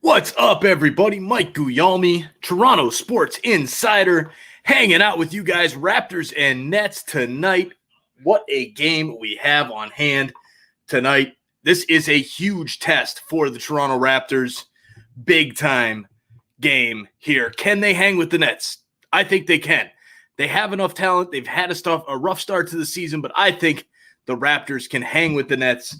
What's up, everybody? Mike Guglielmi, Toronto Sports Insider, hanging out with you guys. Raptors and Nets tonight. What a game we have on hand tonight. This is a huge test for the Toronto Raptors. Big time game here. Can they hang with the Nets? I think they can. They have enough talent. They've had a rough start to the season, but I think the Raptors can hang with the Nets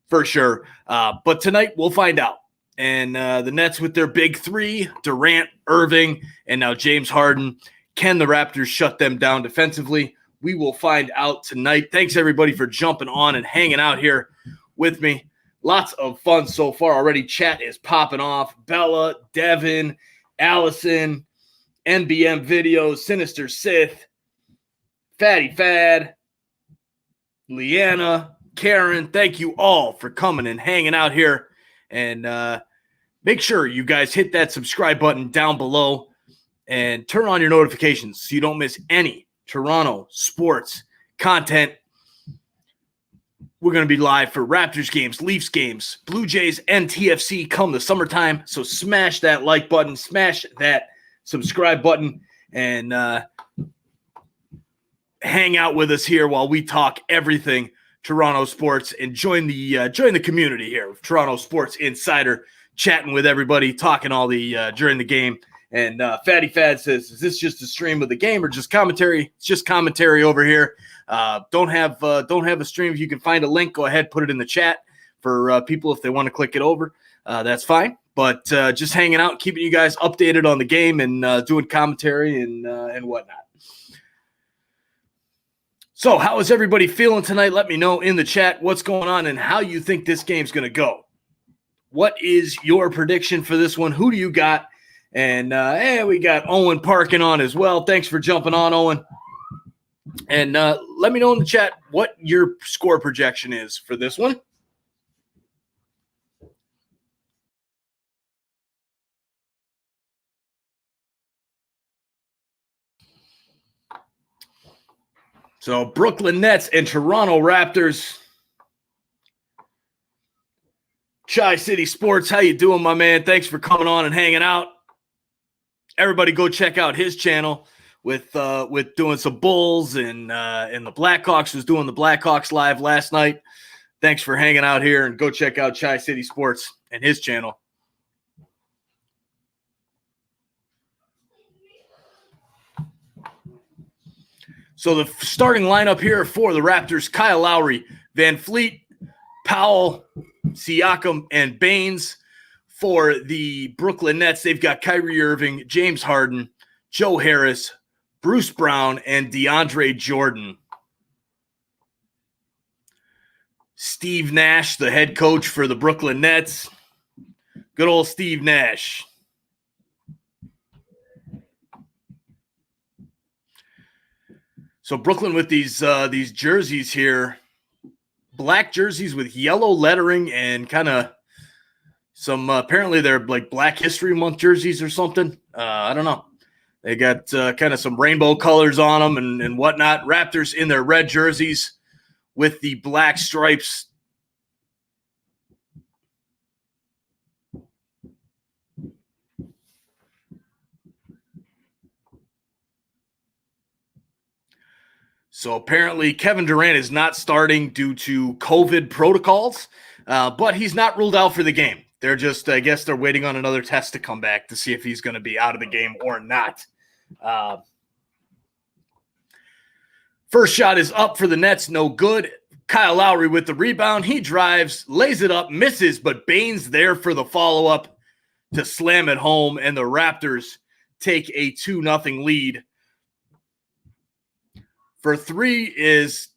for sure. But tonight we'll find out. And the Nets with their big three, Durant, Irving, and now James Harden. Can the Raptors shut them down defensively? We will find out tonight. Thanks, everybody, for jumping on and hanging out here with me. Lots of fun so far already. Chat is popping off. Bella, Devin, Allison, NBM Videos, Sinister Sith, Fatty Fad, Leanna, Karen. Thank you all for coming and hanging out here. And make sure you guys hit that subscribe button down below and turn on your notifications so you don't miss any Toronto sports content. We're going to be live for Raptors games, Leafs games, Blue Jays, and TFC come the summertime. So smash that like button, smash that subscribe button, and hang out with us here while we talk everything Toronto sports, and join the community here with Toronto Sports Insider, chatting with everybody, talking all the during the game. And Fatty Fad says, "Is this just a stream of the game or just commentary?" It's just commentary over here. Don't have a stream. If you can find a link, go ahead, put it in the chat for people if they want to click it over. That's fine. But just hanging out, keeping you guys updated on the game, and doing commentary and whatnot. So how is everybody feeling tonight? Let me know in the chat what's going on and how you think this game's going to go. What is your prediction for this one? Who do you got? And we got Owen parking on as well. Thanks for jumping on, Owen. And let me know in the chat what your score projection is for this one. So Brooklyn Nets and Toronto Raptors. Chi City Sports, how you doing, my man? Thanks for coming on and hanging out. Everybody go check out his channel with doing some Bulls, and the Blackhawks was doing the Blackhawks live last night. Thanks for hanging out here, and go check out Chi City Sports and his channel. So the starting lineup here for the Raptors: Kyle Lowry, Van Fleet, Powell, Siakam, and Baines. For the Brooklyn Nets, they've got Kyrie Irving, James Harden, Joe Harris, Bruce Brown, and DeAndre Jordan. Steve Nash, the head coach for the Brooklyn Nets. Good old Steve Nash. So Brooklyn with these jerseys here, black jerseys with yellow lettering and kind of some apparently they're like Black History Month jerseys or something. I don't know. They got kind of some rainbow colors on them and whatnot. Raptors in their red jerseys with the black stripes. So apparently Kevin Durant is not starting due to COVID protocols, but he's not ruled out for the game. They're just, I guess they're waiting on another test to come back to see if he's going to be out of the game or not. First shot is up for the Nets, no good. Kyle Lowry with the rebound. He drives, lays it up, misses, but Baines there for the follow-up to slam it home, and the Raptors take a 2-0 lead. For three is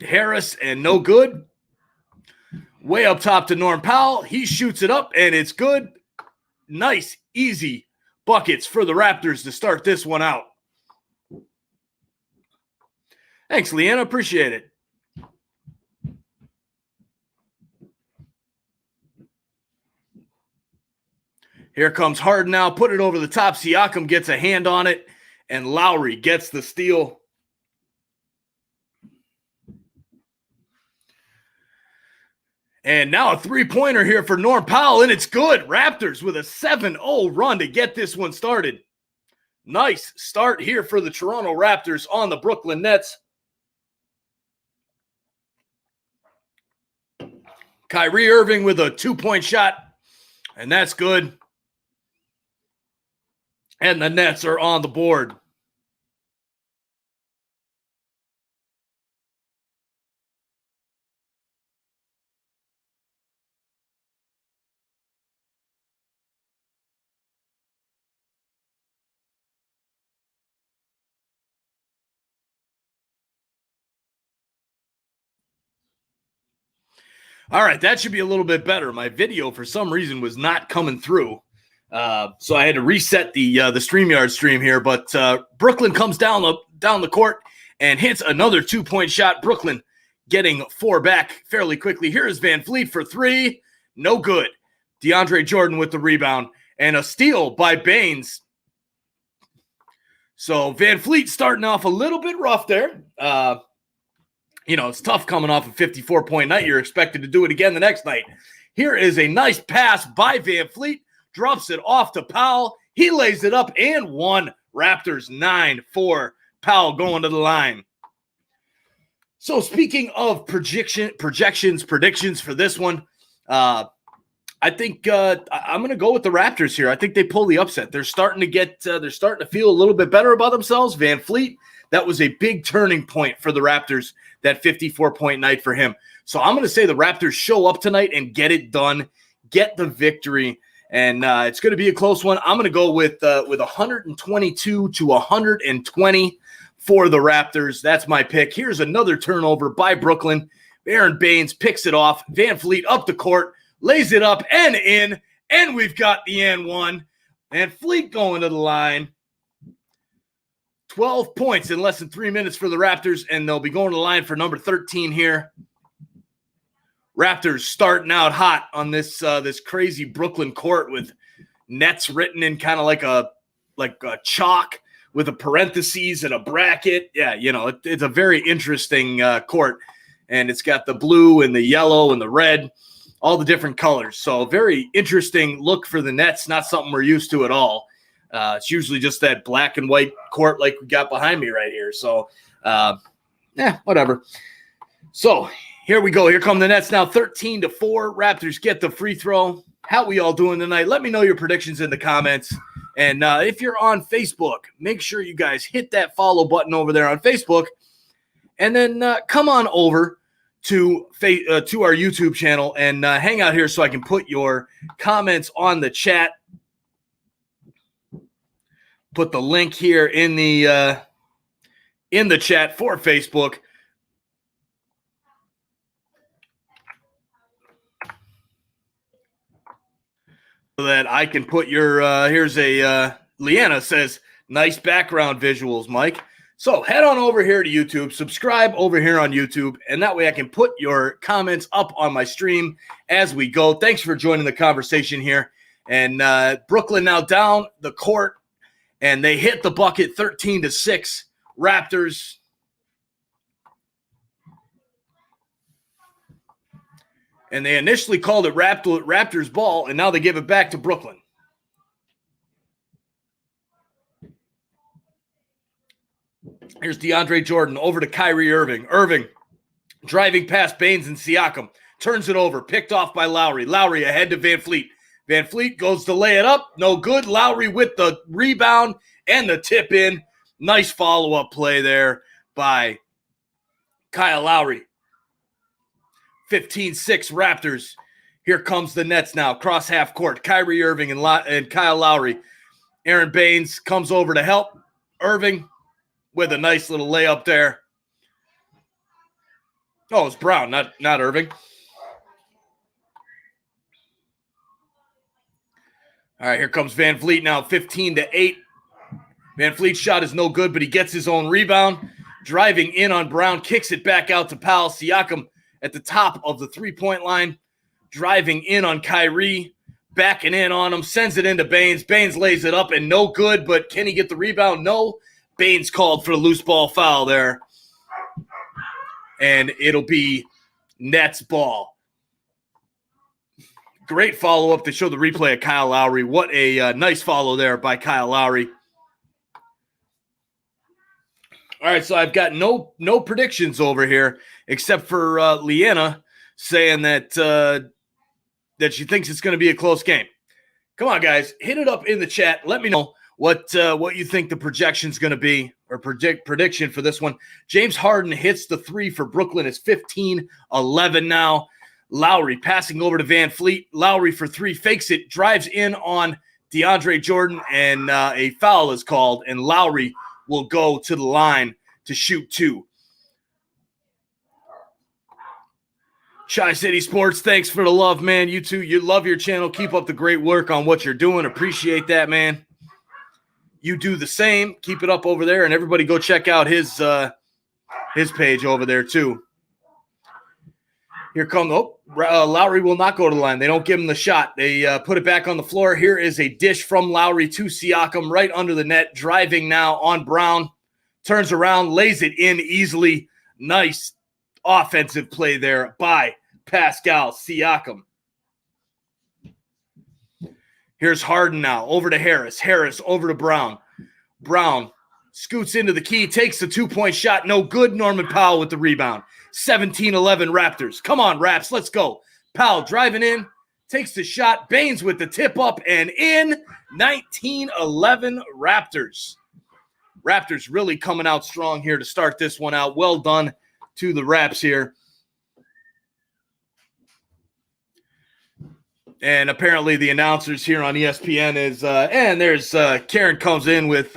Harris, and no good. Way up top to Norm Powell. He shoots it up, and it's good. Nice, easy buckets for the Raptors to start this one out. Thanks, Leanna. Appreciate it. Here comes Harden now. Put it over the top. Siakam gets a hand on it, and Lowry gets the steal. And now a three-pointer here for Norm Powell, and it's good. Raptors with a 7-0 run to get this one started. Nice start here for the Toronto Raptors on the Brooklyn Nets. Kyrie Irving with a 2-point shot, and that's good. And the Nets are on the board. All right, that should be a little bit better. My video, for some reason, was not coming through. So I had to reset the StreamYard stream here. But Brooklyn comes down the court and hits another 2-point shot. Brooklyn getting 4 back fairly quickly. Here is Van Fleet for 3. No good. DeAndre Jordan with the rebound. And a steal by Baines. So Van Fleet starting off a little bit rough there. It's tough coming off a 54-point night. You're expected to do it again the next night. Here is a nice pass by Van Fleet. Drops it off to Powell. He lays it up and one. Raptors 9-4. Powell going to the line. So speaking of predictions for this one, I think I'm going to go with the Raptors here. I think they pull the upset. They're starting to feel a little bit better about themselves. Van Fleet, that was a big turning point for the Raptors, that 54-point night for him. So I'm going to say the Raptors show up tonight and get it done, get the victory, and it's going to be a close one. I'm going to go with 122-120 for the Raptors. That's my pick. Here's another turnover by Brooklyn. Aaron Baines picks it off. Van Fleet up the court, lays it up and in, and we've got the and one. Van Fleet going to the line. 12 points in less than 3 minutes for the Raptors, and they'll be going to the line for number 13 here. Raptors starting out hot on this crazy Brooklyn court with Nets written in kind of like a chalk with a parentheses and a bracket. Yeah, it's a very interesting court, and it's got the blue and the yellow and the red, all the different colors. So very interesting look for the Nets, not something we're used to at all. It's usually just that black and white court like we got behind me right here. So, whatever. So here we go. Here come the Nets now, 13-4. Raptors get the free throw. How we all doing tonight? Let me know your predictions in the comments. And if you're on Facebook, make sure you guys hit that follow button over there on Facebook. And then come on over to our YouTube channel and hang out here so I can put your comments on the chat. Put the link here in the chat for Facebook. So that I can put your here's a Leanna says, nice background visuals, Mike. So head on over here to YouTube, subscribe over here on YouTube, and that way I can put your comments up on my stream as we go. Thanks for joining the conversation here. And Brooklyn now down the court. And they hit the bucket 13-6. Raptors. And they initially called it Raptors ball, and now they give it back to Brooklyn. Here's DeAndre Jordan over to Kyrie Irving. Irving driving past Baines and Siakam. Turns it over. Picked off by Lowry. Lowry ahead to Van Fleet. Van Fleet goes to lay it up. No good. Lowry with the rebound and the tip in. Nice follow-up play there by Kyle Lowry. 15-6 Raptors. Here comes the Nets now. Cross half court. Kyrie Irving and Kyle Lowry. Aaron Baines comes over to help. Irving with a nice little layup there. Oh, it's Brown, not Irving. All right, here comes Van Fleet now, 15-8. Van Fleet's shot is no good, but he gets his own rebound. Driving in on Brown, kicks it back out to Powell. Siakam at the top of the three-point line. Driving in on Kyrie, backing in on him, sends it into Baines. Baines lays it up and no good, but can he get the rebound? No. Baines called for a loose ball foul there. And it'll be Nets ball. Great follow-up to show the replay of Kyle Lowry. What a nice follow there by Kyle Lowry. All right, so I've got no predictions over here except for Leanna saying that she thinks it's going to be a close game. Come on, guys, hit it up in the chat. Let me know what you think the projection's going to be, or prediction for this one. James Harden hits the three for Brooklyn. It's 15-11 now. Lowry passing over to Van Fleet. Lowry for three, fakes it, drives in on DeAndre Jordan, and a foul is called, and Lowry will go to the line to shoot two. Tri-City Sports, thanks for the love, man. You too. You love your channel. Keep up the great work on what you're doing. Appreciate that, man. You do the same. Keep it up over there, and everybody go check out his page over there too. Here comes Lowry will not go to the line. They don't give him the shot. They put it back on the floor. Here is a dish from Lowry to Siakam right under the net, driving now on Brown. Turns around, lays it in easily. Nice offensive play there by Pascal Siakam. Here's Harden now, over to Harris. Harris over to Brown. Brown scoots into the key, takes the two-point shot. No good. Norman Powell with the rebound. 17-11 Raptors. Come on, Raps, let's go. Powell driving in, takes the shot. Baines with the tip up and in. 19-11 Raptors. Raptors really coming out strong here to start this one out. Well done to the Raps here. And apparently the announcers here on ESPN is, and there's Karen comes in with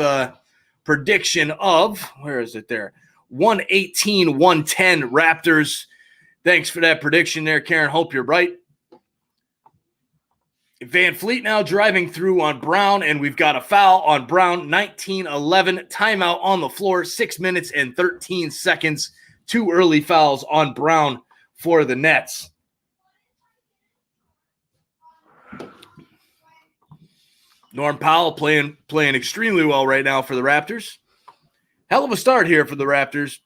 prediction of, where is it there? 118-110 Raptors. Thanks for that prediction there, Karen. Hope you're right. Van Fleet now driving through on Brown, and we've got a foul on Brown. 19-11 timeout on the floor, 6 minutes and 13 seconds. 2 early fouls on Brown for the Nets. Norm Powell playing extremely well right now for the Raptors. Hell of a start here for the Raptors.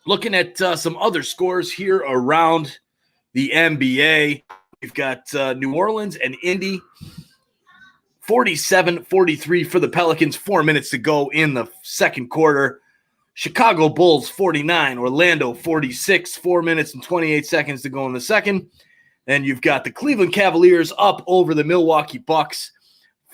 Looking at some other scores here around the NBA. We've got New Orleans and Indy. 47-43 for the Pelicans. 4 minutes to go in the second quarter. Chicago Bulls 49. Orlando 46. 4 minutes and 28 seconds to go in the second. Then you've got the Cleveland Cavaliers up over the Milwaukee Bucks.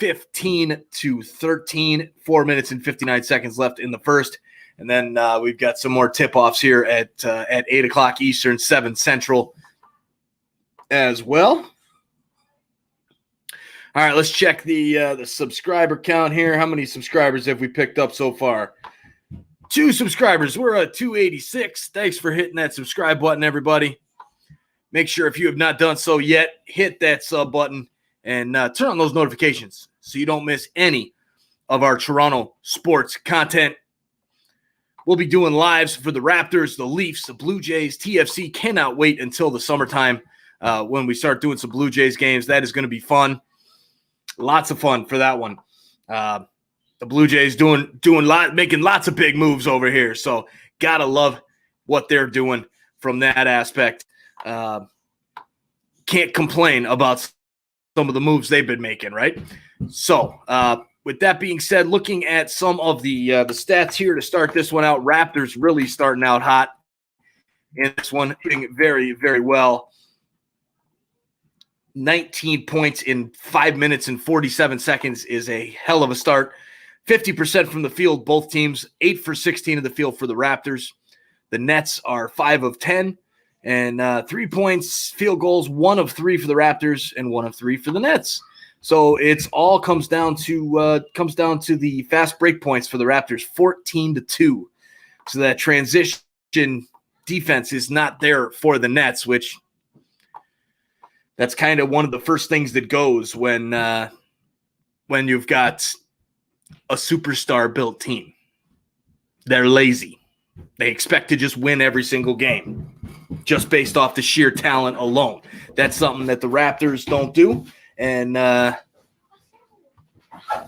15-13, 4 minutes and 59 seconds left in the first. And then we've got some more tip-offs here at 8 o'clock Eastern, 7 Central as well. All right, let's check the subscriber count here. How many subscribers have we picked up so far? 2 subscribers. We're at 286. Thanks for hitting that subscribe button, everybody. Make sure if you have not done so yet, hit that sub button. And turn on those notifications so you don't miss any of our Toronto sports content. We'll be doing lives for the Raptors, the Leafs, the Blue Jays, TFC. Cannot wait until the summertime when we start doing some Blue Jays games. That is going to be fun. Lots of fun for that one. The Blue Jays making lots of big moves over here. So gotta love what they're doing from that aspect. Can't complain about some of the moves they've been making, right? So, with that being said, looking at some of the stats here to start this one out, Raptors really starting out hot in this one, hitting very, very well. 19 points in 5 minutes and 47 seconds is a hell of a start. 50% from the field, both teams, 8 for 16 of the field for the Raptors. The Nets are 5 of 10. And 3 points, field goals, 1 of 3 for the Raptors and 1 of 3 for the Nets. So it's all comes down to the fast break points for the Raptors, 14-2. So that transition defense is not there for the Nets, which that's kind of one of the first things that goes when you've got a superstar built team. They're lazy. They expect to just win every single game just based off the sheer talent alone. That's something that the Raptors don't do. And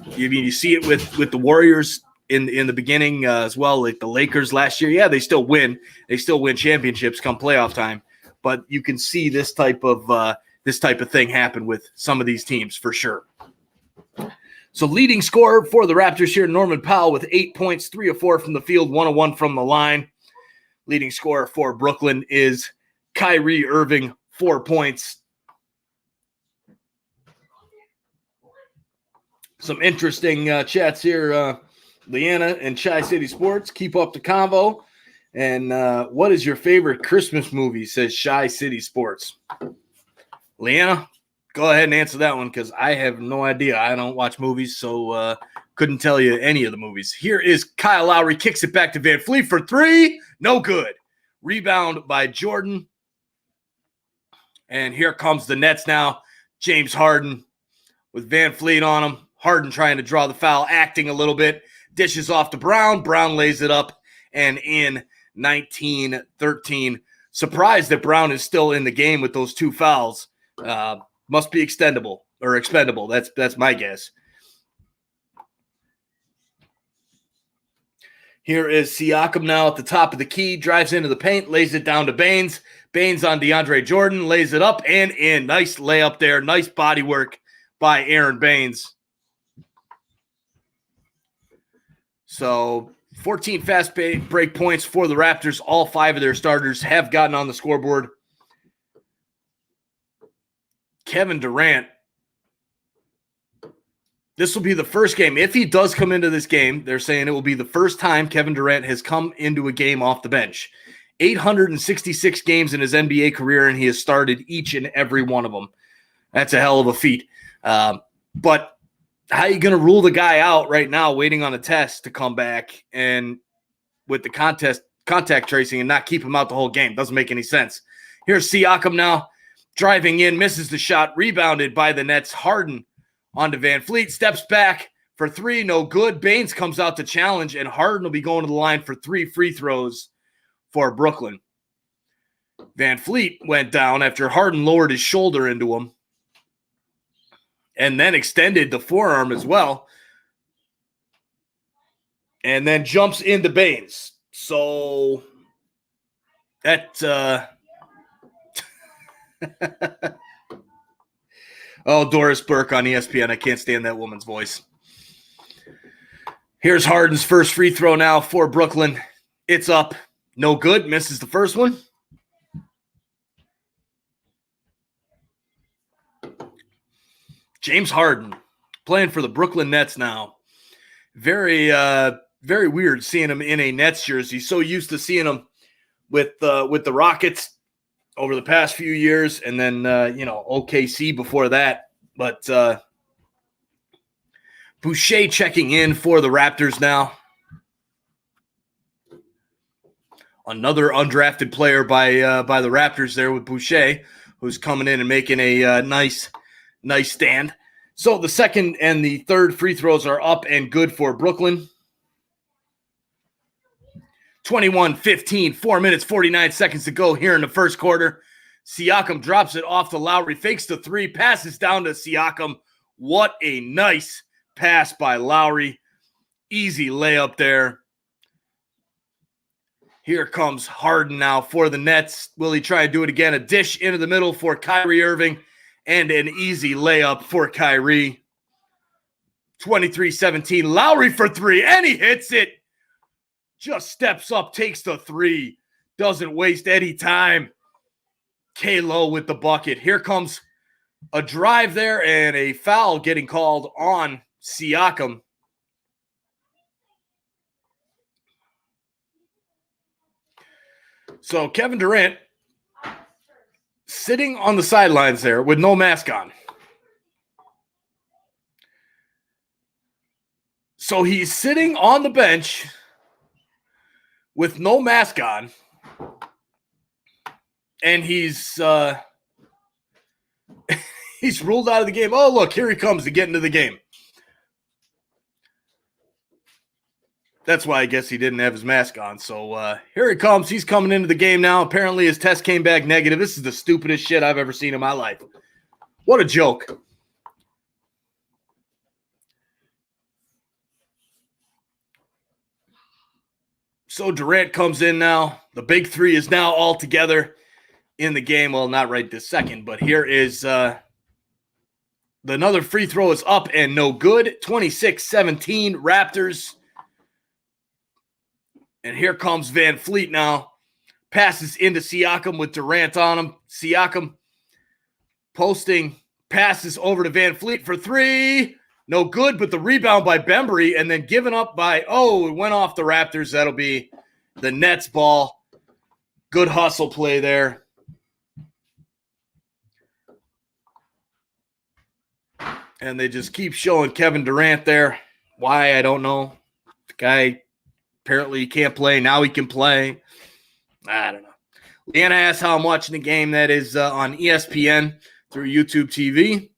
you see it with the Warriors in the beginning as well, like the Lakers last year. Yeah, they still win. They still win championships come playoff time. But you can see this type of this type of thing happen with some of these teams for sure. So leading scorer for the Raptors here, Norman Powell with 8 points, 3 of 4 from the field, 1 of 1 from the line. Leading scorer for Brooklyn is Kyrie Irving, 4 points. Some interesting chats here. Leanna and Chi City Sports, keep up the convo. And what is your favorite Christmas movie, says Chi City Sports. Leanna, go ahead and answer that one because I have no idea. I don't watch movies, so couldn't tell you any of the movies. Here is Kyle Lowry, kicks it back to Van Fleet for 3. No good. Rebound by Jordan. And here comes the Nets now. James Harden with Van Fleet on him. Harden trying to draw the foul, acting a little bit. Dishes off to Brown. Brown lays it up and in 19-13. Surprised that Brown is still in the game with those 2 fouls. Must be extendable or expendable. That's my guess. Here is Siakam now at the top of the key, drives into the paint, lays it down to Baines. Baines on DeAndre Jordan, lays it up and in. Nice layup there. Nice body work by Aaron Baines. So 14 fast break points for the Raptors. All 5 of their starters have gotten on the scoreboard. Kevin Durant, this will be the first game. If he does come into this game, they're saying it will be the first time Kevin Durant has come into a game off the bench. 866 games in his NBA career, and he has started each and every one of them. That's a hell of a feat. But how are you going to rule the guy out right now waiting on a test to come back and with the contact tracing and not keep him out the whole game? Doesn't make any sense. Here's Siakam now. Driving in, misses the shot, rebounded by the Nets. Harden onto Van Fleet, steps back for 3, no good. Baines comes out to challenge, and Harden will be going to the line for 3 free throws for Brooklyn. Van Fleet went down after Harden lowered his shoulder into him and then extended the forearm as well, and then jumps into Baines. So that oh, Doris Burke on ESPN. I can't stand that woman's voice. Here's Harden's first free throw now for Brooklyn. It's up. No good. Misses the first one. James Harden playing for the Brooklyn Nets now. Very, very weird seeing him in a Nets jersey. So used to seeing him with the Rockets over the past few years, and then, OKC before that. But Boucher checking in for the Raptors now. Another undrafted player by the Raptors there with Boucher, who's coming in and making a nice stand. So the second and the third free throws are up and good for Brooklyn. 21-15, 4 minutes, 49 seconds to go here in the first quarter. Siakam drops it off to Lowry, fakes the 3, passes down to Siakam. What a nice pass by Lowry. Easy layup there. Here comes Harden now for the Nets. Will he try and do it again? A dish into the middle for Kyrie Irving and an easy layup for Kyrie. 23-17, Lowry for 3, and he hits it. Just steps up, takes the 3. Doesn't waste any time. K-Lo with the bucket. Here comes a drive there and a foul getting called on Siakam. So Kevin Durant sitting on the sidelines there with no mask on. So he's sitting on the bench with no mask on, and he's he's ruled out of the game. Oh, look, here he comes to get into the game. That's why I guess he didn't have his mask on. So here he comes. He's coming into the game now. Apparently his test came back negative. This is the stupidest shit I've ever seen in my life. What a joke. So Durant comes in now. The big 3 is now all together. in the game. Well, not right this second, but here is another free throw is up and no good. 26-17 Raptors. And here comes Van Fleet now. Passes into Siakam with Durant on him. Siakam posting, passes over to Van Fleet for three. No good, but the rebound by Bembry and then given up by, it went off the Raptors. That'll be the Nets ball. Good hustle play there. And they just keep showing Kevin Durant there. Why, I don't know. The guy apparently can't play. Now he can play. I don't know. Leanna asks how I'm watching the game. That is on ESPN through YouTube TV.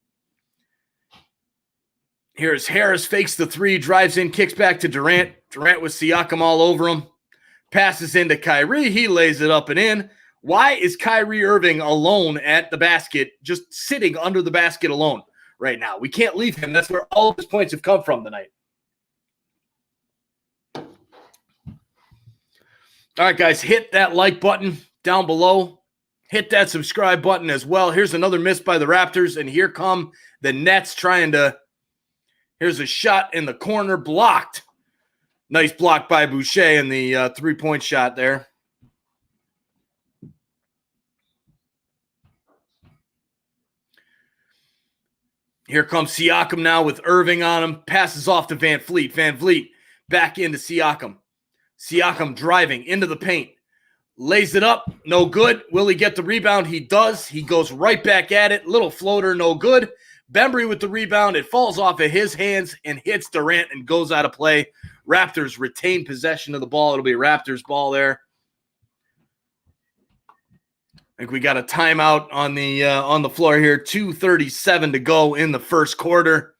Here's Harris, fakes the three, drives in, kicks back to Durant. Durant with Siakam all over him. Passes into Kyrie. He lays it up and in. Why is Kyrie Irving alone at the basket, just sitting under the basket alone right now? We can't leave him. That's where all of his points have come from tonight. All right, guys, hit that like button down below. Hit that subscribe button as well. Here's another miss by the Raptors, and here come the Nets trying to – here's a shot in the corner, blocked. Nice block by Boucher in the three-point shot there. Here comes Siakam now with Irving on him. Passes off to Van Fleet. Van Fleet back into Siakam. Siakam driving into the paint. Lays it up. No good. Will he get the rebound? He does. He goes right back at it. Little floater. No good. Bembry with the rebound. It falls off of his hands and hits Durant and goes out of play. Raptors retain possession of the ball. It'll be a Raptors ball there. I think we got a timeout on the floor here. 2:37 to go in the first quarter.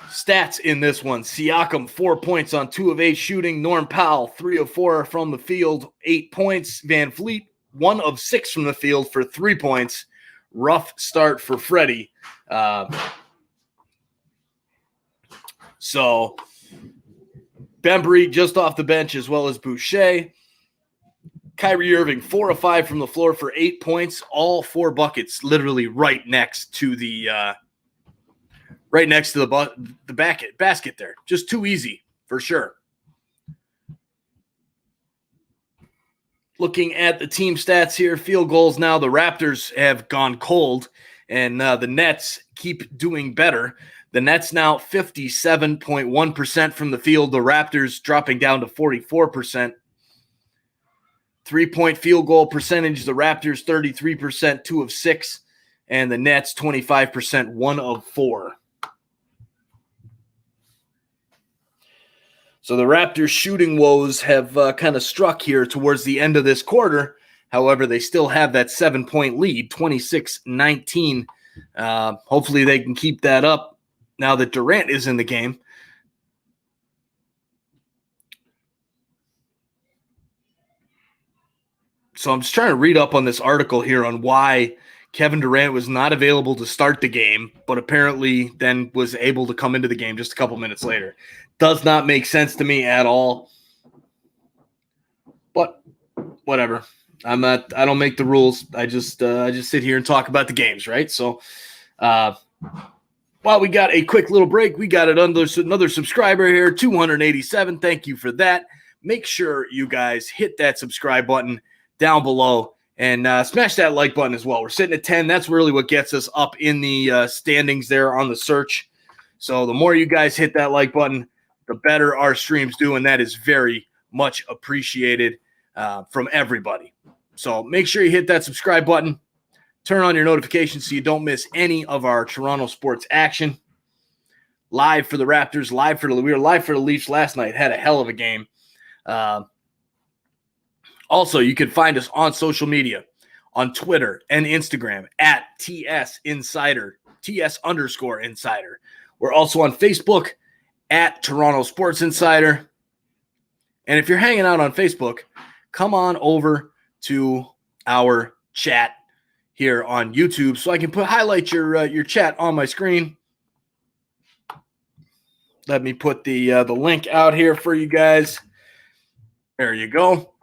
Stats in this one. Siakam, 4 points on 2 of 8 shooting. Norm Powell, 3 of 4 from the field, 8 points. Van Fleet, 1 of 6 from the field for 3 points. Rough start for Freddie. So Bembry just off the bench as well as Boucher. Kyrie Irving, 4 of 5 from the floor for 8 points. All 4 buckets literally right next to the basket there. Just too easy for sure. Looking at the team stats here, field goals now, the Raptors have gone cold, and the Nets keep doing better. The Nets now 57.1% from the field. The Raptors dropping down to 44%. 3-point field goal percentage, the Raptors 33%, 2 of 6, and the Nets 25%, 1 of 4. So the Raptors' shooting woes have kind of struck here towards the end of this quarter. However, they still have that 7-point lead, 26-19. Hopefully they can keep that up now that Durant is in the game. So I'm just trying to read up on this article here on why Kevin Durant was not available to start the game, but apparently then was able to come into the game just a couple minutes later. Does not make sense to me at all. But whatever. I don't make the rules. I just sit here and talk about the games, right? So while we got a quick little break, we got another subscriber here, 287. Thank you for that. Make sure you guys hit that subscribe button down below and smash that like button as well. We're sitting at 10. That's really what gets us up in the standings there on the search. So the more you guys hit that like button, the better our streams do, and that is very much appreciated from everybody. So make sure you hit that subscribe button. Turn on your notifications so you don't miss any of our Toronto sports action. Live for the Raptors, we were live for the Leafs last night. Had a hell of a game. Also, you can find us on social media, on Twitter and Instagram at TS_Insider. We're also on Facebook at Toronto Sports Insider. And if you're hanging out on Facebook, come on over to our chat here on YouTube so I can highlight your chat on my screen. Let me put the link out here for you guys. There you go.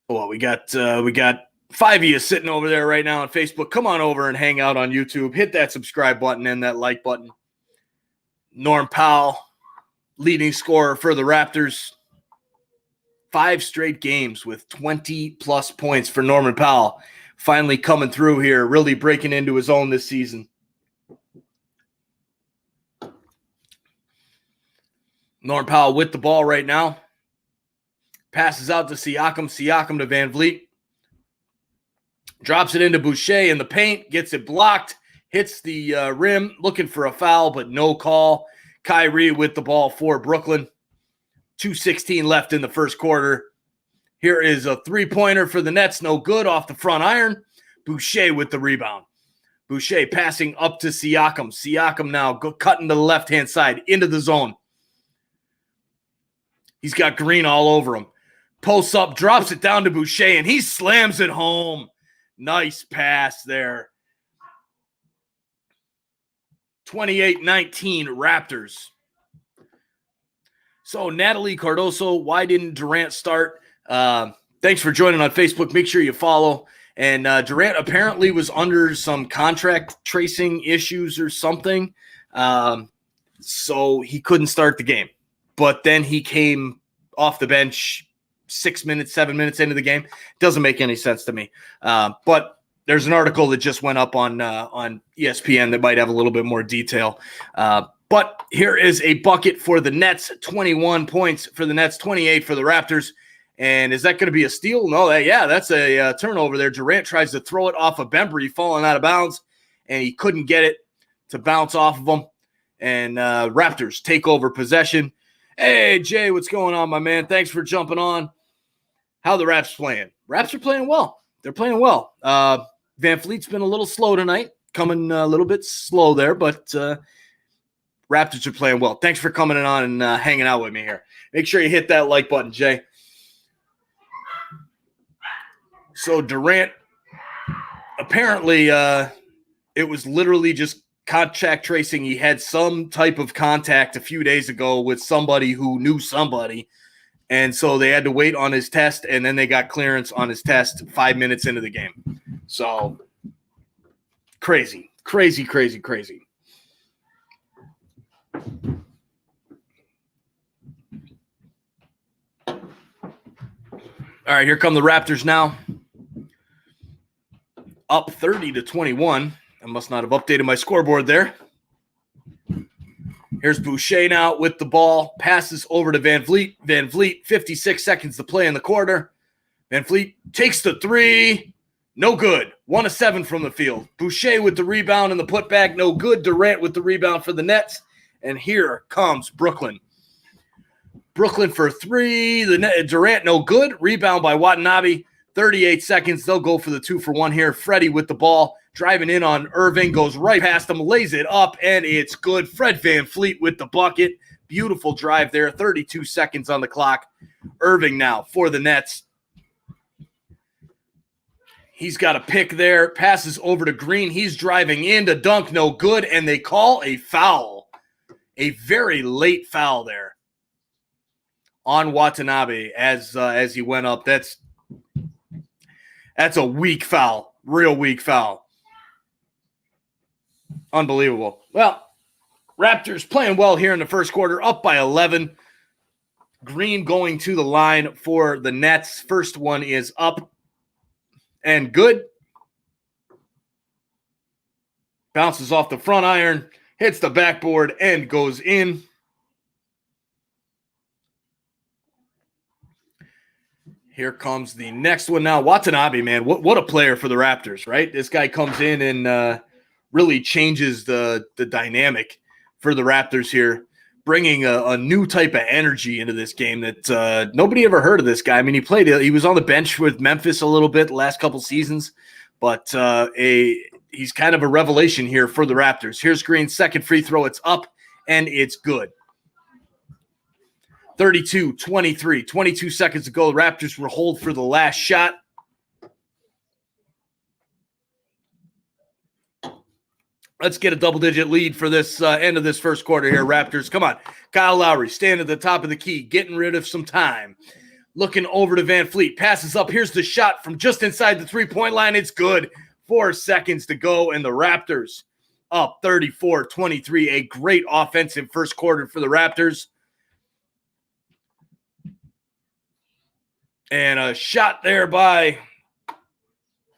Well, we got 5 of you sitting over there right now on Facebook. Come on over and hang out on YouTube. Hit that subscribe button and that like button. Norm Powell, leading scorer for the Raptors. 5 straight games with 20-plus points for Norman Powell. Finally coming through here, really breaking into his own this season. Norm Powell with the ball right now. Passes out to Siakam. Siakam to Van Vliet. Drops it into Boucher in the paint. Gets it blocked. Hits the rim. Looking for a foul, but no call. Kyrie with the ball for Brooklyn. 2:16 left in the first quarter. Here is a three-pointer for the Nets. No good off the front iron. Boucher with the rebound. Boucher passing up to Siakam. Siakam now cutting to the left-hand side into the zone. He's got Green all over him. Posts up, drops it down to Boucher, and he slams it home. Nice pass there. 28-19 Raptors. So, Natalie Cardoso, why didn't Durant start? Thanks for joining on Facebook. Make sure you follow. And Durant apparently was under some contract tracing issues or something. So he couldn't start the game. But then he came off the bench 7 minutes into the game. Doesn't make any sense to me. But there's an article that just went up on ESPN that might have a little bit more detail. But here is a bucket for the Nets. 21 points for the Nets, 28 for the Raptors. And is that going to be a steal? No, that's a turnover there. Durant tries to throw it off of Bembry, falling out of bounds, and he couldn't get it to bounce off of him. And Raptors take over possession. Hey, Jay, what's going on, my man? Thanks for jumping on. How the Raps playing? Raps are playing well. They're playing well. Van Vliet's been a little slow tonight, coming a little bit slow there, but Raptors are playing well. Thanks for coming on and hanging out with me here. Make sure you hit that like button, Jay. So Durant, apparently it was literally just contact tracing. He had some type of contact a few days ago with somebody who knew somebody. And so they had to wait on his test, and then they got clearance on his test 5 minutes into the game. So crazy. All right, here come the Raptors now. Up 30-21. I must not have updated my scoreboard there. Here's Boucher now with the ball. Passes over to Van Vliet. Van Vliet, 56 seconds to play in the quarter. Van Vliet takes the three. No good. 1 of 7 from the field. Boucher with the rebound and the putback. No good. Durant with the rebound for the Nets. And here comes Brooklyn. Brooklyn for 3. Durant, no good. Rebound by Watanabe. 38 seconds. They'll go for the 2-for-1 here. Freddie with the ball. Driving in on Irving. Goes right past him. Lays it up, and it's good. Fred VanVleet with the bucket. Beautiful drive there. 32 seconds on the clock. Irving now for the Nets. He's got a pick there. Passes over to Green. He's driving in to dunk. No good, and they call a foul. A very late foul there on Watanabe as he went up. That's a weak foul. Real weak foul. Unbelievable. Well, Raptors playing well here in the first quarter, up by 11. Green going to the line for the Nets. First one is up and good. Bounces off the front iron, hits the backboard, and goes in. Here comes the next one now. Watanabe, man, what a player for the Raptors, right? This guy comes in and really changes the dynamic for the Raptors here, bringing a new type of energy into this game that nobody ever heard of this guy. I mean, he was on the bench with Memphis a little bit the last couple seasons, but he's kind of a revelation here for the Raptors. Here's Green's second free throw. It's up, and it's good. 32-23, 22 seconds to go. The Raptors will hold for the last shot. Let's get a double-digit lead for this end of this first quarter here, Raptors. Come on. Kyle Lowry standing at the top of the key, getting rid of some time. Looking over to Van Fleet. Passes up. Here's the shot from just inside the three-point line. It's good. 4 seconds to go, and the Raptors up 34-23. A great offensive first quarter for the Raptors. And a shot there by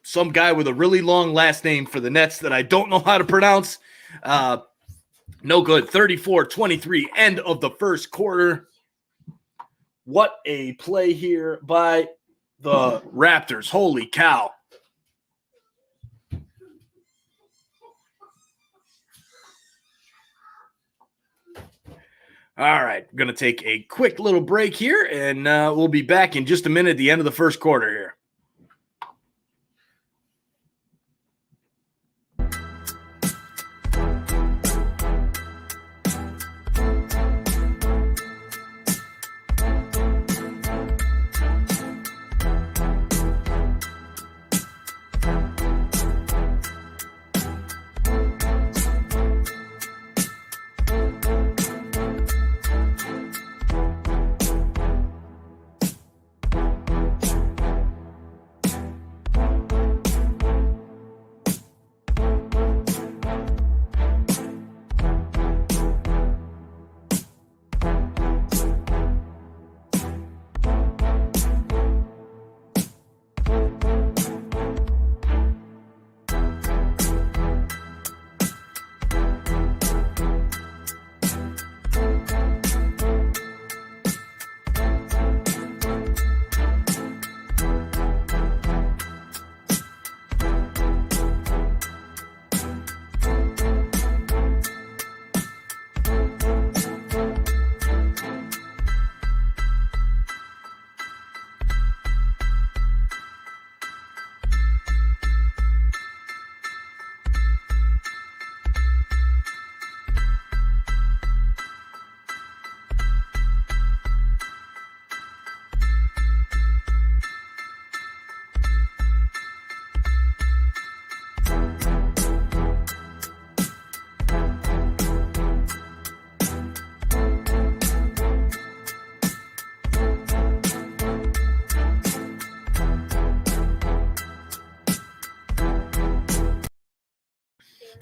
some guy with a really long last name for the Nets that I don't know how to pronounce. No good. 34-23, end of the first quarter. What a play here by the Raptors. Holy cow. All right, we're going to take a quick little break here, and we'll be back in just a minute at the end of the first quarter here.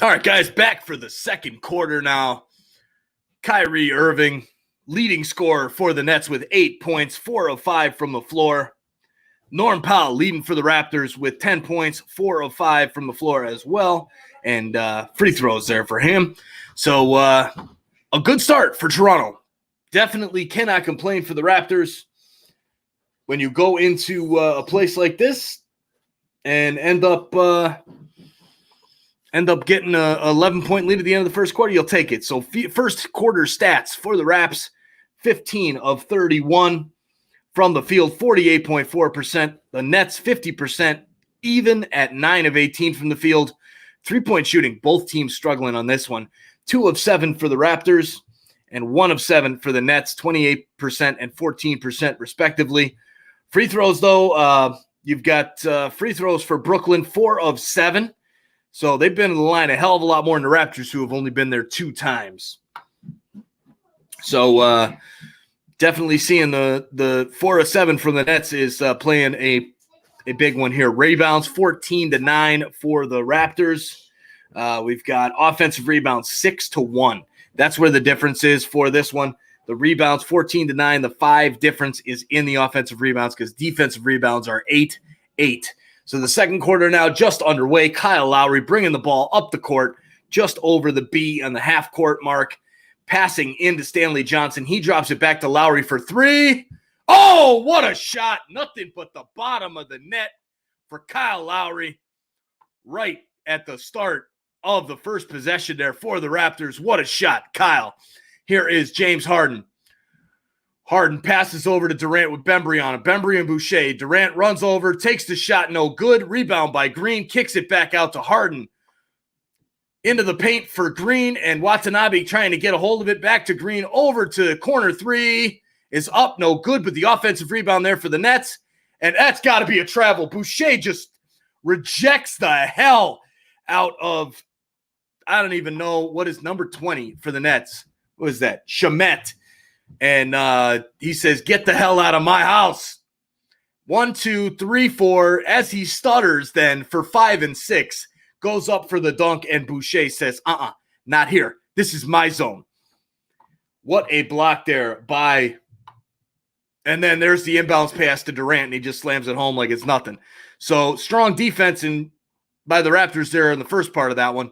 All right, guys, back for the second quarter now. Kyrie Irving, leading scorer for the Nets with 8 points, 4 of 5 from the floor. Norm Powell leading for the Raptors with 10 points, 4 of 5 from the floor as well. And free throws there for him. So a good start for Toronto. Definitely cannot complain for the Raptors. When you go into a place like this and end up getting a 11-point lead at the end of the first quarter, you'll take it. So first quarter stats for the Raps, 15 of 31 from the field, 48.4%. The Nets, 50%, even at 9 of 18 from the field. Three-point shooting, both teams struggling on this one. 2 of 7 for the Raptors and 1 of 7 for the Nets, 28% and 14% respectively. Free throws, though, you've got free throws for Brooklyn, 4 of 7. So they've been in the line a hell of a lot more than the Raptors, who have only been there 2 times. So definitely seeing the 4 of 7 from the Nets is playing a big one here. Rebounds, 14-9 for the Raptors. We've got offensive rebounds, 6-1. That's where the difference is for this one. The rebounds, 14-9. The 5 difference is in the offensive rebounds because defensive rebounds are 8-8. So the second quarter now just underway. Kyle Lowry bringing the ball up the court, just over the B on the half-court mark, passing into Stanley Johnson. He drops it back to Lowry for 3. Oh, what a shot. Nothing but the bottom of the net for Kyle Lowry right at the start of the first possession there for the Raptors. What a shot, Kyle. Here is James Harden. Harden passes over to Durant with Bembry on it. Bembry and Boucher. Durant runs over, takes the shot, no good. Rebound by Green, kicks it back out to Harden. Into the paint for Green, and Watanabe trying to get a hold of it. Back to Green, over to corner 3. Is up, no good, but the offensive rebound there for the Nets. And that's got to be a travel. Boucher just rejects the hell out of I don't even know what is number 20 for the Nets. What is that? Shamet. And he says, get the hell out of my house. 1, 2, 3, 4. As he stutters then for 5 and 6, goes up for the dunk, and Boucher says, not here. This is my zone. What a block there by, and then there's the inbounds pass to Durant, and he just slams it home like it's nothing. So strong defense by the Raptors there in the first part of that one.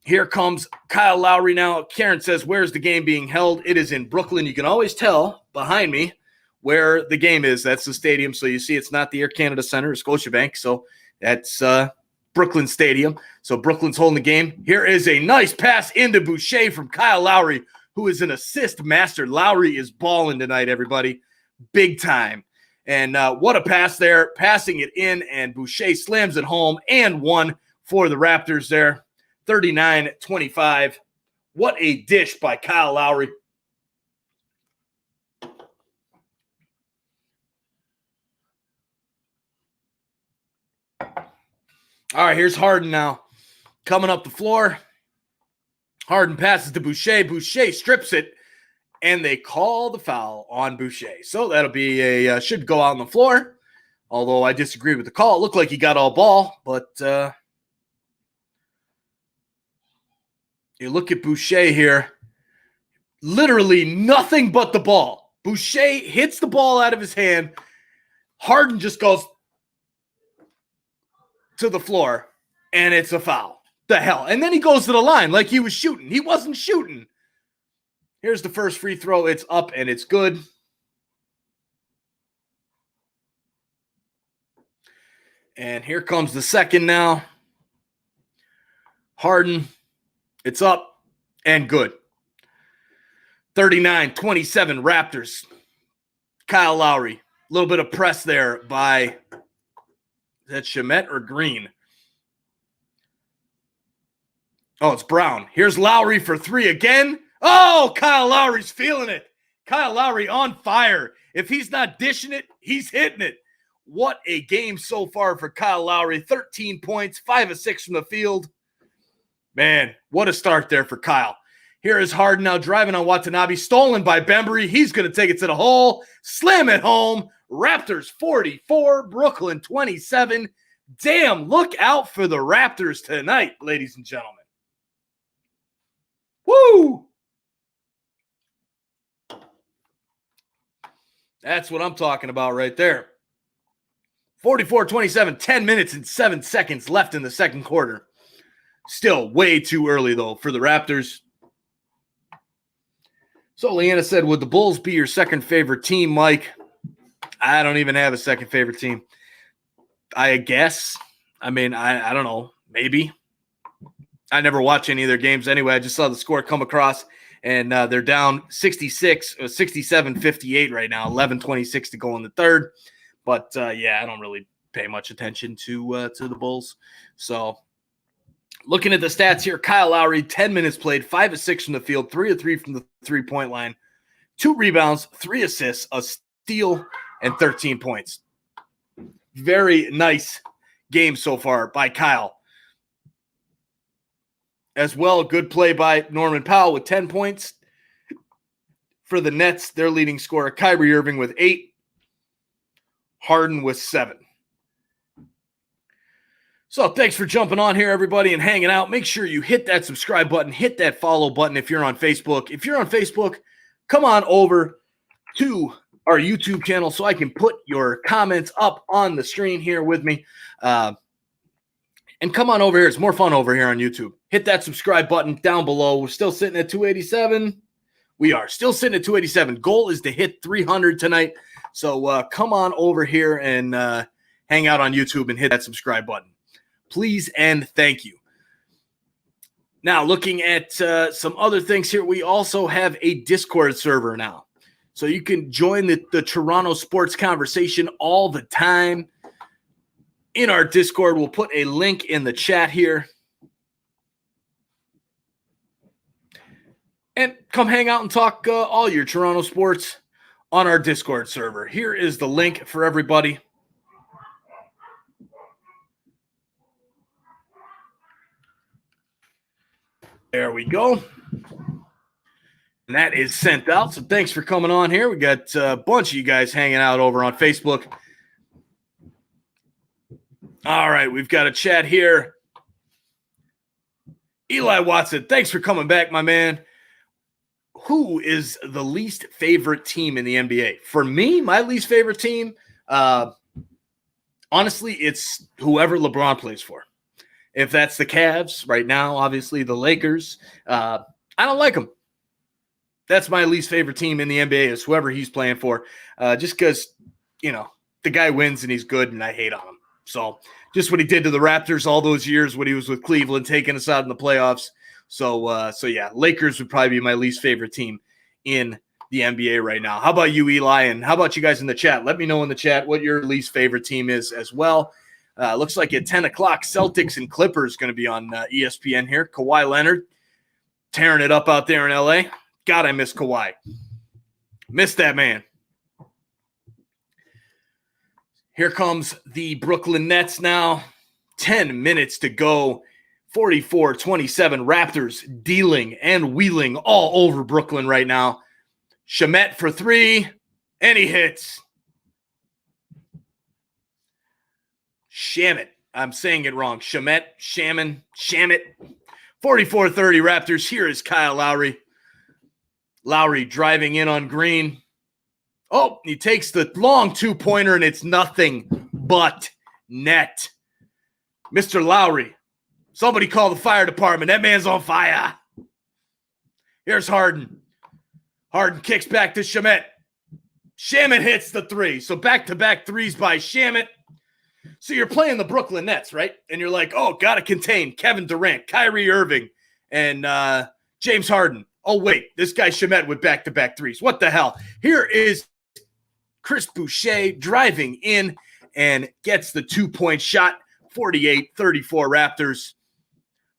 Here comes Kyle Lowry now. Karen says, where's the game being held? It is in Brooklyn. You can always tell behind me where the game is. That's the stadium. So you see it's not the Air Canada Center or Scotiabank. So that's Brooklyn Stadium. So Brooklyn's holding the game. Here is a nice pass into Boucher from Kyle Lowry, who is an assist master. Lowry is balling tonight, everybody. Big time. And what a pass there. Passing it in, and Boucher slams it home, and one for the Raptors there. 39-25. What a dish by Kyle Lowry. All right, here's Harden now. Coming up the floor. Harden passes to Boucher. Boucher strips it, and they call the foul on Boucher. So that'll be should go out on the floor. Although I disagree with the call. It looked like he got all ball, but you look at Boucher here. Literally nothing but the ball. Boucher hits the ball out of his hand. Harden just goes to the floor, and it's a foul. The hell? And then he goes to the line like he was shooting. He wasn't shooting. Here's the first free throw. It's up, and it's good. And here comes the second now. Harden. It's up and good. 39-27 Raptors. Kyle Lowry. A little bit of press there by, is that Shamet or Green? Oh, it's Brown. Here's Lowry for 3 again. Oh, Kyle Lowry's feeling it. Kyle Lowry on fire. If he's not dishing it, he's hitting it. What a game so far for Kyle Lowry. 13 points, 5 of 6 from the field. Man, what a start there for Kyle. Here is Harden now driving on Watanabe. Stolen by Bembry. He's going to take it to the hole. Slam it home. Raptors 44, Brooklyn 27. Damn, look out for the Raptors tonight, ladies and gentlemen. Woo! That's what I'm talking about right there. 44-27, 10 minutes and 7 seconds left in the second quarter. Still way too early, though, for the Raptors. So Leanna said, would the Bulls be your second favorite team, Mike? I don't even have a second favorite team. I guess. I mean, I don't know. Maybe. I never watch any of their games anyway. I just saw the score come across, and they're down 67-58 right now, 11-26 to go in the third. But, yeah, I don't really pay much attention to the Bulls. So, looking at the stats here, Kyle Lowry, 10 minutes played, 5 of 6 from the field, 3 of 3 from the three-point line, 2 rebounds, 3 assists, a steal, and 13 points. Very nice game so far by Kyle. As well, good play by Norman Powell with 10 points. For the Nets, their leading scorer, Kyrie Irving with 8. Harden with 7. So thanks for jumping on here, everybody, and hanging out. Make sure you hit that subscribe button, hit that follow button if you're on Facebook. If you're on Facebook, come on over to our YouTube channel so I can put your comments up on the screen here with me. And come on over here. It's more fun over here on YouTube. Hit that subscribe button down below. We're still sitting at 287. We are still sitting at 287. Goal is to hit 300 tonight. So come on over here and hang out on YouTube and hit that subscribe button. Please and thank you. Now, looking at some other things here, we also have a Discord server now. So you can join the Toronto sports conversation all the time. In our Discord, we'll put a link in the chat here. And come hang out and talk all your Toronto sports on our Discord server. Here is the link for everybody. There we go. And that is sent out. So thanks for coming on here. We got a bunch of you guys hanging out over on Facebook. All right, we've got a chat here. Eli Watson, thanks for coming back, my man. Who is the least favorite team in the NBA? For me, my least favorite team, honestly, it's whoever LeBron plays for. If that's the Cavs right now, obviously the Lakers, I don't like them. That's my least favorite team in the NBA is whoever he's playing for, just because, the guy wins and he's good and I hate on him. So just what he did to the Raptors all those years when he was with Cleveland, taking us out in the playoffs. So yeah, Lakers would probably be my least favorite team in the NBA right now. How about you, Eli? And how about you guys in the chat? Let me know in the chat what your least favorite team is as well. Looks like at 10 o'clock, Celtics and Clippers going to be on ESPN here. Kawhi Leonard tearing it up out there in LA. God, I miss Kawhi. Miss that man. Here comes the Brooklyn Nets now. 10 minutes to go. 44-27. Raptors dealing and wheeling all over Brooklyn right now. Shamet for three, and he hits. Shamit. I'm saying it wrong. Shamit. 44-30 Raptors. Here is Kyle Lowry. Lowry driving in on Green. Oh, he takes the long two-pointer, and it's nothing but net. Mr. Lowry, somebody call the fire department. That man's on fire. Here's Harden. Harden kicks back to Shamet. Shamet hits the three. So back-to-back threes by Shamet. So you're playing the Brooklyn Nets, right? And you're like, oh, got to contain Kevin Durant, Kyrie Irving, and James Harden. Oh, wait, this guy Shamet with back-to-back threes. What the hell? Here is Chris Boucher driving in and gets the two-point shot. 48-34 Raptors.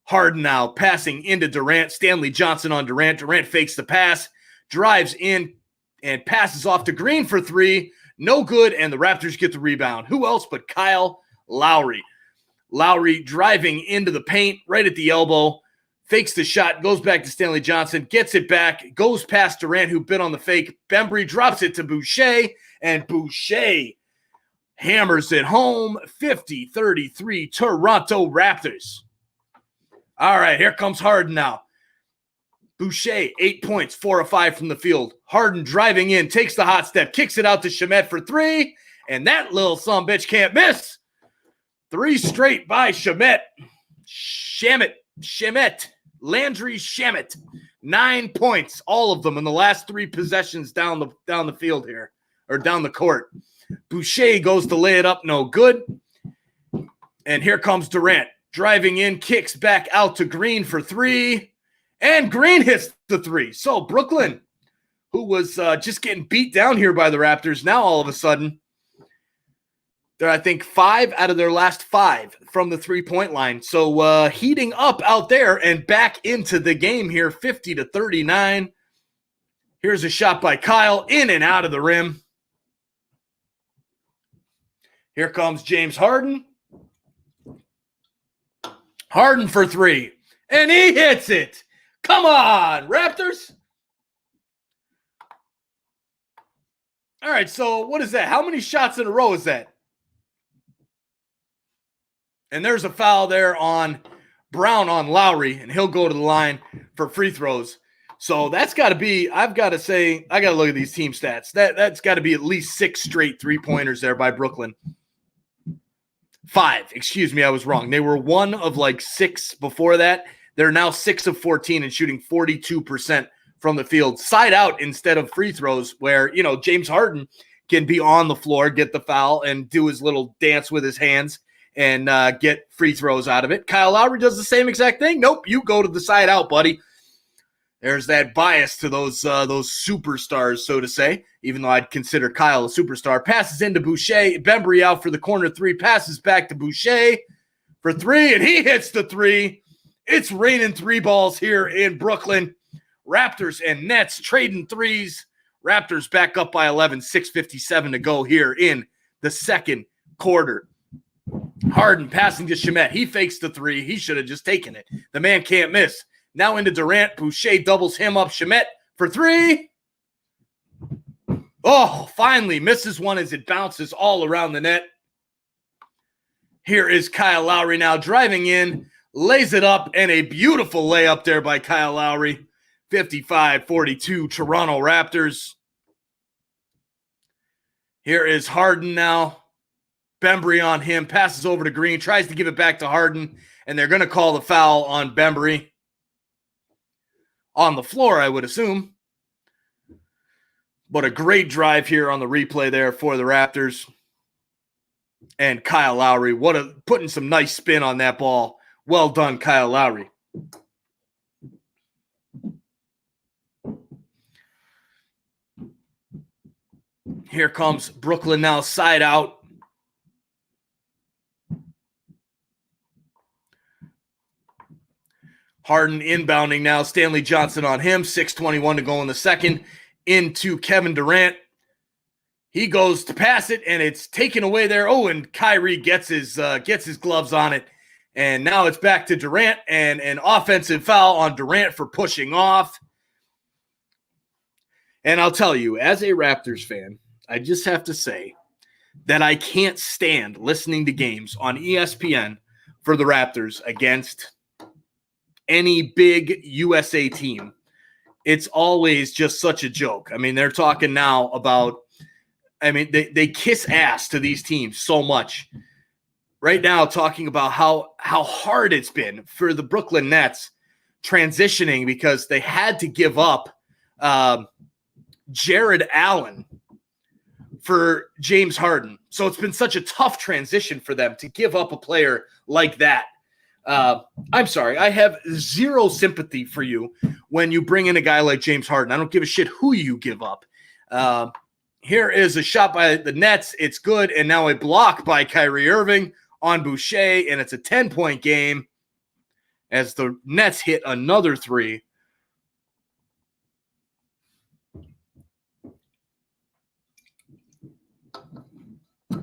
Harden now passing into Durant. Stanley Johnson on Durant. Durant fakes the pass, drives in, and passes off to Green for three. No good, and the Raptors get the rebound. Who else but Kyle Lowry? Lowry driving into the paint right at the elbow. Fakes the shot, goes back to Stanley Johnson, gets it back, goes past Durant, who bit on the fake. Bembry drops it to Boucher, and Boucher hammers it home. 50-33 Toronto Raptors. All right, here comes Harden now. Boucher, 8 points, 4 of 5 from the field. Harden driving in, takes the hot step, kicks it out to Shamet for three, and that little sumbitch can't miss. Three straight by Shamet. Shamet. Landry Shamet, 9 points, all of them in the last three possessions down the field here, or down the court. Boucher goes to lay it up, no good. And here comes Durant, driving in, kicks back out to Green for three, and Green hits the three. So Brooklyn, who was just getting beat down here by the Raptors, now all of a sudden, they're, I think, 5 out of their last 5 from the three-point line. So heating up out there and back into the game here, 50-39. Here's a shot by Kyle, in and out of the rim. Here comes James Harden. Harden for three, and he hits it. Come on, Raptors. All right, so what is that? How many shots in a row is that? And there's a foul there on Brown on Lowry, and he'll go to the line for free throws. So that's got to be, I've got to say, I got to look at these team stats. That's got to be at least 6 straight three-pointers there by Brooklyn. 5, excuse me, I was wrong. They were 1 of like 6 before that. They're now 6 of 14 and shooting 42% from the field. Side out instead of free throws where, James Harden can be on the floor, get the foul, and do his little dance with his hands and get free throws out of it. Kyle Lowry does the same exact thing. Nope, you go to the side out, buddy. There's that bias to those superstars, so to say, even though I'd consider Kyle a superstar. Passes into Boucher. Bembry out for the corner three. Passes back to Boucher for three, and he hits the three. It's raining three balls here in Brooklyn. Raptors and Nets trading threes. Raptors back up by 11, 6:57 to go here in the second quarter. Harden passing to Shamet. He fakes the three. He should have just taken it. The man can't miss. Now into Durant. Boucher doubles him up. Shamet for three. Oh, finally misses one as it bounces all around the net. Here is Kyle Lowry now driving in, lays it up, and a beautiful layup there by Kyle Lowry. 55-42 Toronto Raptors. Here is Harden now. Bembry on him, passes over to Green, tries to give it back to Harden, and they're going to call the foul on Bembry. On the floor, I would assume. But a great drive here on the replay there for the Raptors. And Kyle Lowry, putting some nice spin on that ball. Well done, Kyle Lowry. Here comes Brooklyn now, side out. Harden inbounding now. Stanley Johnson on him. 6:21 to go in the second. Into Kevin Durant. He goes to pass it, and it's taken away there. Oh, and Kyrie gets his gloves on it. And now it's back to Durant, and an offensive foul on Durant for pushing off. And I'll tell you, as a Raptors fan, I just have to say that I can't stand listening to games on ESPN for the Raptors against any big USA team. It's always just such a joke. I mean, they're talking now about, they kiss ass to these teams so much. Right now, talking about how hard it's been for the Brooklyn Nets transitioning because they had to give up Jared Allen for James Harden. So it's been such a tough transition for them to give up a player like that. I'm sorry. I have zero sympathy for you when you bring in a guy like James Harden. I don't give a shit who you give up. Here is a shot by the Nets. It's good. And now a block by Kyrie Irving on Boucher. And it's a 10-point game as the Nets hit another three.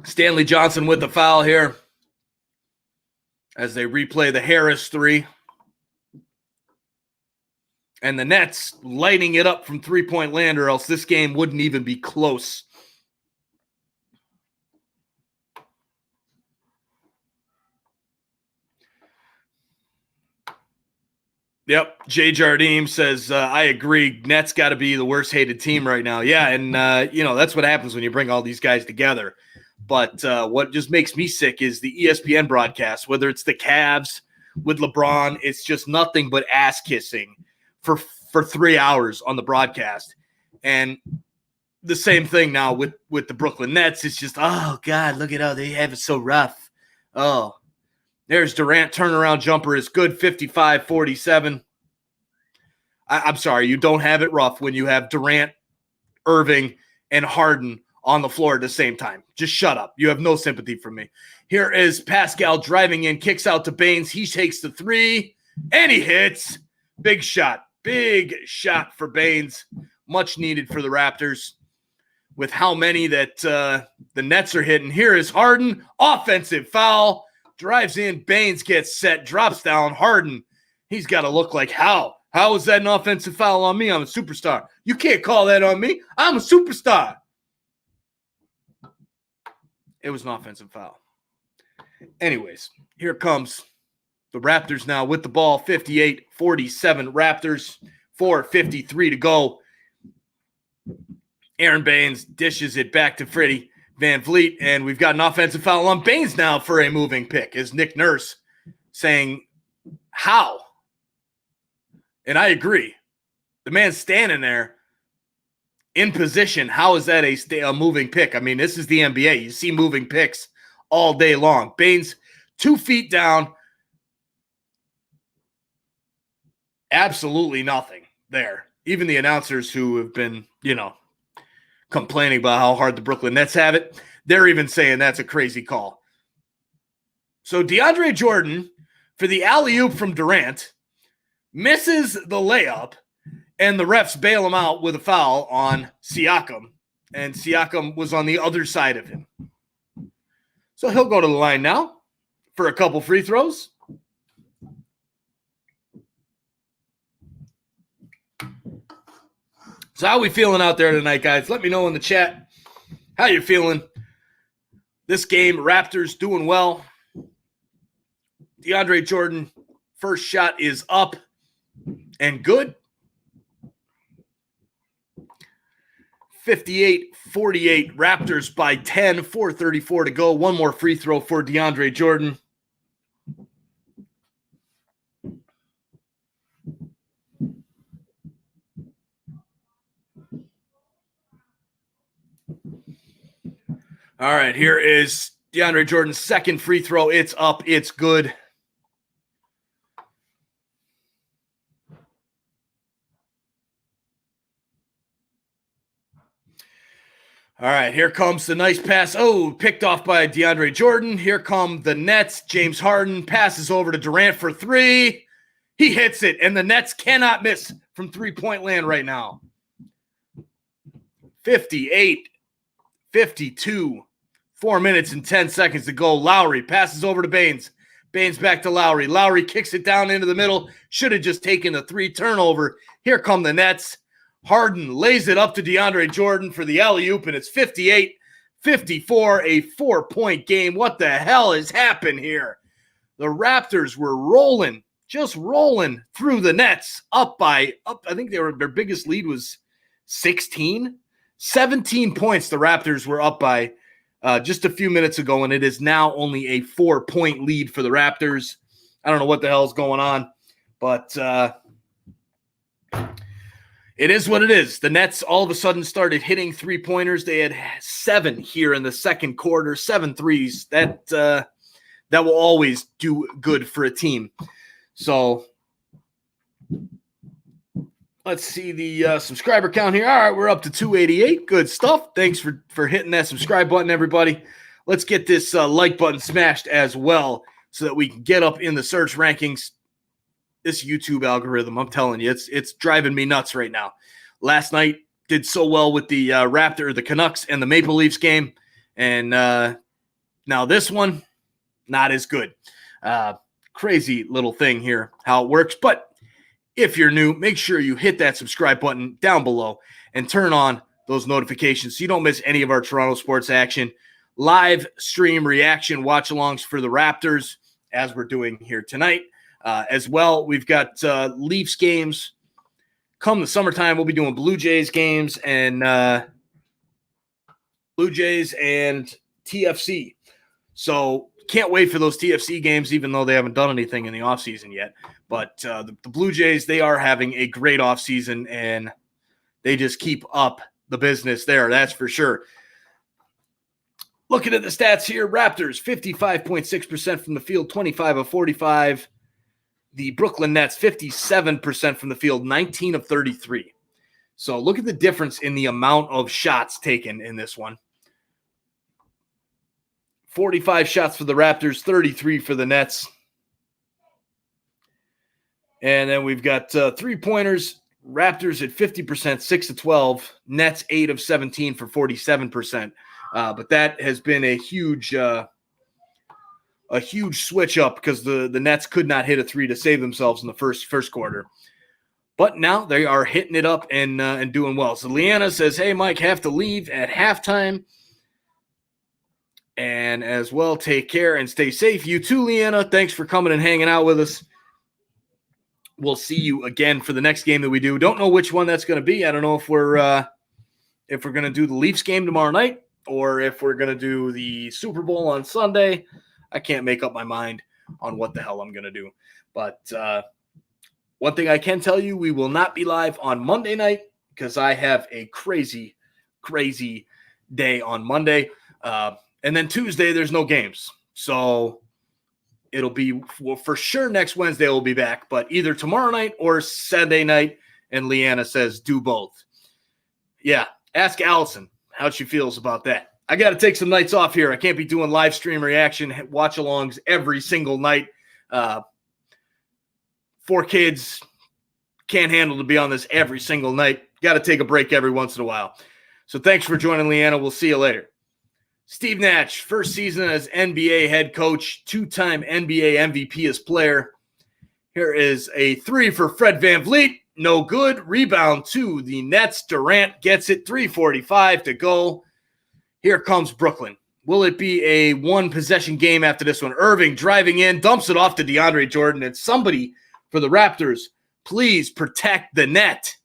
Stanley Johnson with the foul here as they replay the Harris three. And the Nets lighting it up from three-point land, or else this game wouldn't even be close. Yep, Jay Jardim says, I agree, Nets got to be the worst-hated team right now. Yeah, and, that's what happens when you bring all these guys together. But what just makes me sick is the ESPN broadcast, whether it's the Cavs with LeBron, it's just nothing but ass-kissing for 3 hours on the broadcast. And the same thing now with the Brooklyn Nets. It's just, oh, God, look at how they have it so rough. Oh, there's Durant. Turnaround jumper is good, 55-47. I'm sorry, you don't have it rough when you have Durant, Irving, and Harden on the floor at the same time. Just shut up. You have no sympathy for me. Here is Pascal driving in, kicks out to Baines. He takes the three, and he hits. Big shot. Big shot for Baines. Much needed for the Raptors with how many that the Nets are hitting. Here is Harden. Offensive foul. Drives in. Baines gets set. Drops down. Harden. He's got to look like how? How is that an offensive foul on me? I'm a superstar. You can't call that on me. I'm a superstar. It was an offensive foul. Anyways, here comes the Raptors now with the ball. 58-47 Raptors. 4:53 to go. Aaron Baines dishes it back to Freddie VanVleet, and we've got an offensive foul on Baines now for a moving pick, as Nick Nurse saying, how? And I agree. The man's standing there in position. How is that a moving pick? I mean, this is the NBA. You see moving picks all day long. Baines 2 feet down. Absolutely nothing there. Even the announcers who have been, complaining about how hard the Brooklyn Nets have it, they're even saying that's a crazy call. So DeAndre Jordan, for the alley-oop from Durant, misses the layup, and the refs bail him out with a foul on Siakam. And Siakam was on the other side of him. So he'll go to the line now for a couple free throws. So how we feeling out there tonight, guys? Let me know in the chat how you're feeling. This game, Raptors doing well. DeAndre Jordan, first shot is up and good. 58-48, Raptors by 10, 4:34 to go. One more free throw for DeAndre Jordan. All right, here is DeAndre Jordan's second free throw. It's up. It's good. All right, here comes the nice pass. Oh, picked off by DeAndre Jordan. Here come the Nets. James Harden passes over to Durant for three. He hits it, and the Nets cannot miss from three-point land right now. 58-52. 4 minutes and 10 seconds to go. Lowry passes over to Baines. Baines back to Lowry. Lowry kicks it down into the middle. Should have just taken the three turnover. Here come the Nets. Harden lays it up to DeAndre Jordan for the alley-oop, and it's 58-54, a 4-point game. What the hell has happened here? The Raptors were rolling, just rolling through the Nets, I think their biggest lead was 16. 17 points the Raptors were up by just a few minutes ago, and it is now only a 4-point lead for the Raptors. I don't know what the hell is going on, but it is what it is. The Nets all of a sudden started hitting three-pointers. They had 7 here in the second quarter, 7 threes. That will always do good for a team. So let's see the subscriber count here. All right, we're up to 288. Good stuff. Thanks for hitting that subscribe button, everybody. Let's get this like button smashed as well so that we can get up in the search rankings. This YouTube algorithm, I'm telling you, it's driving me nuts right now. Last night did so well with the the Canucks and the Maple Leafs game, and now this one, not as good. Crazy little thing here, how it works. But if you're new, make sure you hit that subscribe button down below and turn on those notifications so you don't miss any of our Toronto sports action. Live stream reaction watch-alongs for the Raptors, as we're doing here tonight. As well, we've got Leafs games. Come the summertime, we'll be doing Blue Jays games and TFC. So can't wait for those TFC games, even though they haven't done anything in the offseason yet. But the Blue Jays, they are having a great offseason, and they just keep up the business there, that's for sure. Looking at the stats here, Raptors, 55.6% from the field, 25 of 45. The Brooklyn Nets, 57% from the field, 19 of 33. So look at the difference in the amount of shots taken in this one. 45 shots for the Raptors, 33 for the Nets. And then we've got three-pointers. Raptors at 50%, 6 of 12. Nets, 8 of 17 for 47%. But that has been a huge switch up because the Nets could not hit a three to save themselves in the first quarter. But now they are hitting it up and doing well. So Leanna says, hey, Mike, have to leave at halftime. And as well, take care and stay safe. You too, Leanna. Thanks for coming and hanging out with us. We'll see you again for the next game that we do. Don't know which one that's going to be. I don't know if we're going to do the Leafs game tomorrow night or if we're going to do the Super Bowl on Sunday. I can't make up my mind on what the hell I'm going to do. But one thing I can tell you, we will not be live on Monday night because I have a crazy, crazy day on Monday. And then Tuesday, there's no games. So it'll be for sure next Wednesday we'll be back. But either tomorrow night or Sunday night. And Leanna says do both. Yeah, ask Allison how she feels about that. I got to take some nights off here. I can't be doing live stream reaction, watch-alongs every single night. 4 kids, can't handle to be on this every single night. Got to take a break every once in a while. So thanks for joining, Leanna. We'll see you later. Steve Nash, first season as NBA head coach, 2-time NBA MVP as player. Here is a 3 for Fred VanVleet. no good. Rebound to the Nets. Durant gets it. 3:45 to go. Here comes Brooklyn. Will it be a one-possession game after this one? Irving driving in, dumps it off to DeAndre Jordan, and somebody for the Raptors, please protect the net.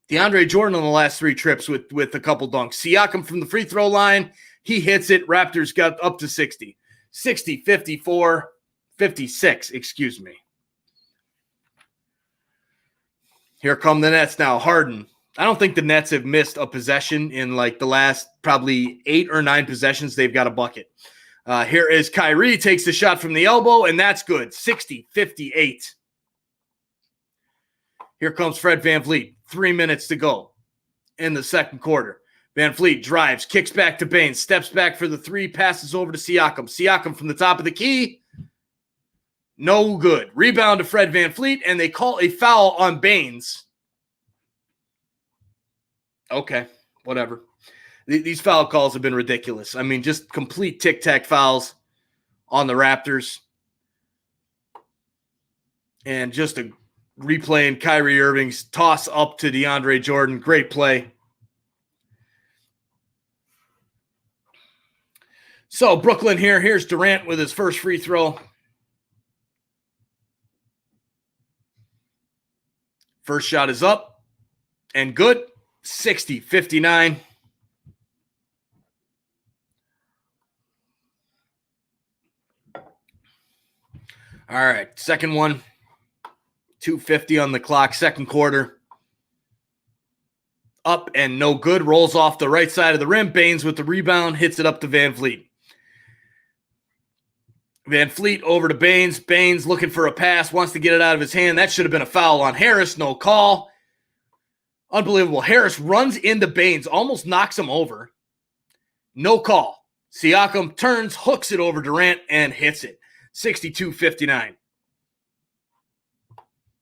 DeAndre Jordan on the last 3 trips with a couple dunks. Siakam from the free throw line, he hits it. Raptors got up to 60. 60, 54, 56, excuse me. Here come the Nets now. Harden. I don't think the Nets have missed a possession in like the last probably 8 or 9 possessions. They've got a bucket. Here is Kyrie, takes the shot from the elbow, and that's good. 60-58. Here comes Fred VanVleet. 3 minutes to go in the second quarter. VanVleet drives, kicks back to Baines, steps back for the 3, passes over to Siakam. Siakam from the top of the key. No good. Rebound to Fred VanVleet, and they call a foul on Baines. Okay, whatever. These foul calls have been ridiculous. I mean, just complete tic-tac fouls on the Raptors. And just a replaying Kyrie Irving's toss up to DeAndre Jordan. Great play. So, Brooklyn here. Here's Durant with his first free throw. First shot is up and good. 60-59. All right, second one. 2:50 on the clock, second quarter. Up and no good. Rolls off the right side of the rim. Baines with the rebound. Hits it up to VanVleet. VanVleet over to Baines. Baines looking for a pass. Wants to get it out of his hand. That should have been a foul on Harris. No call. Unbelievable. Harris runs into Baines. Almost knocks him over. No call. Siakam turns, hooks it over Durant, and hits it. 62-59.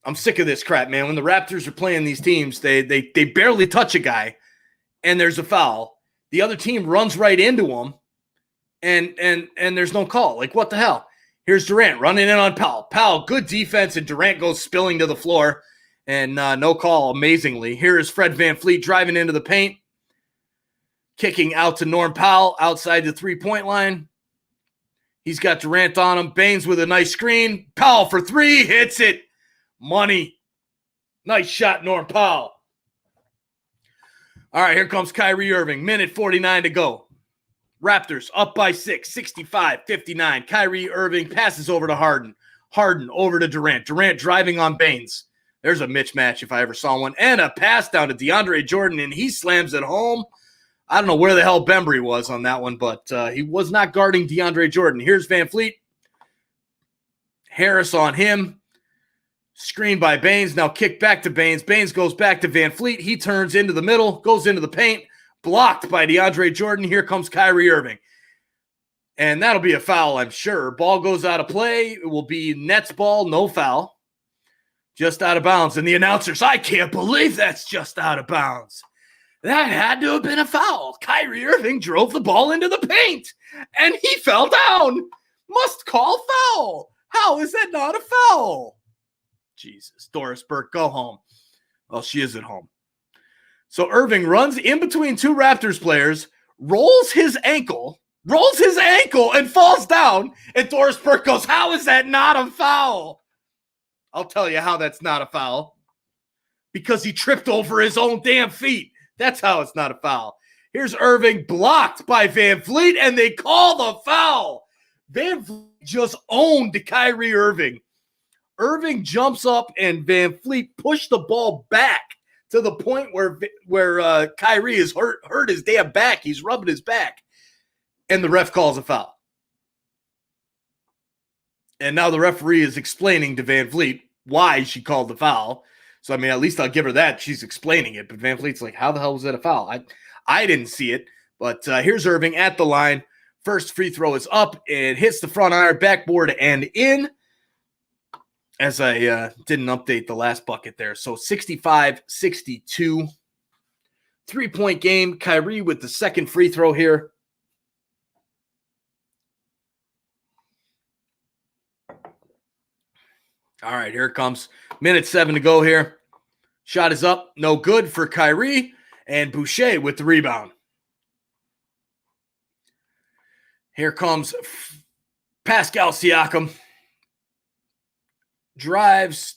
I'm sick of this crap, man. When the Raptors are playing these teams, they barely touch a guy, and there's a foul. The other team runs right into them, and there's no call. Like, what the hell? Here's Durant running in on Powell. Powell, good defense, and Durant goes spilling to the floor, and no call, amazingly. Here is Fred VanVleet driving into the paint, kicking out to Norm Powell outside the three-point line. He's got Durant on him. Baines with a nice screen. Powell for 3, hits it. Money. Nice shot, Norm Powell. All right, here comes Kyrie Irving. Minute 49 to go. Raptors up by 6, 65-59. Kyrie Irving passes over to Harden. Harden over to Durant. Durant driving on Baines. There's a mismatch if I ever saw one. And a pass down to DeAndre Jordan, and he slams it home. I don't know where the hell Bembry was on that one, but he was not guarding DeAndre Jordan. Here's VanVleet. Harris on him. Screen by Baines. Now kick back to Baines. Baines goes back to VanVleet. He turns into the middle, goes into the paint. Blocked by DeAndre Jordan. Here comes Kyrie Irving. And that'll be a foul, I'm sure. Ball goes out of play. It will be Nets ball, no foul. Just out of bounds. And the announcers, I can't believe that's just out of bounds. That had to have been a foul. Kyrie Irving drove the ball into the paint, and he fell down. Must call foul. How is that not a foul? Jesus. Doris Burke, go home. Well, she is at home. So Irving runs in between 2 Raptors players, rolls his ankle, and falls down. And Doris Burke goes, how is that not a foul? I'll tell you how that's not a foul. Because he tripped over his own damn feet. That's how it's not a foul. Here's Irving blocked by VanVleet, and they call the foul. VanVleet just owned Kyrie Irving. Irving jumps up, and VanVleet pushed the ball back to the point where Kyrie is hurt his damn back. He's rubbing his back. And the ref calls a foul. And now the referee is explaining to VanVleet why she called the foul. So, I mean, at least I'll give her that. She's explaining it. But VanVleet's like, how the hell was that a foul? I didn't see it. But here's Irving at the line. First free throw is up. It hits the front iron, backboard, and in. As I didn't update the last bucket there. So 65-62. 3-point game. Kyrie with the second free throw here. All right, here it comes. Minute 7 to go here. Shot is up. No good for Kyrie. And Boucher with the rebound. Here comes Pascal Siakam. Drives.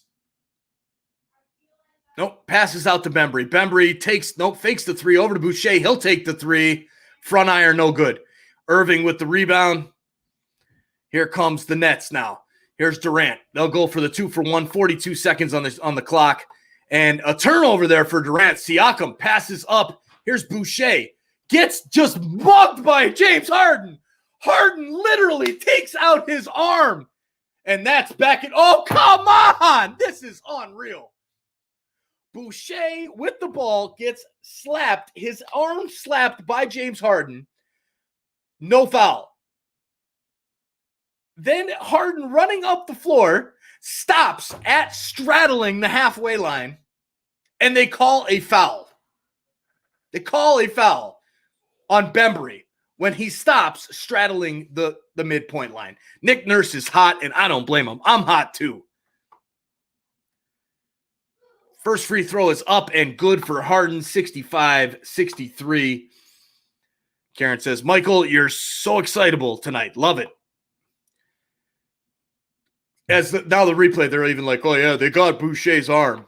Nope. Passes out to Bembry. Bembry fakes the three over to Boucher. He'll take the three. Front iron, no good. Irving with the rebound. Here comes the Nets now. Here's Durant. They'll go for the 2-for-1, 42 seconds on the clock. And a turnover there for Durant. Siakam passes up. Here's Boucher. Gets just mugged by James Harden. Harden literally takes out his arm. And that's back in. Oh, come on. This is unreal. Boucher with the ball gets slapped. His arm slapped by James Harden. No foul. Then Harden running up the floor stops at straddling the halfway line, and they call a foul. They call a foul on Bembry when he stops straddling the midpoint line. Nick Nurse is hot, and I don't blame him. I'm hot too. First free throw is up and good for Harden, 65-63. Karen says, Michael, you're so excitable tonight. Love it. Now the replay, they're even like, oh, yeah, they got Boucher's arm.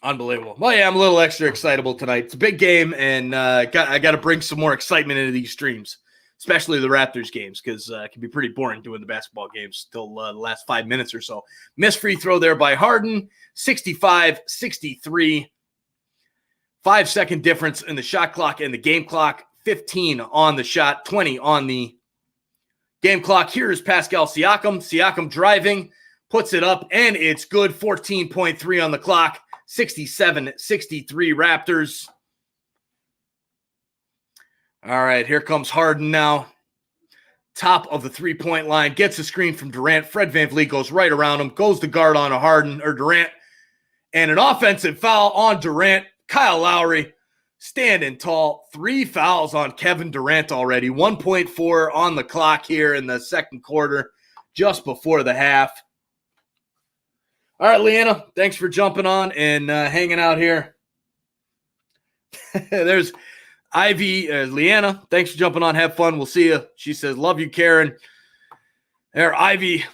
Unbelievable. Well, yeah, I'm a little extra excitable tonight. It's a big game, and I got to bring some more excitement into these streams, especially the Raptors games, because it can be pretty boring doing the basketball games till the last 5 minutes or so. Missed free throw there by Harden, 65-63. 5-second difference in the shot clock and the game clock, 15 on the shot, 20 on the game clock. Here is Pascal Siakam. Siakam driving, puts it up, and it's good. 14.3 on the clock. 67-63 Raptors. All right, here comes Harden now. Top of the three-point line. Gets a screen from Durant. Fred VanVleet goes right around him. Goes to guard on a Harden or Durant. And an offensive foul on Durant. Kyle Lowry standing tall. 3 fouls on Kevin Durant already. 1.4 on the clock here in the second quarter, just before the half. All right, Leanna, thanks for jumping on and hanging out here. There's Ivy. Leanna, thanks for jumping on. Have fun. We'll see you. She says, love you, Karen. There, Ivy.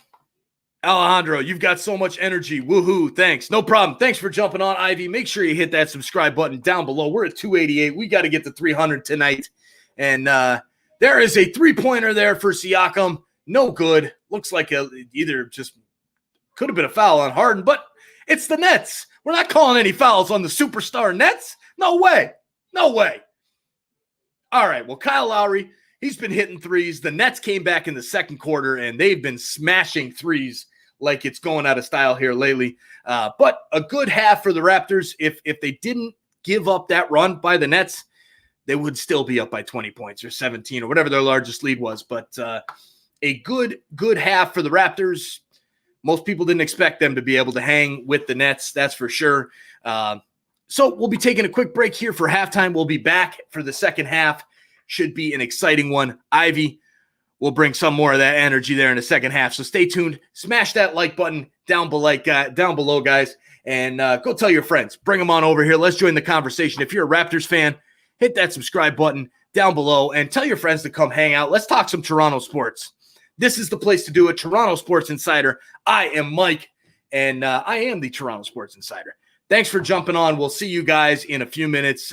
Alejandro, you've got so much energy. Woohoo. Thanks. No problem. Thanks for jumping on, Ivy. Make sure you hit that subscribe button down below. We're at 288. We got to get to 300 tonight. And there is a three-pointer there for Siakam. No good. Looks like either just could have been a foul on Harden, but it's the Nets. We're not calling any fouls on the superstar Nets. No way. No way. All right, well, Kyle Lowry, he's been hitting threes. The Nets came back in the second quarter, and they've been smashing threes like it's going out of style here lately. But a good half for the Raptors. If they didn't give up that run by the Nets, they would still be up by 20 points or 17 or whatever their largest lead was. But a good half for the Raptors. Most people didn't expect them to be able to hang with the Nets, that's for sure. So we'll be taking a quick break here for halftime. We'll be back for the second half. Should be an exciting one. Ivy will bring some more of that energy there in the second half. So stay tuned. Smash that like button down below, guys. And go tell your friends. Bring them on over here. Let's join the conversation. If you're a Raptors fan, hit that subscribe button down below and tell your friends to come hang out. Let's talk some Toronto sports. This is the place to do it. Toronto Sports Insider. I am Mike, and I am the Toronto Sports Insider. Thanks for jumping on. We'll see you guys in a few minutes.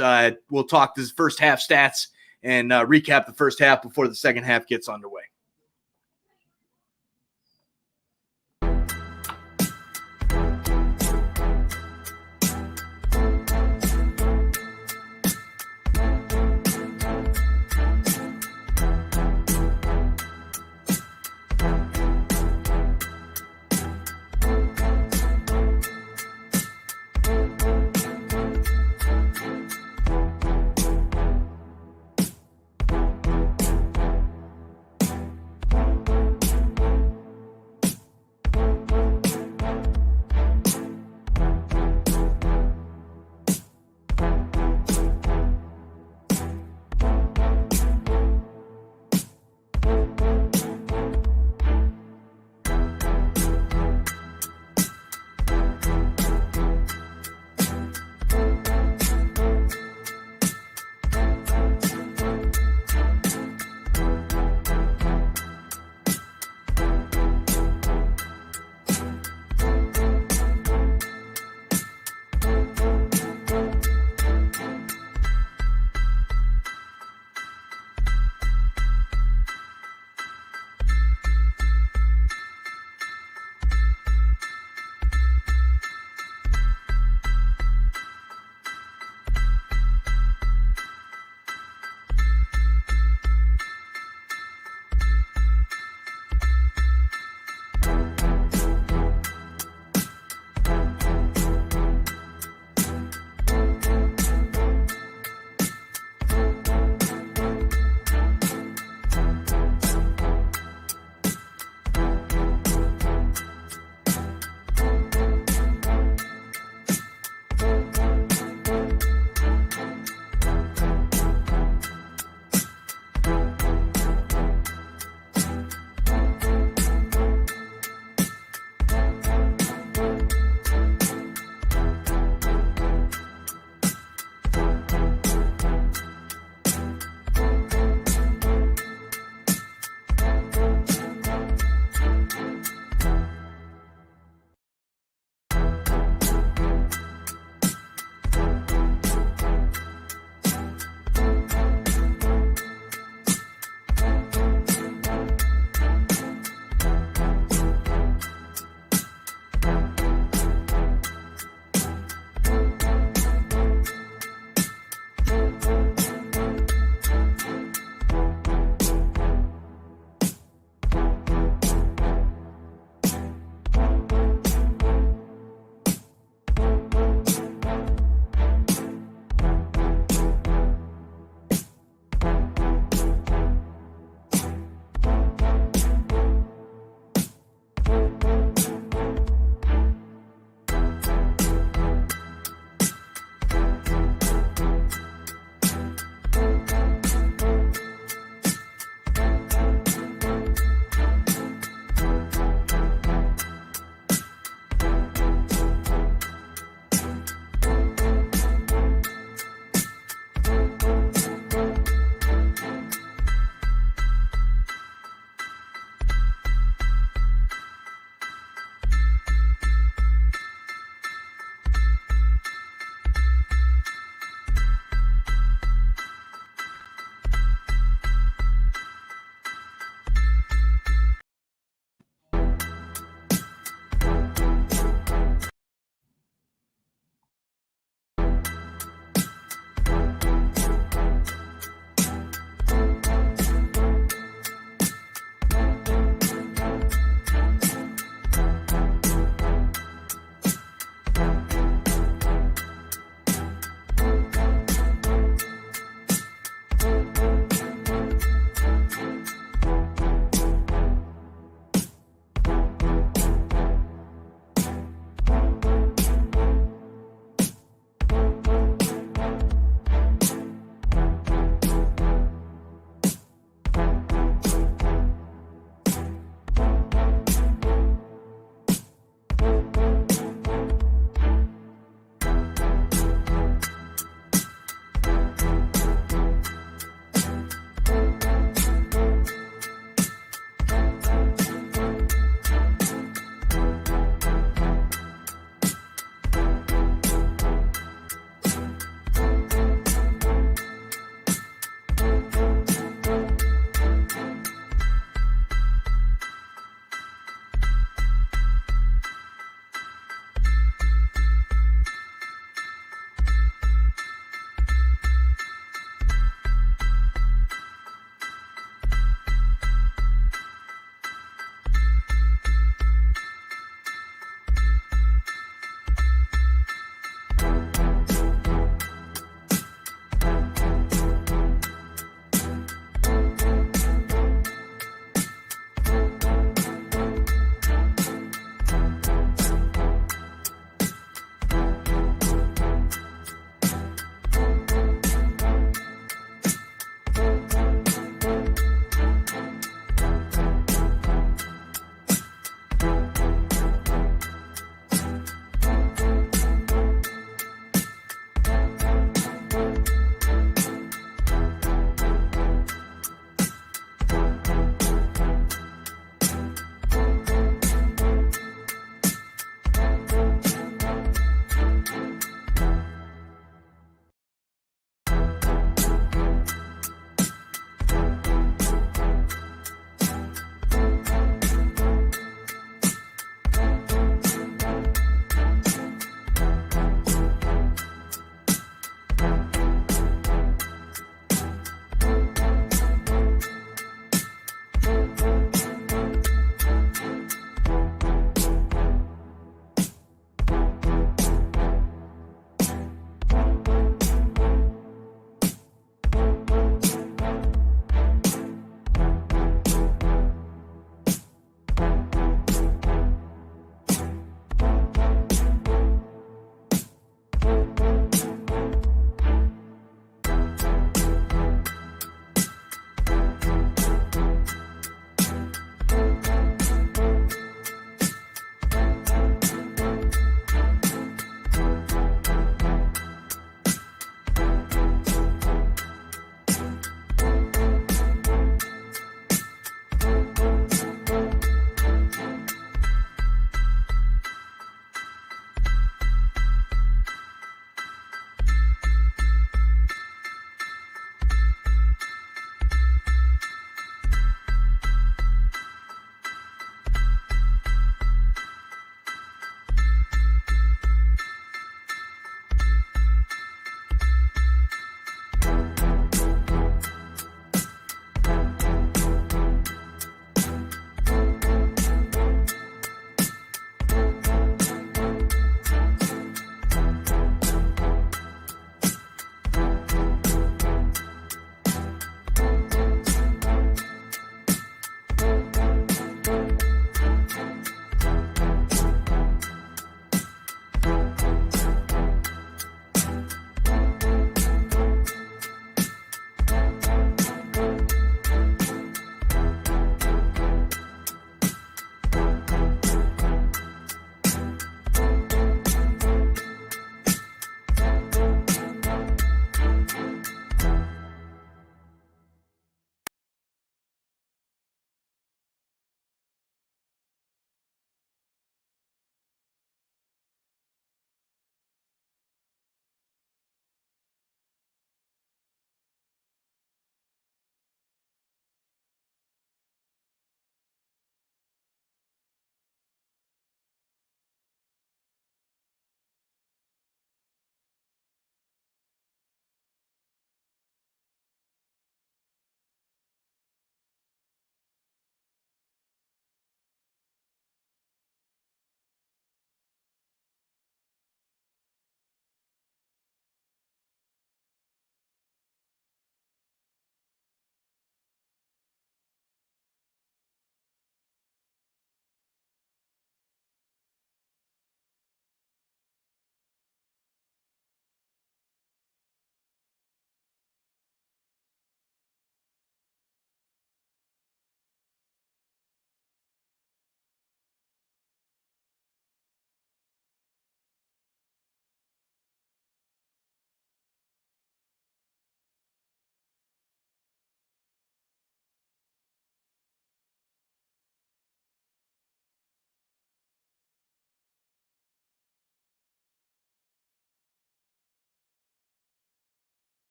We'll talk this first half stats and recap the first half before the second half gets underway.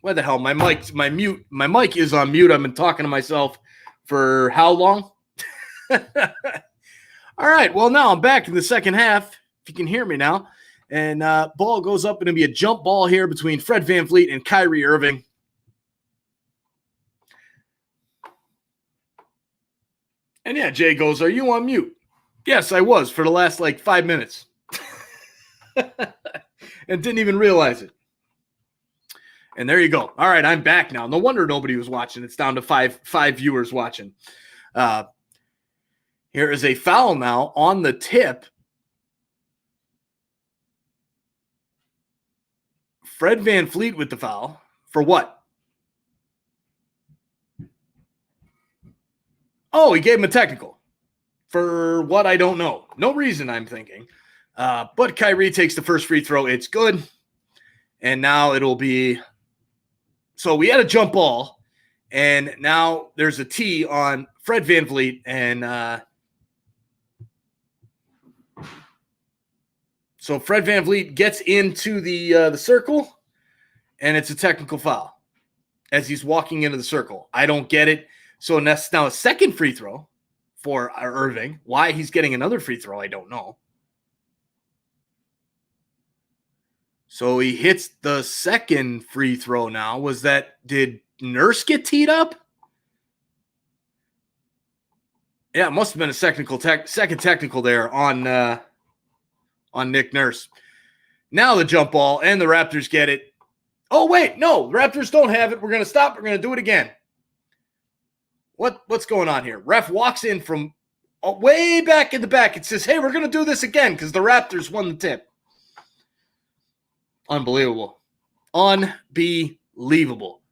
Why the hell? My mic is on mute. I've been talking to myself for how long? All right. Well, now I'm back in the second half. If you can hear me now. And ball goes up, and it'll be a jump ball here between Fred VanVleet and Kyrie Irving. And yeah, Jay goes, "Are you on mute?" Yes, I was for the last 5 minutes. And didn't even realize it. And there you go. All right, I'm back now. No wonder nobody was watching. It's down to five viewers watching. Here is a foul now on the tip. Fred VanVleet with the foul. For what? Oh, he gave him a technical. For what? I don't know. No reason, I'm thinking. But Kyrie takes the first free throw. It's good. And now it'll be... So we had a jump ball, and now there's a tee on Fred VanVleet, and so Fred VanVleet gets into the circle, and it's a technical foul as he's walking into the circle. I don't get it. So that's now a second free throw for Irving. Why he's getting another free throw, I don't know. So he hits the second free throw now. Did Nurse get teed up? Yeah, it must have been a second technical there on Nick Nurse. Now the jump ball, and the Raptors get it. Oh, wait, no, the Raptors don't have it. We're going to stop. We're going to do it again. What's going on here? Ref walks in from way back in the back. It says, hey, we're going to do this again because the Raptors won the tip. Unbelievable. Unbelievable.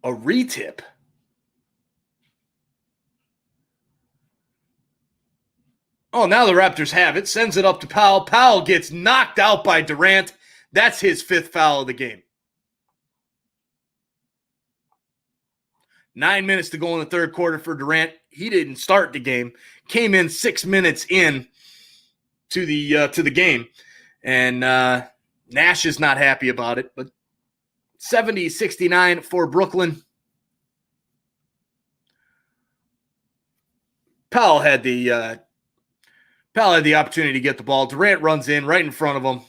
A retip. Oh, now the Raptors have it. Sends it up to Powell. Powell gets knocked out by Durant. That's his fifth foul of the game. 9 minutes to go in the third quarter for Durant. He didn't start the game. Came in 6 minutes in to the game. And Nash is not happy about it. But 70-69 for Brooklyn. Powell had the opportunity to get the ball. Durant runs in right in front of him.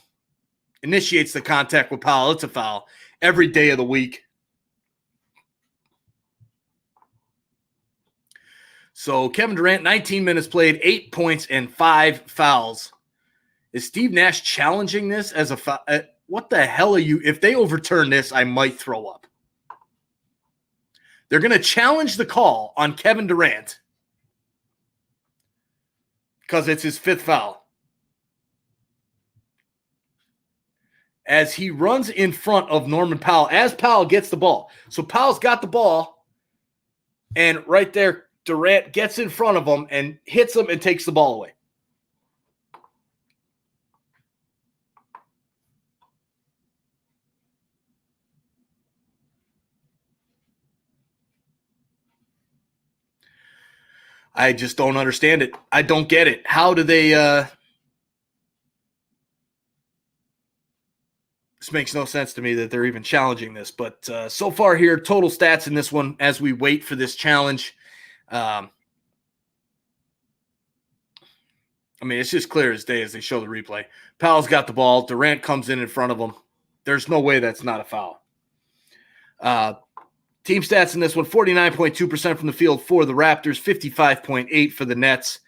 Initiates the contact with Powell. It's a foul every day of the week. So Kevin Durant, 19 minutes played, 8 points, and 5 fouls. Is Steve Nash challenging this as a foul? What the hell are you? If they overturn this, I might throw up. They're going to challenge the call on Kevin Durant because it's his fifth foul. As he runs in front of Norman Powell, as Powell gets the ball. So Powell's got the ball, and right there, Durant gets in front of him and hits him and takes the ball away. I just don't understand it. I don't get it. How do they this makes no sense to me that they're even challenging this. But so far here, total stats in this one as we wait for this challenge. I mean, it's just clear as day as they show the replay. Powell's got the ball. Durant comes in front of him. There's no way that's not a foul. Team stats in this one, 49.2% from the field for the Raptors, 55.8% for the Nets.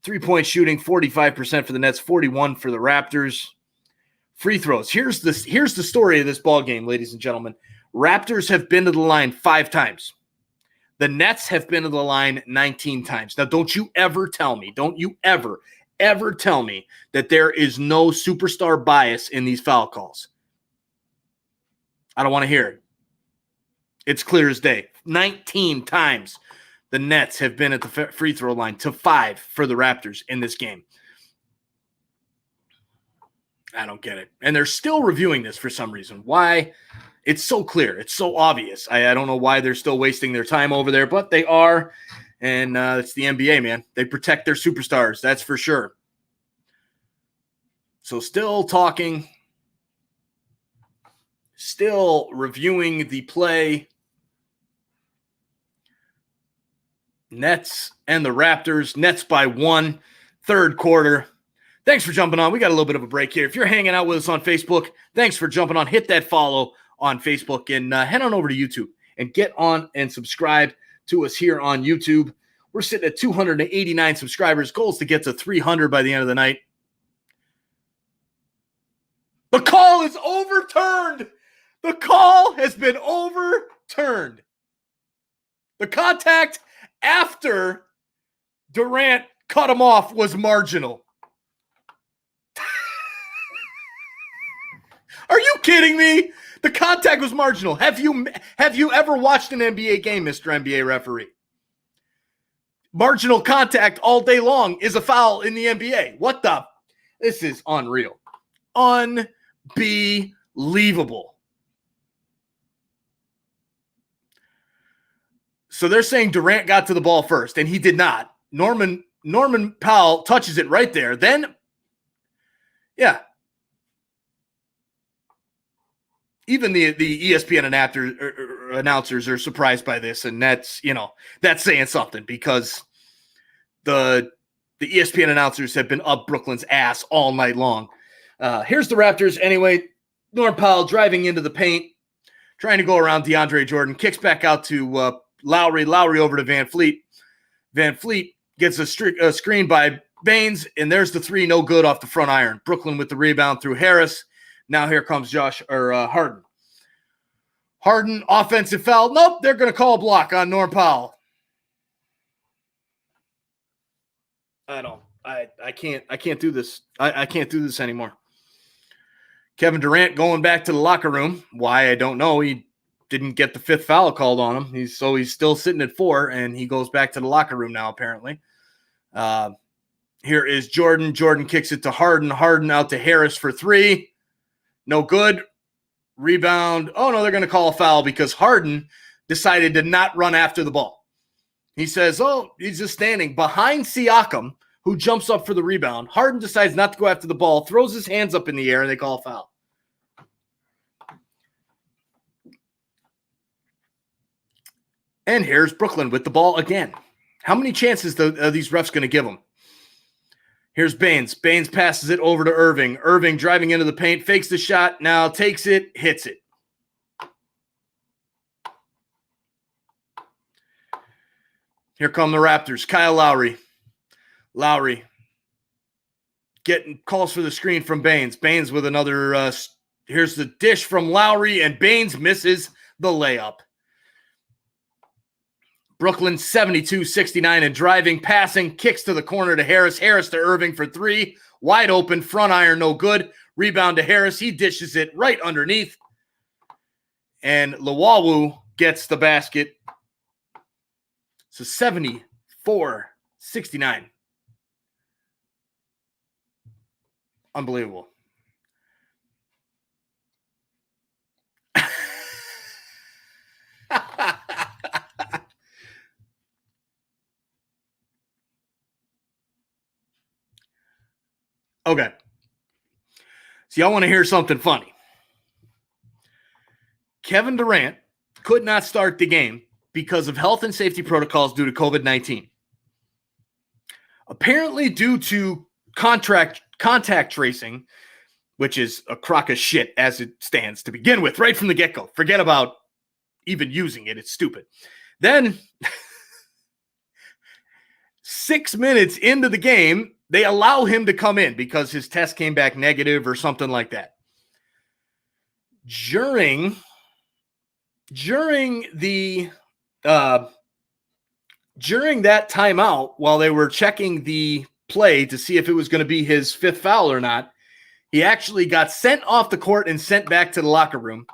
3-point shooting, 45% for the Nets, 41% for the Raptors. Free throws. Here's the story of this ball game, ladies and gentlemen. Raptors have been to the line 5 times. The Nets have been to the line 19 times. Now, don't you ever tell me, ever tell me that there is no superstar bias in these foul calls. I don't want to hear it. It's clear as day. 19 times the Nets have been at the free throw line to 5 for the Raptors in this game. I don't get it. And they're still reviewing this for some reason. Why? It's so clear. It's so obvious. I don't know why they're still wasting their time over there, but they are. And it's the NBA, man. They protect their superstars. That's for sure. So still talking, still reviewing the play. Nets and the Raptors. Nets by 1, third quarter. Thanks for jumping on. We got a little bit of a break here. If you're hanging out with us on Facebook, thanks for jumping on. Hit that follow on Facebook and head on over to YouTube and get on and subscribe to us here on YouTube. We're sitting at 289 subscribers. Goal is to get to 300 by the end of the night. The call is overturned. The call has been overturned. The contact after Durant cut him off was marginal. Are you kidding me? The contact was marginal. Have you ever watched an NBA game, Mr. NBA referee? Marginal contact all day long is a foul in the NBA. What the? This is unreal. Unbelievable. So they're saying Durant got to the ball first, and he did not. Norman Powell touches it right there. Then, yeah. Even the ESPN announcers are surprised by this, and that's saying something because the ESPN announcers have been up Brooklyn's ass all night long. Here's the Raptors anyway. Norman Powell driving into the paint, trying to go around DeAndre Jordan, kicks back out to Lowry. Lowry over to Van Fleet. Van Fleet gets a screen by Baines, and there's the three, no good off the front iron. Brooklyn with the rebound through Harris. Now here comes Harden. Harden, offensive foul. Nope, they're going to call a block on Norm Powell. I can't do this. I can't do this anymore. Kevin Durant going back to the locker room. Why, I don't know. He didn't get the fifth foul called on him. He's still sitting at 4, and he goes back to the locker room now, apparently. Here is Jordan. Jordan kicks it to Harden. Harden out to Harris for 3. No good. Rebound. Oh, no, they're going to call a foul because Harden decided to not run after the ball. He says, he's just standing behind Siakam, who jumps up for the rebound. Harden decides not to go after the ball, throws his hands up in the air, and they call a foul. And here's Brooklyn with the ball again. How many chances are these refs going to give them? Here's Baines. Baines passes it over to Irving. Irving driving into the paint, fakes the shot, now takes it, hits it. Here come the Raptors. Kyle Lowry. Lowry calls for the screen from Baines. Baines with another, here's the dish from Lowry, and Baines misses the layup. Brooklyn 72-69 and driving, passing, kicks to the corner to Harris. Harris to Irving for 3. Wide open, front iron, no good. Rebound to Harris. He dishes it right underneath. And Luwawu gets the basket. So 74-69. Unbelievable. Okay. So y'all want to hear something funny. Kevin Durant could not start the game because of health and safety protocols due to COVID-19. Apparently due to contact tracing, which is a crock of shit as it stands to begin with, right from the get-go. Forget about even using it. It's stupid. Then 6 minutes into the game, they allow him to come in because his test came back negative or something like that. During that timeout, while they were checking the play to see if it was going to be his 5th foul or not, he actually got sent off the court and sent back to the locker room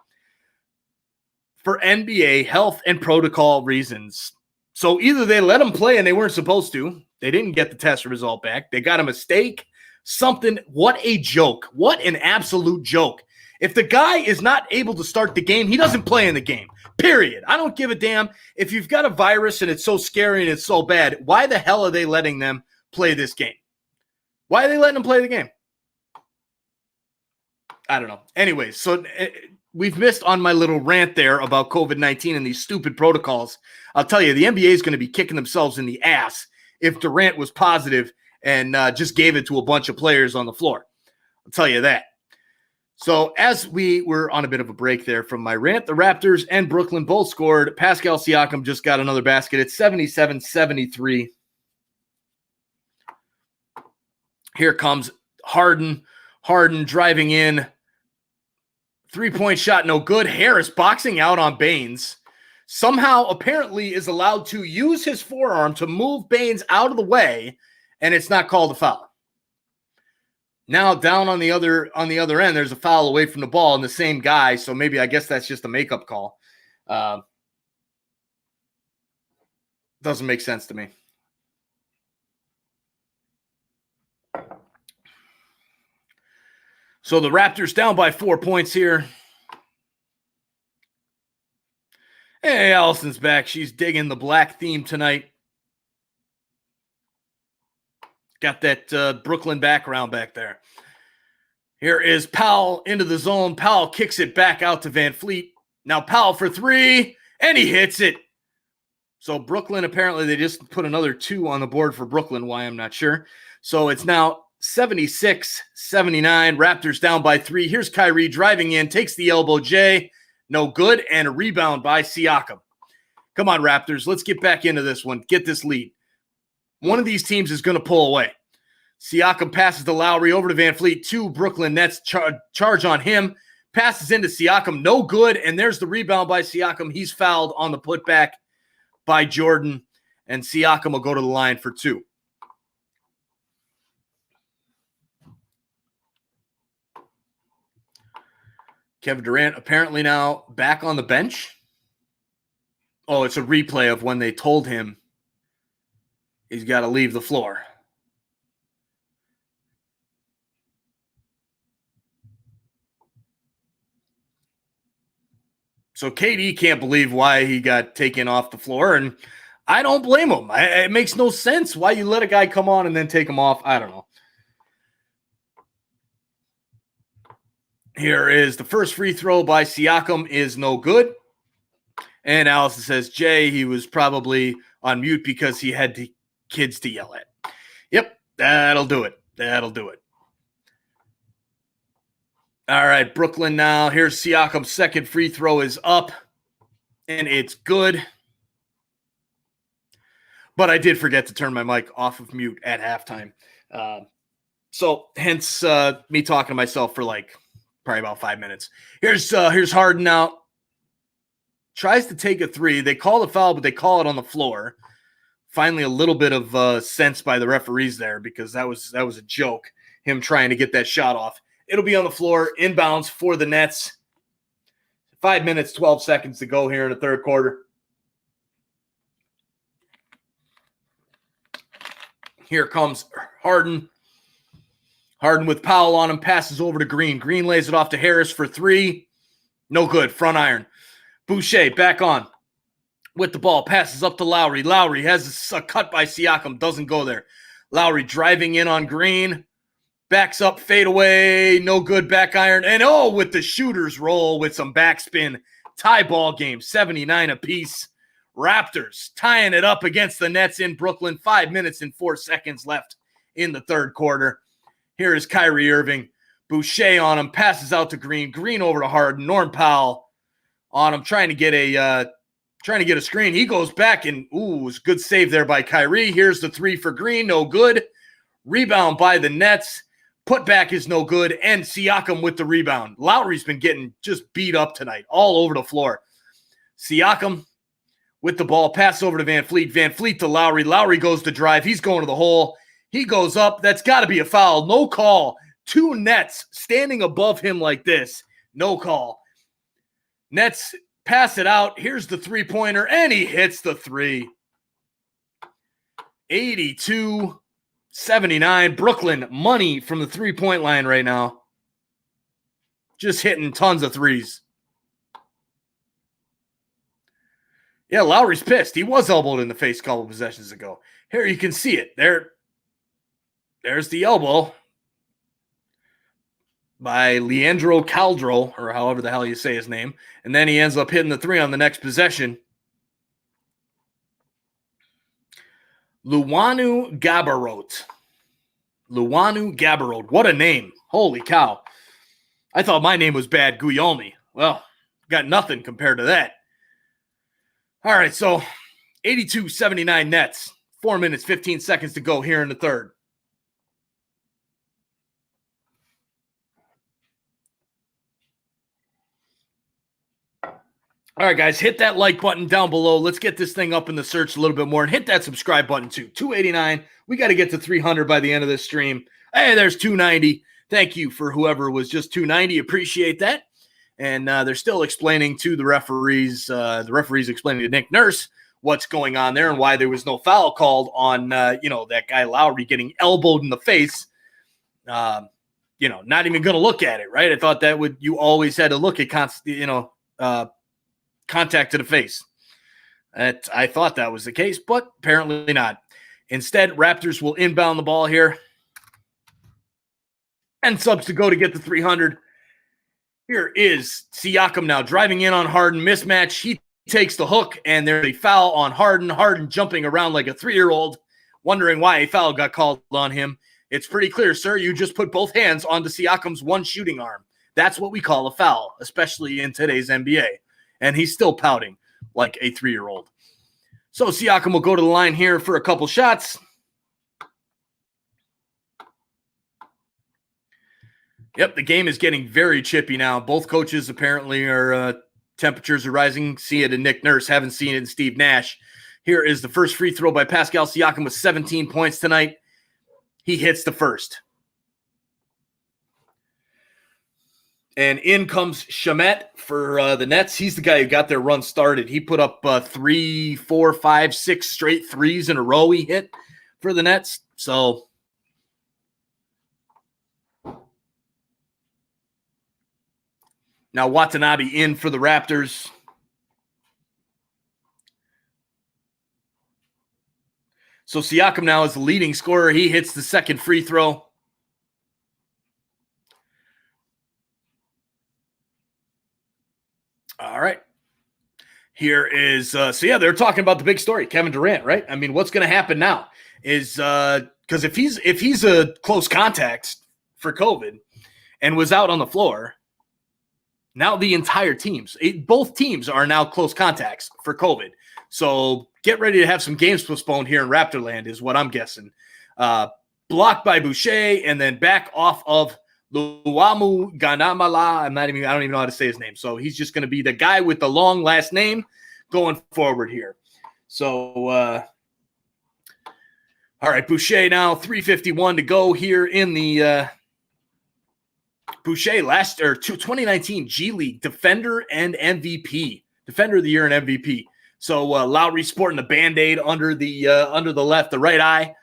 for NBA health and protocol reasons. So either they let him play and they weren't supposed to. They didn't get the test result back. They got a mistake. Something. What a joke. What an absolute joke. If the guy is not able to start the game, he doesn't play in the game. Period. I don't give a damn. If you've got a virus and it's so scary and it's so bad, why the hell are they letting them play this game? Why are they letting them play the game? I don't know. Anyways, so we've missed on my little rant there about COVID-19 and these stupid protocols. I'll tell you, the NBA is going to be kicking themselves in the ass if Durant was positive and just gave it to a bunch of players on the floor. I'll tell you that. So as we were on a bit of a break there from my rant, the Raptors and Brooklyn both scored. Pascal Siakam just got another basket. It's 77-73. Here comes Harden. Harden driving in. Three-point shot, no good. Harris boxing out on Baines. Somehow, apparently, is allowed to use his forearm to move Baines out of the way, and it's not called a foul. Now, down on the other end, there's a foul away from the ball and the same guy, so maybe I guess that's just a makeup call. Doesn't make sense to me. So the Raptors down by 4 points here. Hey, Allison's back. She's digging the black theme tonight. Got that Brooklyn background back there. Here is Powell into the zone. Powell kicks it back out to Van Fleet. Now Powell for three, and he hits it. So Brooklyn, apparently they just put another 2 on the board for Brooklyn. Why, I'm not sure. So it's now 76-79. Raptors down by 3. Here's Kyrie driving in, takes the elbow J. No good, and a rebound by Siakam. Come on, Raptors. Let's get back into this one. Get this lead. One of these teams is going to pull away. Siakam passes to Lowry over to Van Fleet. 2 Brooklyn Nets charge on him. Passes into Siakam. No good, and there's the rebound by Siakam. He's fouled on the putback by Jordan, and Siakam will go to the line for 2. Kevin Durant apparently now back on the bench. Oh, it's a replay of when they told him he's got to leave the floor. So KD can't believe why he got taken off the floor, and I don't blame him. It makes no sense why you let a guy come on and then take him off. I don't know. Here is the first free throw by Siakam is no good. And Allison says, Jay, he was probably on mute because he had kids to yell at. Yep, that'll do it. That'll do it. All right, Brooklyn now. Here's Siakam's second free throw is up, and it's good. But I did forget to turn my mic off of mute at halftime. So hence me talking to myself for probably about 5 minutes. Here's Harden now. Tries to take a 3. They call the foul, but they call it on the floor. Finally, a little bit of sense by the referees there, because that was a joke, him trying to get that shot off. It'll be on the floor, inbounds for the Nets. 5 minutes, 12 seconds to go here in the third quarter. Here comes Harden. Harden with Powell on him, passes over to Green. Green lays it off to Harris for 3. No good, front iron. Boucher back on with the ball, passes up to Lowry. Lowry has a cut by Siakam, doesn't go there. Lowry driving in on Green. Backs up, fade away, no good, back iron. And with the shooter's roll with some backspin. Tie ball game, 79 apiece. Raptors tying it up against the Nets in Brooklyn. 5 minutes and 4 seconds left in the third quarter. Here is Kyrie Irving. Boucher on him, passes out to Green. Green over to Harden. Norm Powell on him, trying to get a screen. He goes back and it's a good save there by Kyrie. Here's the 3 for Green, no good. Rebound by the Nets. Putback is no good, and Siakam with the rebound. Lowry's been getting just beat up tonight, all over the floor. Siakam with the ball, pass over to Van Fleet. Van Fleet to Lowry. Lowry goes to drive. He's going to the hole. He goes up. That's got to be a foul. No call. 2 Nets standing above him like this. No call. Nets pass it out. Here's the three-pointer, and he hits the 3. 82-79. Brooklyn, money from the three-point line right now. Just hitting tons of threes. Yeah, Lowry's pissed. He was elbowed in the face a couple possessions ago. Here you can see it. There's the elbow. by Leandro Caldro, or however the hell you say his name. And then he ends up hitting the three on the next possession. Luanu Gabarot. What a name. Holy cow. I thought my name was bad, Guglielmi. Well, got nothing compared to that. All right, so 82-79 Nets. 4 minutes, 15 seconds to go here in the third. All right, guys, hit that like button down below. Let's get this thing up in the search a little bit more, and hit that subscribe button too. 289. We got to get to 300 by the end of this stream. Hey, there's 290. Thank you for whoever was just 290. Appreciate that. And they're still explaining to the referees. The referee's explaining to Nick Nurse what's going on there and why there was no foul called on, that guy Lowry getting elbowed in the face. Not even going to look at it, right? I thought you always had to look at contact to the face. I thought that was the case, but apparently not. Instead, Raptors will inbound the ball here. And subs to go to get the 300. Here is Siakam now driving in on Harden. Mismatch. He takes the hook, and there's a foul on Harden. Harden jumping around like a 3-year-old, wondering why a foul got called on him. It's pretty clear, sir. You just put both hands onto Siakam's one shooting arm. That's what we call a foul, especially in today's NBA. And he's still pouting like a 3-year-old. So Siakam will go to the line here for a couple shots. Yep, the game is getting very chippy now. Both coaches apparently temperatures are rising. See it in Nick Nurse. Haven't seen it in Steve Nash. Here is the first free throw by Pascal Siakam with 17 points tonight. He hits the first. And in comes Shamet for the Nets. He's the guy who got their run started. He put up 3, 4, 5, 6 straight threes in a row he hit for the Nets. So now Watanabe in for the Raptors. So Siakam now is the leading scorer. He hits the second free throw. All right. Here is, they're talking about the big story, Kevin Durant, right? I mean, what's going to happen now is, because if he's a close contact for COVID and was out on the floor, now the entire both teams are now close contacts for COVID. So get ready to have some games postponed here in Raptorland is what I'm guessing. Blocked by Boucher and then back off of Luamu Ganamala. I don't even know how to say his name. So he's just going to be the guy with the long last name going forward here. So, all right, Boucher now 3:51 to go here in the Boucher 2019 G League defender and MVP, defender of the year and MVP. So Lowry sporting the Band-Aid under the right eye.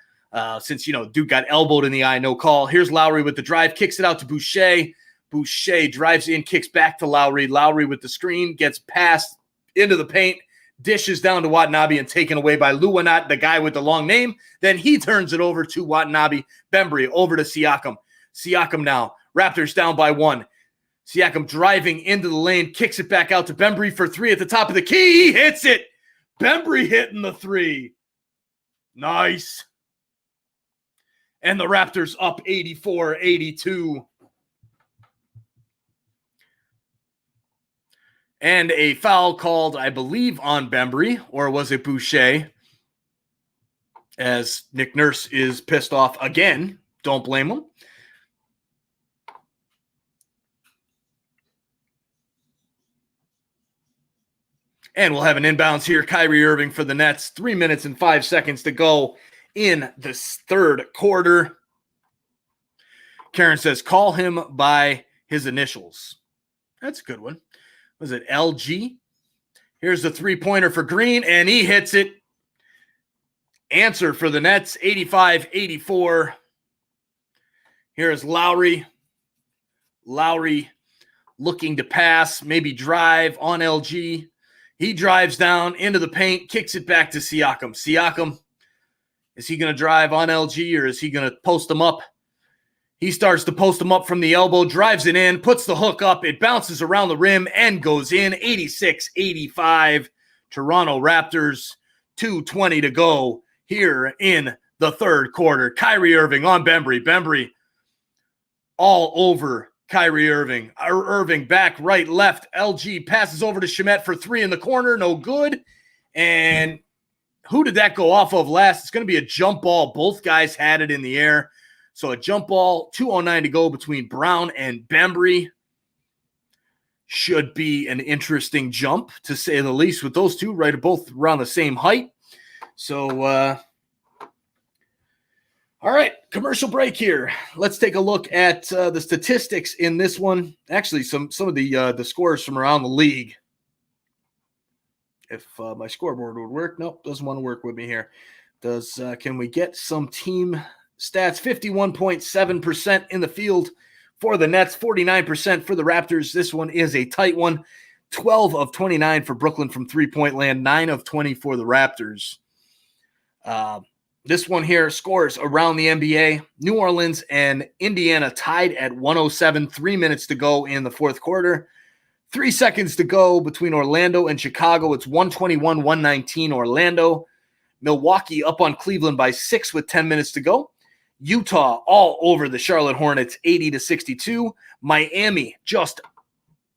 Since, dude got elbowed in the eye, no call. Here's Lowry with the drive, kicks it out to Boucher. Boucher drives in, kicks back to Lowry. Lowry with the screen, gets passed into the paint, dishes down to Watanabe and taken away by Luanat, the guy with the long name. Then he turns it over to Watanabe. Bembry over to Siakam. Siakam now. Raptors down by 1. Siakam driving into the lane, kicks it back out to Bembry for 3 at the top of the key. He hits it. Bembry hitting the 3. Nice. And the Raptors up 84-82. And a foul called, I believe, on Bembry, or was it Boucher? As Nick Nurse is pissed off again. Don't blame him. And we'll have an inbounds here. Kyrie Irving for the Nets. 3 minutes and 5 seconds to go in this third quarter. Karen says, call him by his initials. That's a good one. Was it LG? Here's the three-pointer for Green, and he hits it. Answer for the Nets, 85-84. Here's Lowry. Lowry looking to pass, maybe drive on LG. He drives down into the paint, kicks it back to Siakam. Siakam, is he going to drive on LG or is he going to post him up? He starts to post him up from the elbow, drives it in, puts the hook up. It bounces around the rim and goes in. 86-85. Toronto Raptors, 2:20 to go here in the third quarter. Kyrie Irving on Bembry. Bembry all over Kyrie Irving. Irving back, right, left. LG passes over to Shamet for three in the corner. No good. And who did that go off of last? It's going to be a jump ball. Both guys had it in the air. So a jump ball, 2:09 to go between Brown and Bembry. Should be an interesting jump, to say the least, with those two right both around the same height. So, all right, commercial break here. Let's take a look at the statistics in this one. Actually, some of the scores from around the league. If my scoreboard would work. Nope, doesn't want to work with me here. Can we get some team stats? 51.7% in the field for the Nets, 49% for the Raptors. This one is a tight one. 12 of 29 for Brooklyn from three-point land, 9 of 20 for the Raptors. This one here, scores around the NBA. New Orleans and Indiana tied at 107, 3 minutes to go in the fourth quarter. 3 seconds to go between Orlando and Chicago. It's 121-119 Orlando. Milwaukee up on Cleveland by 6 with 10 minutes to go. Utah all over the Charlotte Hornets, 80-62. Miami just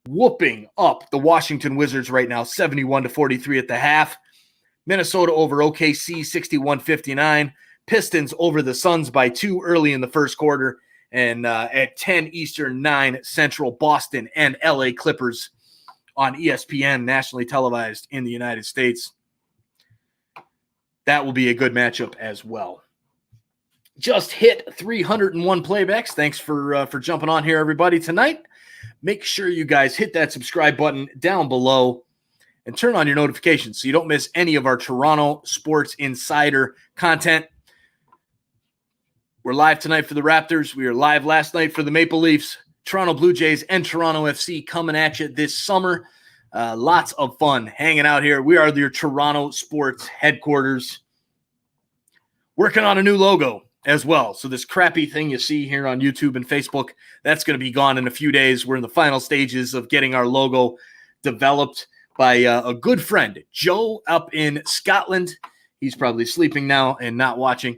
whooping up the Washington Wizards right now, 71-43 at the half. Minnesota over OKC, 61-59. Pistons over the Suns by 2 early in the first quarter. And at 10 Eastern, 9 Central, Boston and LA Clippers on ESPN, nationally televised in the United States. That will be a good matchup as well. Just hit 301 playbacks. Thanks for jumping on here, everybody, tonight. Make sure you guys hit that subscribe button down below and turn on your notifications so you don't miss any of our Toronto Sports Insider content. We're live tonight for the Raptors. We were live last night for the Maple Leafs, Toronto Blue Jays, and Toronto FC coming at you this summer. Lots of fun hanging out here. We are your Toronto Sports headquarters. Working on a new logo as well. So this crappy thing you see here on YouTube and Facebook, that's going to be gone in a few days. We're in the final stages of getting our logo developed by a good friend, Joe, up in Scotland. He's probably sleeping now and not watching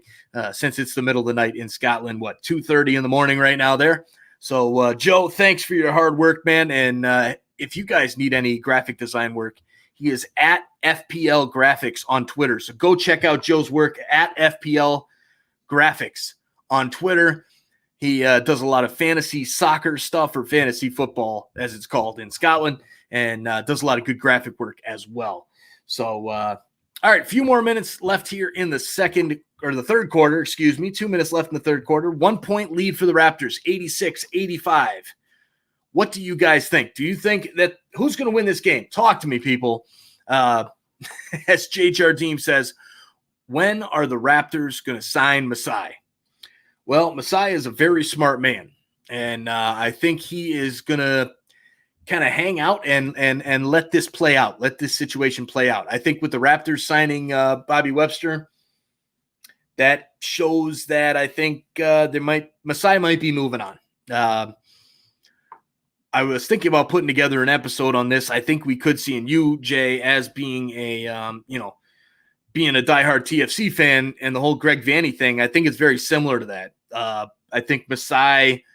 since it's the middle of the night in Scotland, 2:30 in the morning right now there. So, Joe, thanks for your hard work, man. And if you guys need any graphic design work, he is at FPL Graphics on Twitter. So go check out Joe's work at FPL Graphics on Twitter. He does a lot of fantasy soccer stuff, or fantasy football, as it's called in Scotland, and does a lot of good graphic work as well. So, all right, a few more minutes left here in the third quarter, 2 minutes left in the third quarter. 1 point lead for the Raptors, 86-85. What do you guys think? Do you think that who's going to win this game? Talk to me, people. As Jay Jardim says, when are the Raptors going to sign Masai? Well, Masai is a very smart man, and I think he is going to kind of hang out and let this play out, let this situation play out. I think with the Raptors signing Bobby Webster, that shows that I think Masai might be moving on. I was thinking about putting together an episode on this. I think we could see in you, Jay, as being being a diehard TFC fan, and the whole Greg Vanney thing. I think it's very similar to that. I think Masai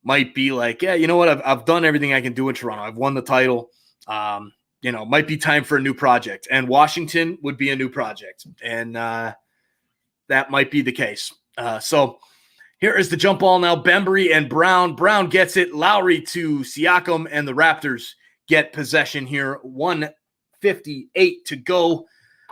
might be like, yeah, you know what? I've done everything I can do in Toronto. I've won the title. Might be time for a new project. And Washington would be a new project. And that might be the case. So here is the jump ball now. Bembry and Brown. Brown gets it. Lowry to Siakam, and the Raptors get possession here. 1:58 to go.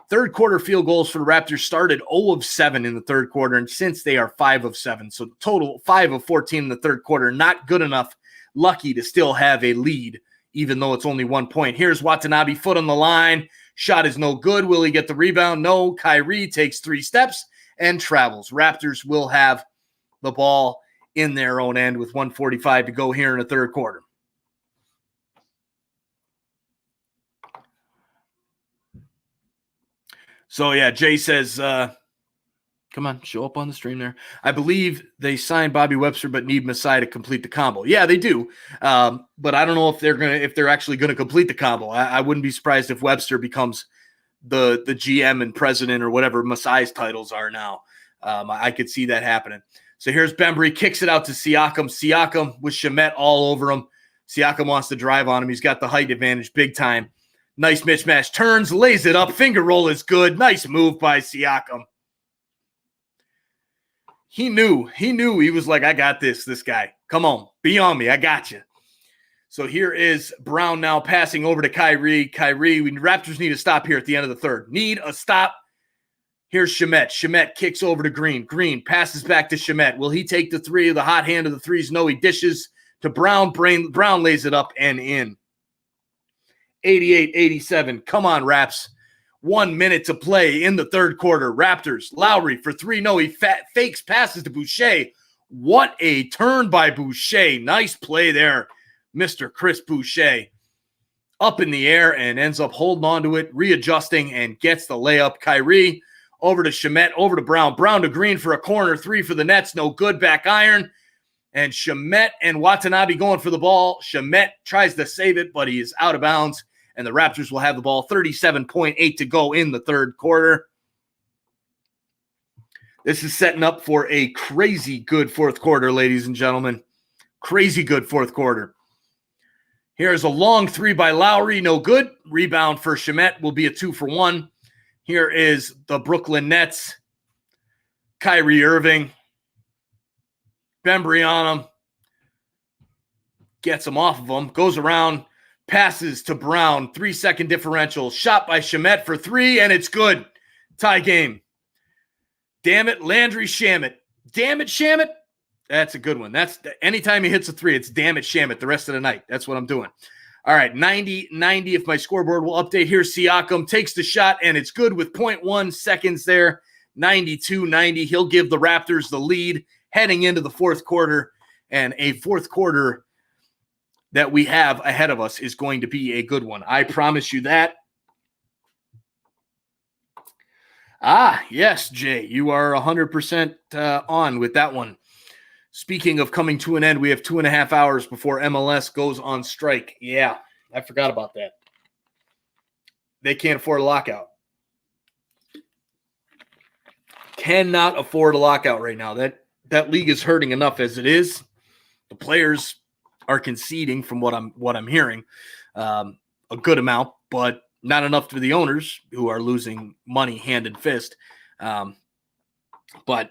Third quarter field goals for the Raptors started 0 of 7 in the third quarter, and since they are 5 of 7. So total 5 of 14 in the third quarter. Not good enough. Lucky to still have a lead, even though it's only 1 point. Here's Watanabe, foot on the line. Shot is no good. Will he get the rebound? No. Kyrie takes 3 steps and travels. Raptors will have the ball in their own end with 1:45 to go here in the third quarter. So, yeah, Jay says, come Come on, show up on the stream there. I believe they signed Bobby Webster, but need Masai to complete the combo. Yeah, they do. But I don't know if they're actually gonna complete the combo. I wouldn't be surprised if Webster becomes the GM and president or whatever Masai's titles are now. I could see that happening. So here's Bembry, kicks it out to Siakam. Siakam with Shamet all over him. Siakam wants to drive on him. He's got the height advantage big time. Nice mismatch. Turns, lays it up. Finger roll is good. Nice move by Siakam. He knew he was like, I got this guy. Come on, be on me. I got you. So here is Brown now passing over to Kyrie. Kyrie, Raptors need a stop here at the end of the third. Need a stop. Here's Shamet. Shamet kicks over to Green. Green passes back to Shamet. Will he take the three? The hot hand of the threes? No, he dishes to Brown. Brown lays it up and in. 88-87. Come on, Raps. 1 minute to play in the third quarter. Raptors, Lowry for three. No, he fakes passes to Boucher. What a turn by Boucher. Nice play there, Mr. Chris Boucher. Up in the air and ends up holding on to it, readjusting, and gets the layup. Kyrie over to Shamet, over to Brown. Brown to Green for a corner three for the Nets. No good, back iron. And Shamet and Watanabe going for the ball. Shamet tries to save it, but he is out of bounds. And the Raptors will have the ball. 37.8 to go in the third quarter. This is setting up for a crazy good fourth quarter, ladies and gentlemen. Crazy good fourth quarter. Here's a long three by Lowry. No good. Rebound for Shamet will be a 2-for-1. Here is the Brooklyn Nets. Kyrie Irving. Bembry on him. Gets him off of him. Goes around. Passes to Brown. 3-second differential. Shot by Shamet for three, and it's good. Tie game. Damn it, Landry Shamet. Damn it, Shamet. That's a good one. That's anytime he hits a three, it's damn it, Shamet the rest of the night. That's what I'm doing. All right, 90-90 if my scoreboard will update. Here's Siakam. Takes the shot, and it's good with 0.1 seconds there. 92-90. He'll give the Raptors the lead heading into the fourth quarter, and a fourth quarter that we have ahead of us is going to be a good one. I promise you that. Yes, Jay, you are 100% on with that one. Speaking of coming to an end, we have 2.5 hours before MLS goes on strike. Yeah, I forgot about that. They can't afford a lockout. Cannot afford a lockout right now. That league is hurting enough as it is. The players are conceding, from what I'm hearing, a good amount, but not enough for the owners who are losing money hand and fist. But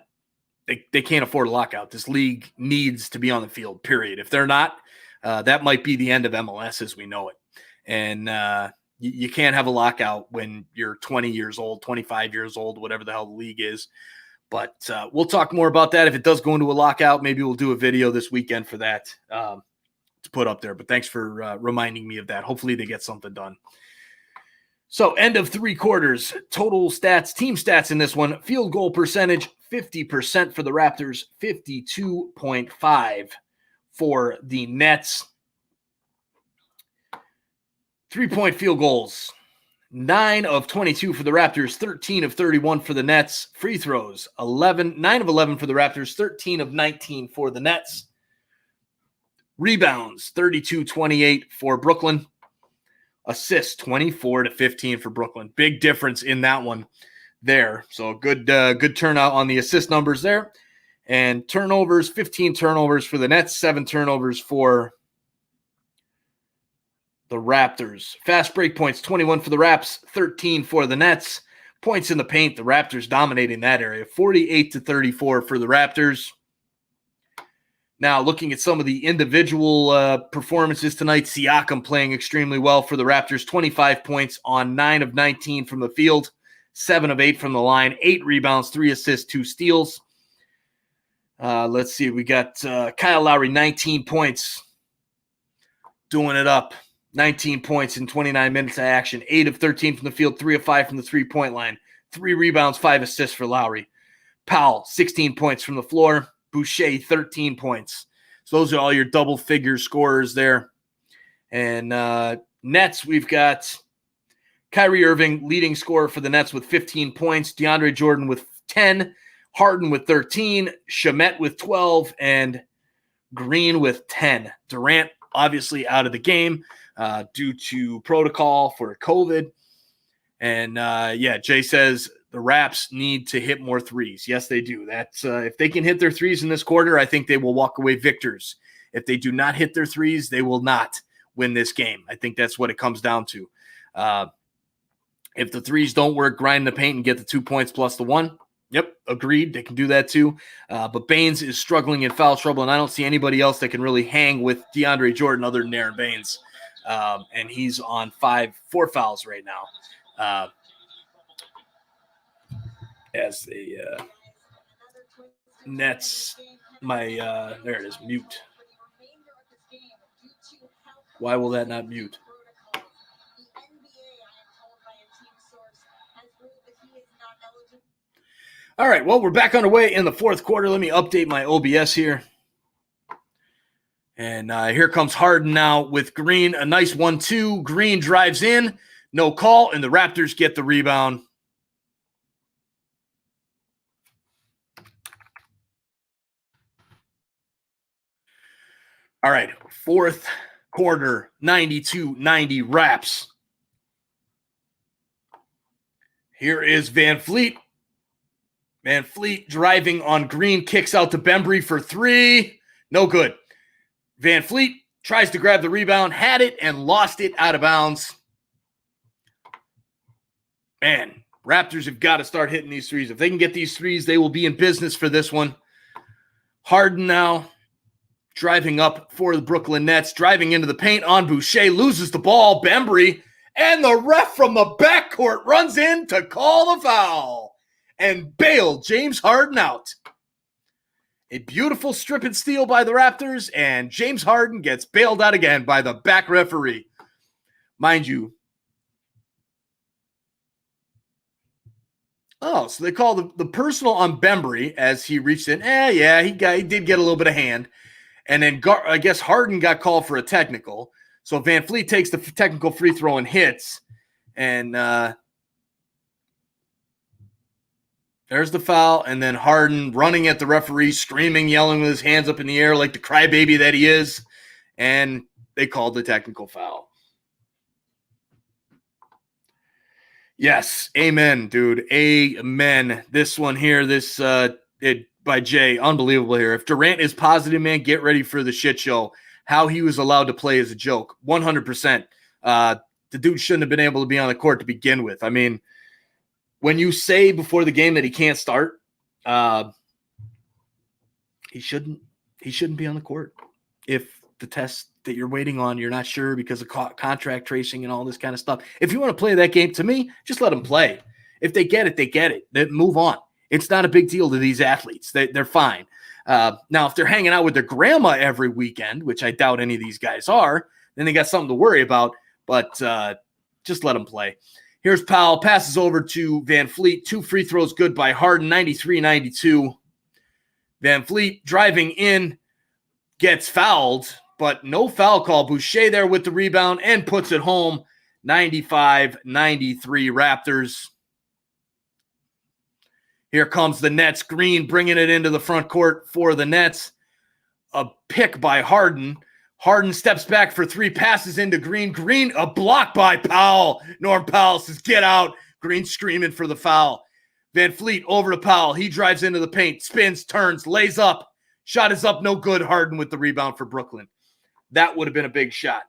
they can't afford a lockout. This league needs to be on the field, period. If they're not, that might be the end of MLS as we know it. And you can't have a lockout when you're 20 years old, 25 years old, whatever the hell the league is. But we'll talk more about that. If it does go into a lockout, maybe we'll do a video this weekend for that to put up there. But thanks for reminding me of that. Hopefully they get something done. So end of three quarters, total stats, team stats in this one. Field goal percentage, 50% for the Raptors, 52.5 for the Nets. 3-point field goals, 9 of 22 for the Raptors, 13 of 31 for the Nets. Free throws, 9 of 11 for the Raptors, 13 of 19 for the Nets. Rebounds, 32-28 for Brooklyn. Assists, 24-15 for Brooklyn. Big difference in that one there. So good turnout on the assist numbers there. And turnovers, 15 turnovers for the Nets, 7 turnovers for the Raptors. Fast break points, 21 for the Raps, 13 for the Nets. Points in the paint, the Raptors dominating that area, 48-34 for the Raptors. Now, looking at some of the individual performances tonight, Siakam playing extremely well for the Raptors, 25 points on 9 of 19 from the field, 7 of 8 from the line, 8 rebounds, 3 assists, 2 steals. Let's see, we got Kyle Lowry, 19 points, doing it up. 19 points in 29 minutes of action, 8 of 13 from the field, 3 of 5 from the three-point line, 3 rebounds, 5 assists for Lowry. Powell, 16 points from the floor. Boucher, 13 points. So those are all your double-figure scorers there. And Nets, we've got Kyrie Irving, leading scorer for the Nets with 15 points. DeAndre Jordan with 10. Harden with 13, Shamet with 12, and Green with 10. Durant obviously out of the game due to protocol for COVID. And Jay says the Raps need to hit more threes. Yes, they do. That's if they can hit their threes in this quarter, I think they will walk away victors. If they do not hit their threes, they will not win this game. I think that's what it comes down to. If the threes don't work, grind the paint and get the 2 points plus the 1. Yep, agreed. They can do that too. But Baines is struggling in foul trouble, and I don't see anybody else that can really hang with DeAndre Jordan other than Aaron Baines. And he's on 4 fouls right now. As the Nets, there it is, mute. Why will that not mute? All right, well, we're back underway in the fourth quarter. Let me update my OBS here. And here comes Harden now with Green. A nice 1-2. Green drives in. No call, and the Raptors get the rebound. All right, fourth quarter, 92-90 Raps. Here is Van Fleet. Van Fleet driving on Green, kicks out to Bembry for 3. No good. Van Fleet tries to grab the rebound, had it, and lost it out of bounds. Man, Raptors have got to start hitting these threes. If they can get these threes, they will be in business for this one. Harden now driving up for the Brooklyn Nets, driving into the paint on Boucher, loses the ball. Bembry, and the ref from the backcourt runs in to call the foul and bail James Harden out. A beautiful strip and steal by the Raptors, and James Harden gets bailed out again by the back referee. Mind you. Oh, so they call the personal on Bembry as he reached in. He did get a little bit of hand. And then I guess Harden got called for a technical. So Van Fleet takes the technical free throw and hits. And there's the foul. And then Harden running at the referee, screaming, yelling with his hands up in the air like the crybaby that he is. And they called the technical foul. Yes, amen, dude. Amen. This one here, by Jay, unbelievable here. If Durant is positive, man, get ready for the shit show. How he was allowed to play is a joke. 100%. The dude shouldn't have been able to be on the court to begin with. I mean, when you say before the game that he can't start, he shouldn't be on the court. If the test that you're waiting on, you're not sure because of contract tracing and all this kind of stuff. If you want to play that game, to me, just let them play. If they get it, they get it. They move on. It's not a big deal to these athletes. They're fine. Now, if they're hanging out with their grandma every weekend, which I doubt any of these guys are, then they got something to worry about. But just let them play. Here's Powell. Passes over to Van Fleet. 2 free throws good by Harden, 93-92. Van Fleet driving in, gets fouled, but no foul call. Boucher there with the rebound and puts it home, 95-93 Raptors. Here comes the Nets. Green bringing it into the front court for the Nets. A pick by Harden. Harden steps back for 3, passes into Green. Green, a block by Powell. Norm Powell says, get out. Green screaming for the foul. Van Fleet over to Powell. He drives into the paint, spins, turns, lays up. Shot is up, no good. Harden with the rebound for Brooklyn. That would have been a big shot.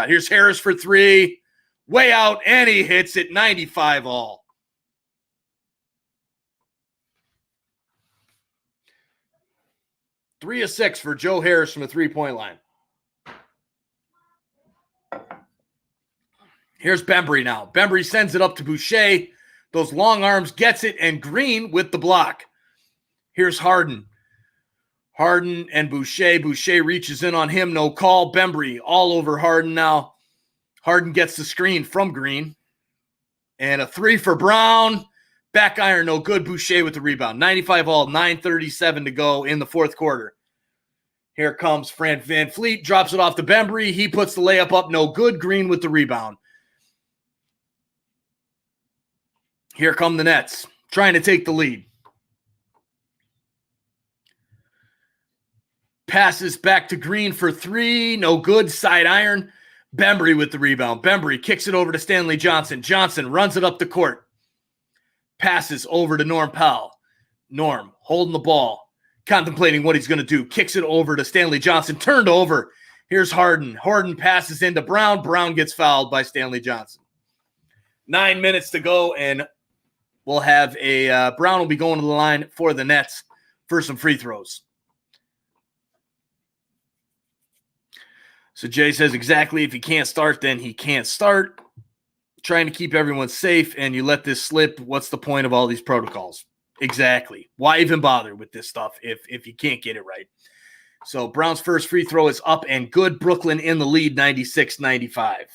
Here's Harris for 3. Way out, and he hits it, 95 all. Three of 6 for Joe Harris from the three-point line. Here's Bembry now. Bembry sends it up to Boucher. Those long arms, gets it, and Green with the block. Here's Harden. Harden and Boucher. Boucher reaches in on him. No call. Bembry all over Harden now. Harden gets the screen from Green. And a 3 for Brown. Back iron, no good. Boucher with the rebound. 95 all, 9:37 to go in the fourth quarter. Here comes Fran Van Fleet. Drops it off to Bembry. He puts the layup up. No good. Green with the rebound. Here come the Nets. Trying to take the lead. Passes back to Green for three. No good. Side iron. Bembry with the rebound. Bembry kicks it over to Stanley Johnson. Johnson runs it up the court. Passes over to Norm Powell. Norm holding the ball. Contemplating what he's going to do. Kicks it over to Stanley Johnson. Turned over. Here's Harden. Harden passes into Brown. Brown gets fouled by Stanley Johnson. 9 minutes to go, and we'll have Brown will be going to the line for the Nets for some free throws. So Jay says exactly, if he can't start, then he can't start. Trying to keep everyone safe, and you let this slip. What's the point of all these protocols? Exactly. Why even bother with this stuff if you can't get it right? So Brown's first free throw is up and good. Brooklyn in the lead, 96-95.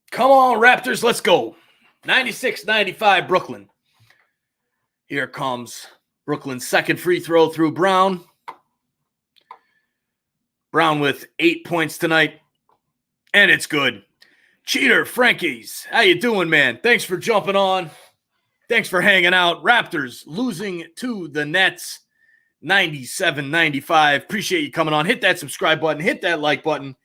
Come on, Raptors, let's go. 96-95, Brooklyn. Here comes Brooklyn's second free throw through Brown. Brown with 8 points tonight, and it's good. Cheater, Frankie's, how you doing, man? Thanks for jumping on. Thanks for hanging out. Raptors losing to the Nets, 97-95. Appreciate you coming on. Hit that subscribe button. Hit that like button.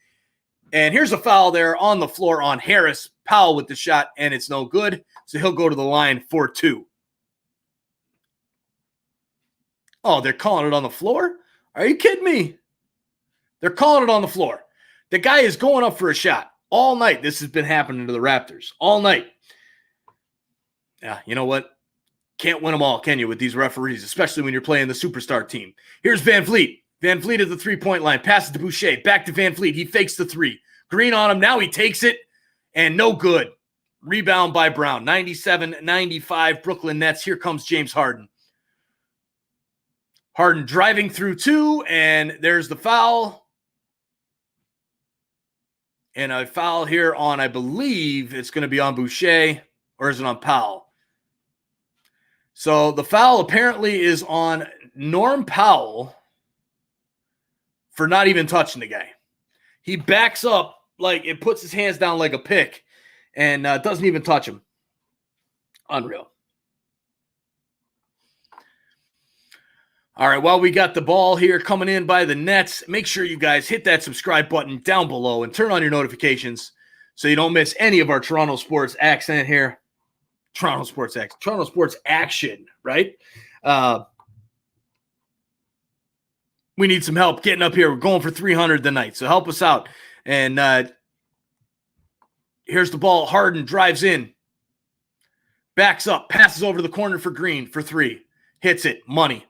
And here's a foul there on the floor on Harris. Powell with the shot, and it's no good. So he'll go to the line for two. Oh, they're calling it on the floor? Are you kidding me? They're calling it on the floor. The guy is going up for a shot. All night, this has been happening to the Raptors. All night. Yeah, you know what? Can't win them all, can you, with these referees, especially when you're playing the superstar team. Here's Van Vliet. Van Vliet at the three-point line. Passes to Boucher. Back to Van Vliet. He fakes the three. Green on him. Now he takes it, and no good. Rebound by Brown. 97-95 Brooklyn Nets. Here comes James Harden. Harden driving through two, and there's the foul. And a foul here on, I believe it's going to be on Boucher, or is it on Powell? So the foul apparently is on Norm Powell for not even touching the guy. He backs up, like it puts his hands down like a pick, and doesn't even touch him. Unreal. All right, well, we got the ball here coming in by the Nets. Make sure you guys hit that subscribe button down below and turn on your notifications so you don't miss any of our Toronto sports accent here. Toronto sports action, right? We need some help getting up here. We're going for 300 tonight, so help us out. And here's the ball. Harden drives in, backs up, passes over the corner for Green for three. Hits it. Money.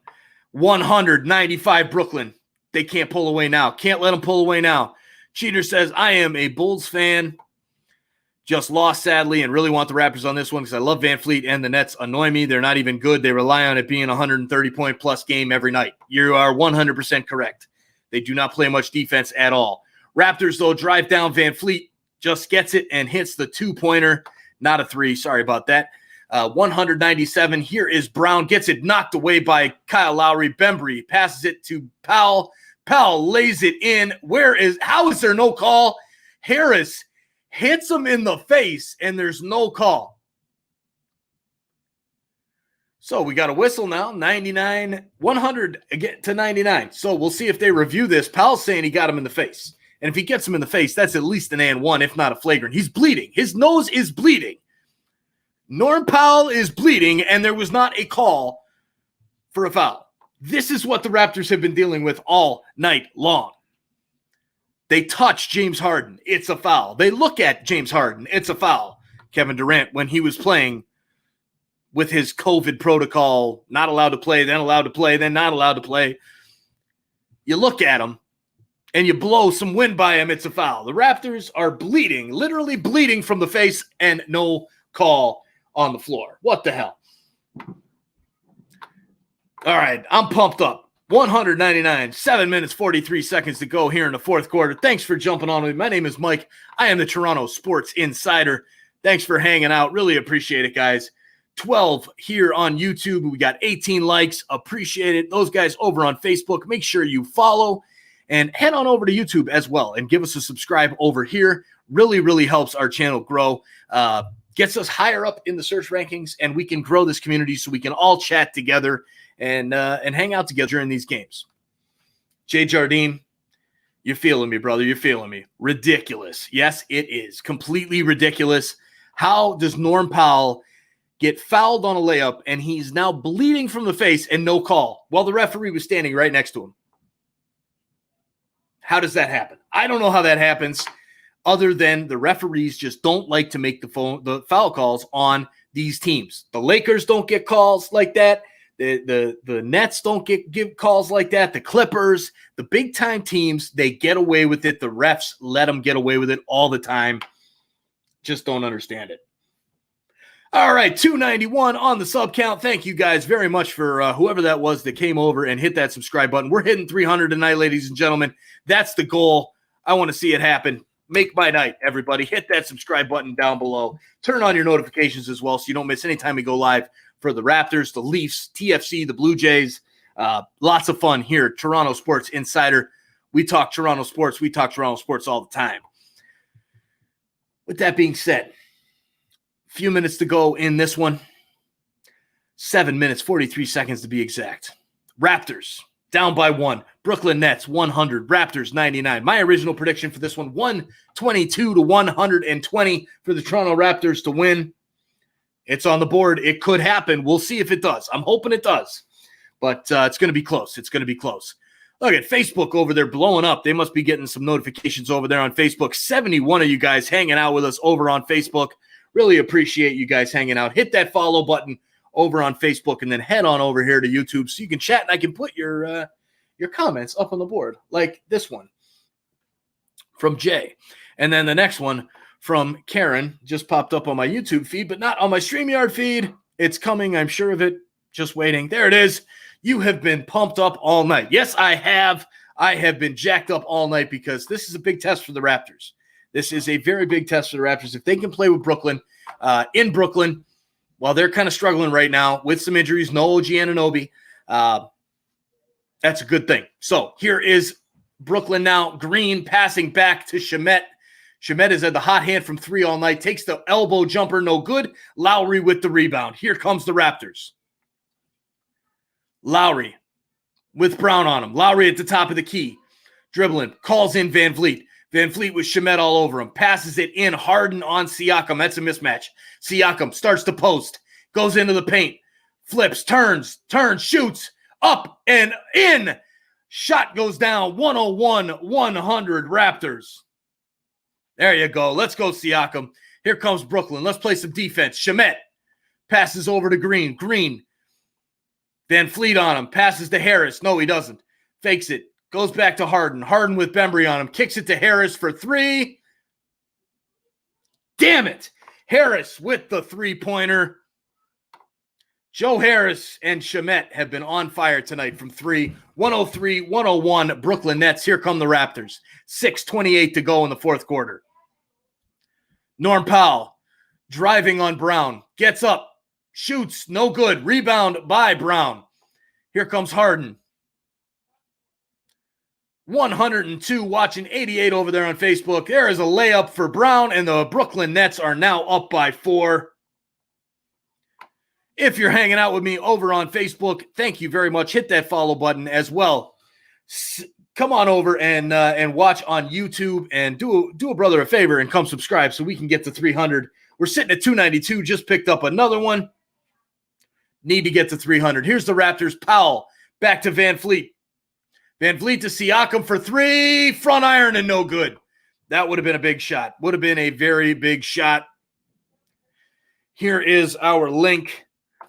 195 Brooklyn. They can't pull away now. Can't let them pull away now. Cheater says, I am a Bulls fan. Just lost, sadly, and really want the Raptors on this one because I love Van Vliet, and the Nets annoy me. They're not even good. They rely on it being a 130-point-plus game every night. You are 100% correct. They do not play much defense at all. Raptors, though, drive down. Van Vliet just gets it and hits the two-pointer. Not a three. Sorry about that. 197. Here is Brown. Gets it knocked away by Kyle Lowry. Bembry passes it to Powell. Powell lays it in. How is there no call? Harris hits him in the face, and there's no call. So we got a whistle now. 100 again to 99. So we'll see if they review this. Powell's saying he got him in the face. And if he gets him in the face, that's at least an and one, if not a flagrant. He's bleeding. His nose is bleeding. Norm Powell is bleeding, and there was not a call for a foul. This is what the Raptors have been dealing with all night long. They touch James Harden. It's a foul. They look at James Harden. It's a foul. Kevin Durant, when he was playing with his COVID protocol, not allowed to play, then allowed to play, then not allowed to play. You look at him, and you blow some wind by him. It's a foul. The Raptors are bleeding, literally bleeding from the face, and no call on the floor. What the hell? All right, I'm pumped up. 199, 7 minutes, 43 seconds to go here in the fourth quarter. Thanks for jumping on with me. My name is Mike. I am the Toronto Sports Insider. Thanks for hanging out. Really appreciate it, guys. 12 here on YouTube. We got 18 likes. Appreciate it. Those guys over on Facebook, make sure you follow and head on over to YouTube as well and give us a subscribe over here. Really, really helps our channel grow. gets us higher up in the search rankings, and we can grow this community so we can all chat together and hang out together during these games. Jay Jardine, you're feeling me, brother. You're feeling me. Ridiculous. Yes, it is. Completely ridiculous. How does Norm Powell get fouled on a layup, and he's now bleeding from the face and no call while the referee was standing right next to him? How does that happen? I don't know how that happens, other than the referees just don't like to make the foul calls on these teams. The Lakers don't get calls like that. The Nets don't give calls like that. The Clippers, the big-time teams, they get away with it. The refs let them get away with it all the time. Just don't understand it. All right, 291 on the sub count. Thank you guys very much for whoever that was that came over and hit that subscribe button. We're hitting 300 tonight, ladies and gentlemen. That's the goal. I want to see it happen. Make my night, everybody. Hit that subscribe button down below. Turn on your notifications as well so you don't miss any time we go live for the Raptors, the Leafs, TFC, the Blue Jays. Lots of fun here. Toronto Sports Insider. We talk Toronto sports. We talk Toronto sports all the time. With that being said, few minutes to go in this one. 7 minutes, 43 seconds to be exact. Raptors down by 1. Brooklyn Nets 100. Raptors 99. My original prediction for this one, 122 to 120 for the Toronto Raptors to win. It's on the board. It could happen. We'll see if it does. I'm hoping it does. But it's going to be close. It's going to be close. Look at Facebook over there blowing up. They must be getting some notifications over there on Facebook. 71 of you guys hanging out with us over on Facebook. Really appreciate you guys hanging out. Hit that follow button over on Facebook and then head on over here to YouTube so you can chat and I can put your comments up on the board like this one from Jay. And then the next one from Karen just popped up on my YouTube feed, but not on my StreamYard feed. It's coming. I'm sure of it. Just waiting. There it is. You have been pumped up all night. Yes, I have. I have been jacked up all night because this is a big test for the Raptors. This is a very big test for the Raptors. If they can play with Brooklyn, in Brooklyn, while they're kind of struggling right now with some injuries, no OG Anunoby, that's a good thing. So here is Brooklyn now. Green passing back to Shamet. Shamet has had the hot hand from 3 all night. Takes the elbow jumper, no good. Lowry with the rebound. Here comes the Raptors. Lowry with Brown on him. Lowry at the top of the key. Dribbling. Calls in Van Vliet. Van Vliet with Shamet all over him. Passes it in. Harden on Siakam. That's a mismatch. Siakam starts to post. Goes into the paint. Flips. Turns. Shoots. Up and in. Shot goes down. 101-100 Raptors. There you go. Let's go, Siakam. Here comes Brooklyn. Let's play some defense. Shamet passes over to Green. Green. Van Vliet on him. Passes to Harris. No, he doesn't. Fakes it. Goes back to Harden. Harden with Bembry on him. Kicks it to Harris for 3. Damn it. Harris with the 3-pointer. Joe Harris and Shamet have been on fire tonight from 3. 103-101 Brooklyn Nets. Here come the Raptors. 6:28 to go in the fourth quarter. Norm Powell driving on Brown. Gets up. Shoots. No good. Rebound by Brown. Here comes Harden. 102 watching 88 over there on Facebook. There is a layup for Brown, and the Brooklyn Nets are now up by 4. If you're hanging out with me over on Facebook, thank you very much. Hit that follow button as well. Come on over and watch on YouTube and do a brother a favor and come subscribe so we can get to 300. We're sitting at 292. Just picked up another one. Need to get to 300. Here's the Raptors. Powell back to Van Vliet. Van Vliet to Siakam for 3. Front iron and no good. That would have been a big shot. Would have been a very big shot. Here is our link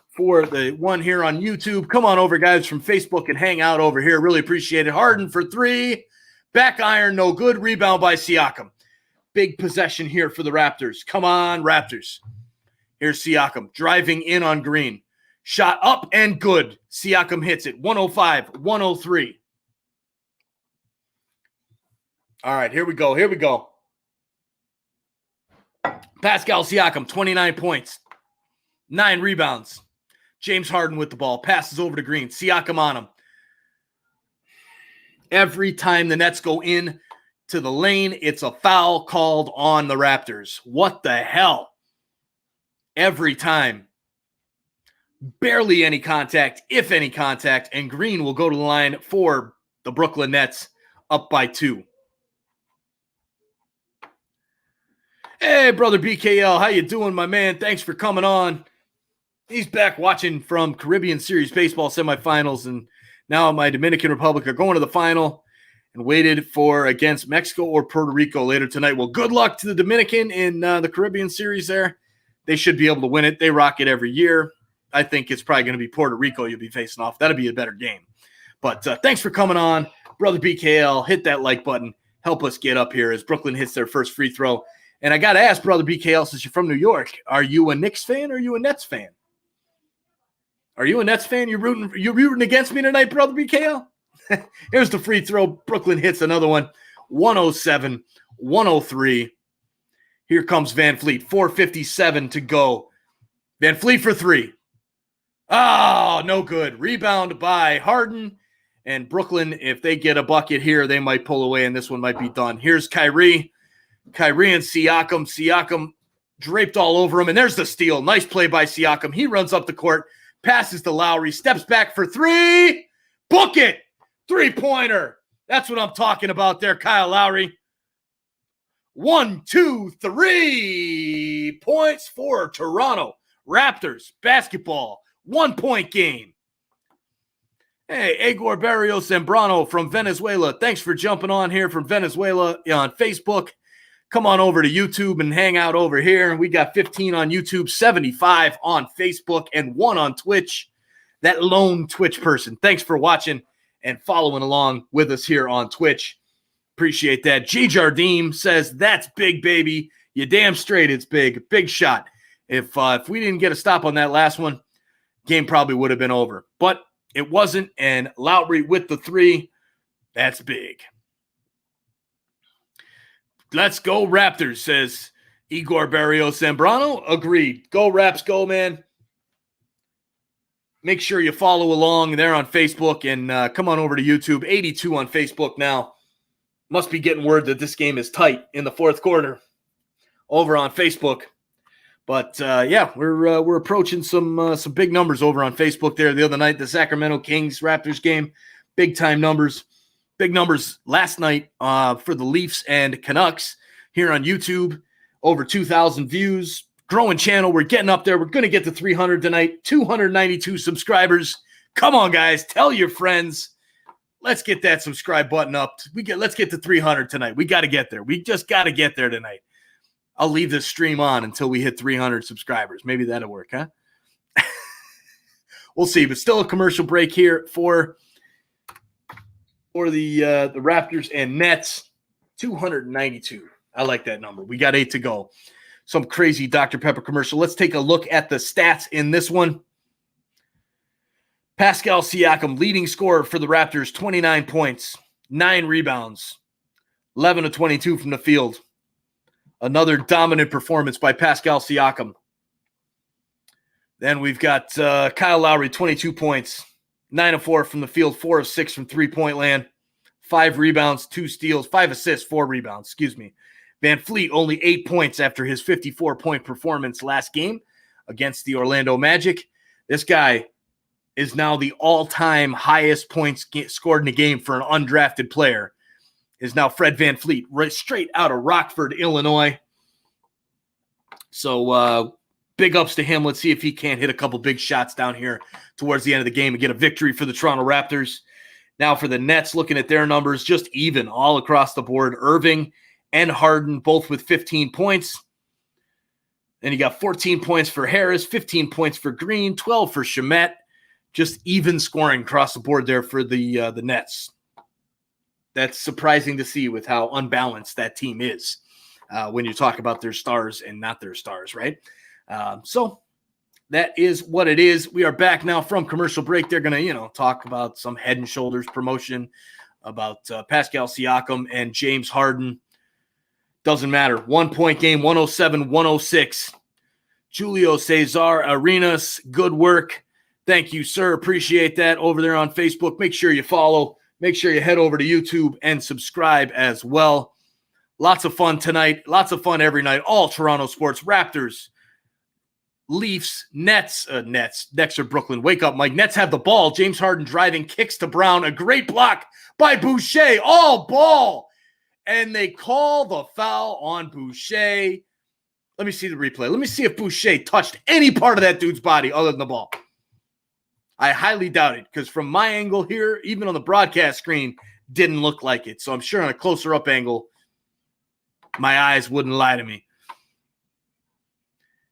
for the one here on YouTube. Come on over, guys, from Facebook and hang out over here. Really appreciate it. Harden for 3. Back iron, no good. Rebound by Siakam. Big possession here for the Raptors. Come on, Raptors. Here's Siakam driving in on Green. Shot up and good. Siakam hits it. 105-103. All right, here we go. Pascal Siakam, 29 points, 9 rebounds. James Harden with the ball. Passes over to Green. Siakam on him. Every time the Nets go in to the lane, it's a foul called on the Raptors. What the hell? every time. Barely any contact, if any contact, and Green will go to the line for the Brooklyn Nets up by 2. Hey, brother BKL, how you doing, my man? Thanks for coming on. He's back watching from Caribbean Series Baseball semifinals, and now my Dominican Republic are going to the final and waited for against Mexico or Puerto Rico later tonight. Well, good luck to the Dominican in the Caribbean Series there. They should be able to win it. They rock it every year. I think it's probably going to be Puerto Rico you'll be facing off. That'll be a better game. But thanks for coming on. Brother BKL, hit that like button. Help us get up here as Brooklyn hits their first free throw. And I got to ask, Brother BKL, since you're from New York, are you a Knicks fan or are you a Nets fan? Are you a Nets fan? You rooting against me tonight, Brother BKL? Here's the free throw. Brooklyn hits another one. 107-103. Here comes Van Fleet. 4:57 to go. Van Fleet for 3. Oh, no good. Rebound by Harden. And Brooklyn, if they get a bucket here, they might pull away, and this one might be done. Here's Kyrie. Kyrie and Siakam. Siakam draped all over him, and there's the steal. Nice play by Siakam. He runs up the court, passes to Lowry, steps back for 3. Book it. 3-pointer. That's what I'm talking about there, Kyle Lowry. 1, 2, 3 points for Toronto Raptors basketball. 1-point game. Hey, Igor Barrios Zambrano from Venezuela. Thanks for jumping on here from Venezuela on Facebook. Come on over to YouTube and hang out over here. We got 15 on YouTube, 75 on Facebook, and 1 on Twitch. That lone Twitch person. Thanks for watching and following along with us here on Twitch. Appreciate that. G. Jardim says, that's big, baby. You damn straight it's big. Big shot. If we didn't get a stop on that last one, game probably would have been over. But it wasn't, and Lowry with the 3. That's big. Let's go Raptors, says Igor Barrios Zambrano. Agreed. Go Raps, go, man. Make sure you follow along there on Facebook and come on over to YouTube. 82 on Facebook now. Must be getting word that this game is tight in the fourth quarter over on Facebook. But, yeah, we're approaching some big numbers over on Facebook there the other night. The Sacramento Kings-Raptors game, big-time numbers. Big numbers last night for the Leafs and Canucks here on YouTube. Over 2,000 views. Growing channel. We're getting up there. We're going to get to 300 tonight. 292 subscribers. Come on, guys. Tell your friends. Let's get that subscribe button up. Let's get to 300 tonight. We got to get there. We just got to get there tonight. I'll leave this stream on until we hit 300 subscribers. Maybe that'll work, huh? We'll see. But still a commercial break here for the Raptors and Nets. 292. I like that number. We got 8 to go. Some crazy Dr. Pepper commercial. Let's take a look at the stats in this one. Pascal Siakam, leading scorer for the Raptors, 29 points, 9 rebounds, 11 of 22 from the field. Another dominant performance by Pascal Siakam. Then we've got Kyle Lowry, 22 points, 9 of 4 from the field, 4 of 6 from three-point land, 5 rebounds, 2 steals, 5 assists, 4 rebounds, Van Fleet, only 8 points after his 54-point performance last game against the Orlando Magic. This guy is now the all-time highest points scored in a game for an undrafted player. Is now Fred Van Fleet, right straight out of Rockford, Illinois. So big ups to him. Let's see if he can't hit a couple big shots down here towards the end of the game and get a victory for the Toronto Raptors. Now for the Nets, looking at their numbers, just even all across the board. Irving and Harden both with 15 points. Then you got 14 points for Harris, 15 points for Green, 12 for Shamet. Just even scoring across the board there for the Nets. That's surprising to see with how unbalanced that team is when you talk about their stars and not their stars, right? So that is what it is. We are back now from commercial break. They're going to, talk about some Head and Shoulders promotion about Pascal Siakam and James Harden. Doesn't matter. 1-point game, 107-106. Julio Cesar Arenas, good work. Thank you, sir. Appreciate that over there on Facebook. Make sure you follow. Make sure you head over to YouTube and subscribe as well. Lots of fun tonight. Lots of fun every night. All Toronto sports. Raptors, Leafs, Nets. Next are Brooklyn. Wake up, Mike. Nets have the ball. James Harden driving, kicks to Brown. A great block by Boucher. All ball. And they call the foul on Boucher. Let me see the replay. Let me see if Boucher touched any part of that dude's body other than the ball. I highly doubt it, because from my angle here, even on the broadcast screen, didn't look like it. So I'm sure on a closer up angle, my eyes wouldn't lie to me.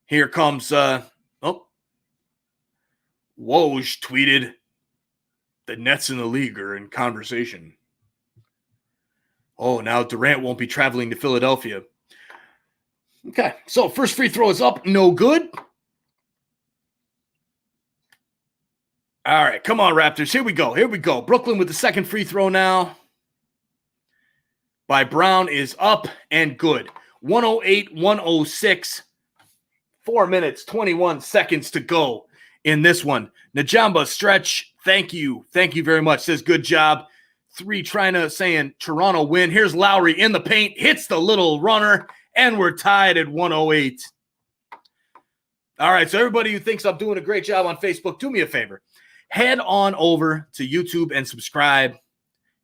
Here comes, Woj tweeted, the Nets in the league are in conversation. Oh, now Durant won't be traveling to Philadelphia. Okay, so first free throw is up, no good. All right, come on, Raptors. Here we go. Brooklyn with the second free throw now by Brown is up and good. 108-106. 4 minutes, 21 seconds to go in this one. Najamba stretch, thank you. Thank you very much. Says, good job. 3 saying Toronto win. Here's Lowry in the paint, hits the little runner, and we're tied at 108. All right, so everybody who thinks I'm doing a great job on Facebook, do me a favor. Head on over to YouTube and subscribe.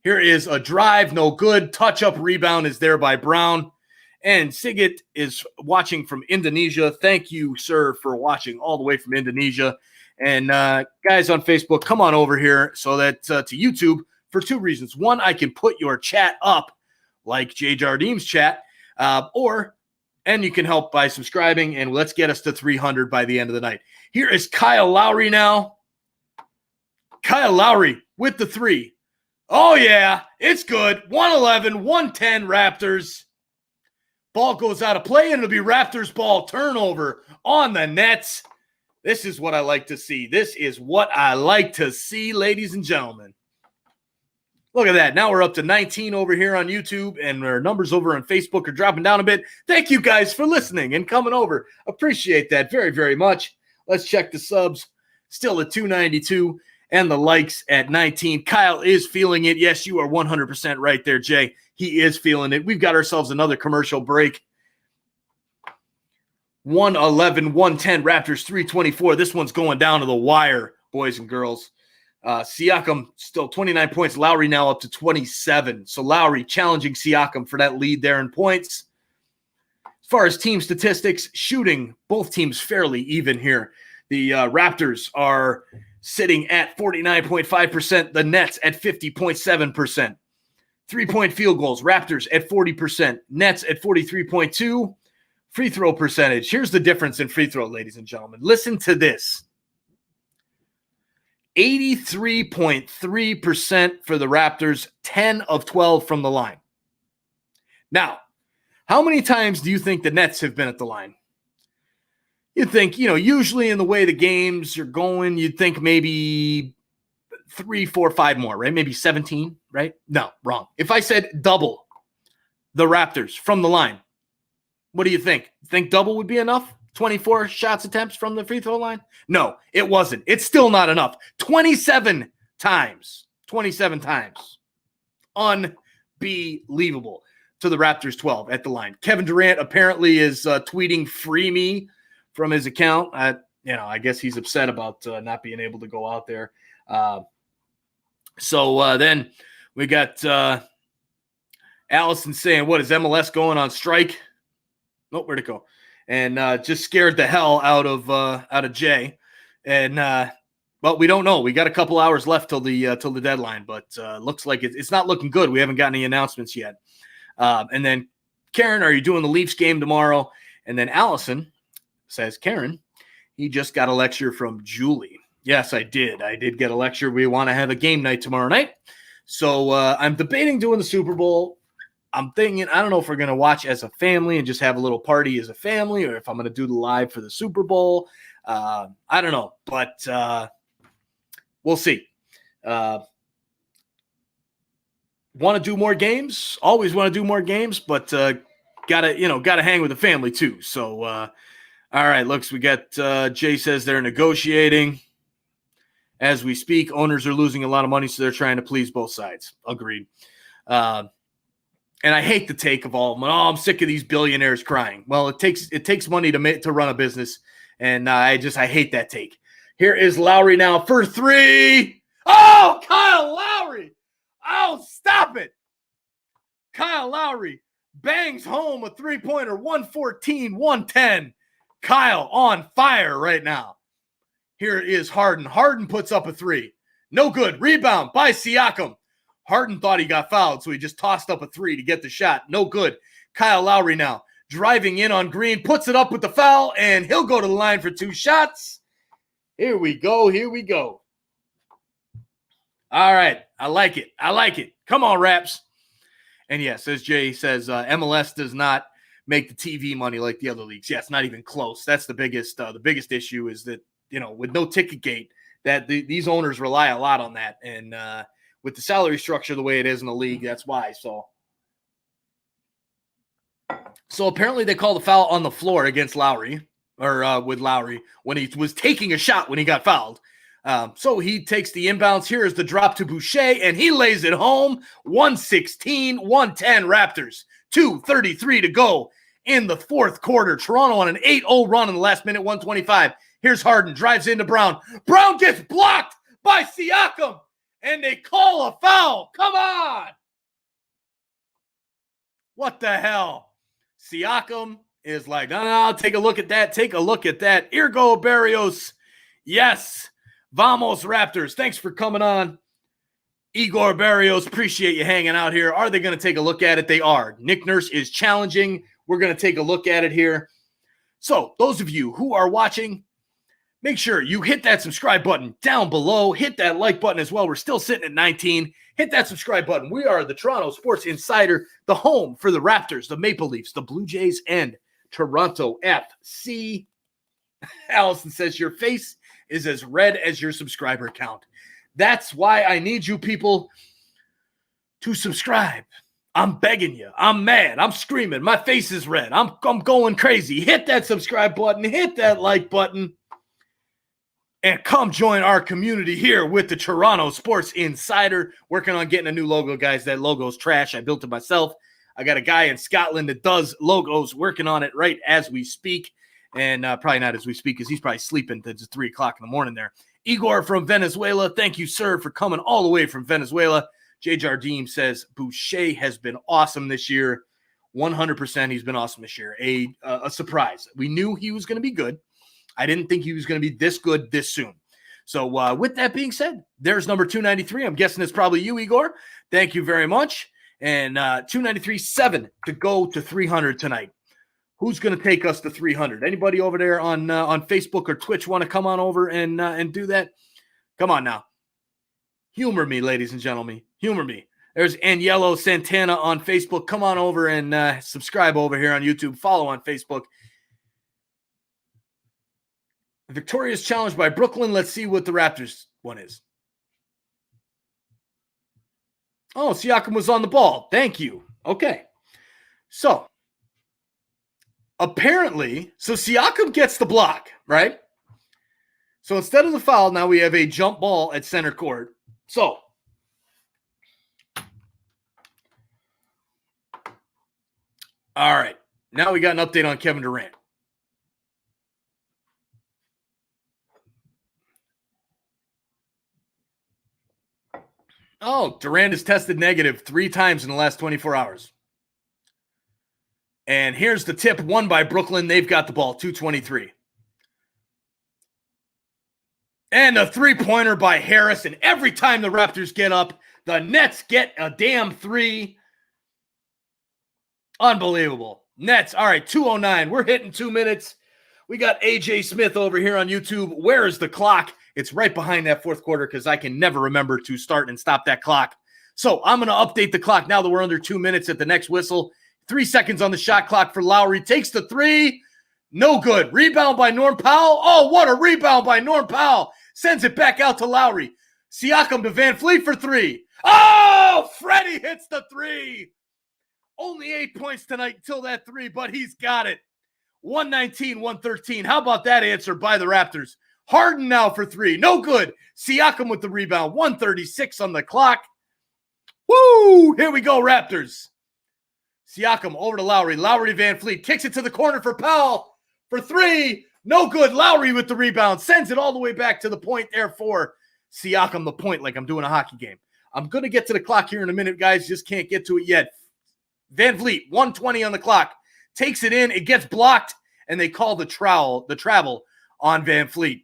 Here is a drive, no good. Touch-up rebound is there by Brown. And Sigit is watching from Indonesia. Thank you, sir, for watching all the way from Indonesia. And guys on Facebook, come on over here so that to YouTube for 2 reasons. One, I can put your chat up like Jay Jardim's chat, and you can help by subscribing, and let's get us to 300 by the end of the night. Here is Kyle Lowry now. Kyle Lowry with the 3. Oh, yeah, it's good. 111, 110 Raptors. Ball goes out of play, and it'll be Raptors ball turnover on the Nets. This is what I like to see. This is what I like to see, ladies and gentlemen. Look at that. Now we're up to 19 over here on YouTube, and our numbers over on Facebook are dropping down a bit. Thank you guys for listening and coming over. Appreciate that very, very much. Let's check the subs. Still at 292, and the likes at 19. Kyle is feeling it. Yes, you are 100% right there, Jay. He is feeling it. We've got ourselves another commercial break. 111, 110, Raptors 324. This one's going down to the wire, boys and girls. Siakam still 29 points. Lowry now up to 27. So Lowry challenging Siakam for that lead there in points. As far as team statistics, shooting, both teams fairly even here. The Raptors are sitting at 49.5%. The Nets at 50.7%. 3-point field goals, Raptors at 40%. Nets at 43.2%. Free throw percentage. Here's the difference in free throw, ladies and gentlemen. Listen to this. 83.3% for the Raptors, 10 of 12 from the line. Now, how many times do you think the Nets have been at the line? You'd think, usually in the way the games are going, you'd think maybe 3, 4, 5 more, right? Maybe 17, right? No, wrong. If I said double the Raptors from the line, what do you think? Think double would be enough? 24 shots attempts from the free throw line? No, it wasn't. It's still not enough. 27 times. 27 times. Unbelievable. To the Raptors 12 at the line. Kevin Durant apparently is tweeting free me from his account. I guess he's upset about not being able to go out there. So then we got Allison saying, what is MLS going on strike? Nope, where'd it go? And just scared the hell out of Jay. And but we don't know. We got a couple hours left till the deadline, but looks like it's not looking good. We haven't got any announcements yet. And then Karen, are you doing the Leafs game tomorrow? And then Allison says, Karen, he just got a lecture from Julie. Yes, I did. I did get a lecture. We want to have a game night tomorrow night. So I'm debating doing the Super Bowl. I'm thinking, I don't know if we're going to watch as a family and just have a little party as a family, or if I'm going to do the live for the Super Bowl. I don't know, but we'll see. Want to do more games? Always want to do more games, but gotta hang with the family too. So, all right, looks, we got Jay says they're negotiating as we speak. Owners are losing a lot of money, so they're trying to please both sides. Agreed. And I hate the take of all of them. Oh, I'm sick of these billionaires crying. Well, it takes money to run a business, And I hate that take. Here is Lowry now for three. Oh, Kyle Lowry. Oh, stop it. Kyle Lowry bangs home a three-pointer, 114-110. Kyle on fire right now. Here is Harden. Harden puts up a three. No good. Rebound by Siakam. Harden thought he got fouled, so he just tossed up a three to get the shot. No good. Kyle Lowry now driving in on Green, puts it up with the foul, and he'll go to the line for two shots. Here we go. Here we go. All right. I like it. I like it. Come on, Raps. And yes, as Jay says, MLS does not make the TV money like the other leagues. Yeah, it's not even close. That's the biggest issue is that, with no ticket gate, that these owners rely a lot on that. And with the salary structure the way it is in the league, that's why. So apparently they called a foul on the floor against Lowry, or with Lowry, when he was taking a shot when he got fouled. So he takes the inbounds. Here is the drop to Boucher, and he lays it home. 116-110 Raptors. 2:33 to go in the fourth quarter. Toronto on an 8-0 run in the last minute, 125. Here's Harden, drives into Brown. Brown gets blocked by Siakam, and they call a foul. Come on. What the hell? Siakam is like, no, take a look at that. Take a look at that. Ergo Barrios. Yes. Vamos Raptors. Thanks for coming on. Igor Barrios, appreciate you hanging out here. Are they going to take a look at it? They are. Nick Nurse is challenging. We're going to take a look at it here. So those of you who are watching, make sure you hit that subscribe button down below. Hit that like button as well. We're still sitting at 19. Hit that subscribe button. We are the Toronto Sports Insider, the home for the Raptors, the Maple Leafs, the Blue Jays, and Toronto FC. Allison says, your face is as red as your subscriber count. That's why I need you people to subscribe. I'm begging you. I'm mad. I'm screaming. My face is red. I'm going crazy. Hit that subscribe button. Hit that like button. And come join our community here with the Toronto Sports Insider. Working on getting a new logo, guys. That logo's trash. I built it myself. I got a guy in Scotland that does logos, working on it right as we speak. And probably not as we speak, because he's probably sleeping. It's 3 o'clock in the morning there. Igor from Venezuela. Thank you, sir, for coming all the way from Venezuela. Jay Jardim says, Boucher has been awesome this year. 100% he's been awesome this year. A surprise. We knew he was going to be good. I didn't think he was going to be this good this soon. So with that being said, there's number 293. I'm guessing it's probably you, Igor. Thank you very much. And 293.7 to go to 300 tonight. Who's going to take us to 300? Anybody over there on Facebook or Twitch want to come on over and do that? Come on now. Humor me, ladies and gentlemen. Humor me. There's Aniello Santana on Facebook. Come on over and subscribe over here on YouTube. Follow on Facebook. Victoria's challenged by Brooklyn. Let's see what the Raptors one is. Oh, Siakam was on the ball. Thank you. Okay. So, apparently, Siakam gets the block, right? So instead of the foul, now we have a jump ball at center court. So, all right. Now we got an update on Kevin Durant. Oh, Durant has tested negative 3 times in the last 24 hours. And here's the tip won by Brooklyn. They've got the ball, 2:23. And a three-pointer by Harris. And every time the Raptors get up, the Nets get a damn three. Unbelievable. Nets, all right, 2:09. We're hitting 2 minutes. We got AJ Smith over here on YouTube. Where is the clock? It's right behind that fourth quarter because I can never remember to start and stop that clock. So I'm going to update the clock now that we're under 2 minutes at the next whistle. 3 seconds on the shot clock for Lowry. Takes the three. No good. Rebound by Norm Powell. Oh, what a rebound by Norm Powell. Sends it back out to Lowry. Siakam to Van Fleet for three. Oh, Freddie hits the three. Only 8 points tonight until that three, but he's got it. 119-113. How about that answer by the Raptors? Harden now for three. No good. Siakam with the rebound. 136 on the clock. Woo! Here we go, Raptors. Siakam over to Lowry. Lowry Van Fleet kicks it to the corner for Powell for three. No good. Lowry with the rebound. Sends it all the way back to the point there for Siakam, the point, like I'm doing a hockey game. I'm going to get to the clock here in a minute, guys. Just can't get to it yet. Van Vliet, 1:20 on the clock. Takes it in. It gets blocked, and they call the travel on Van Vliet.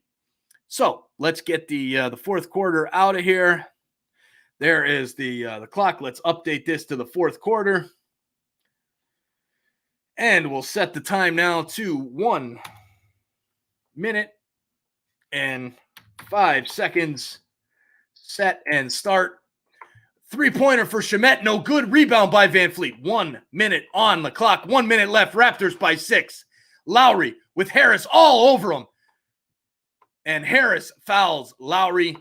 So let's get the fourth quarter out of here. There is the clock. Let's update this to the fourth quarter. And we'll set the time now to 1 minute and 5 seconds. Set and start. Three-pointer for Shamet. No good. Rebound by Van Vliet. 1 minute on the clock. 1 minute left. Raptors by 6. Lowry with Harris all over him. And Harris fouls Lowry.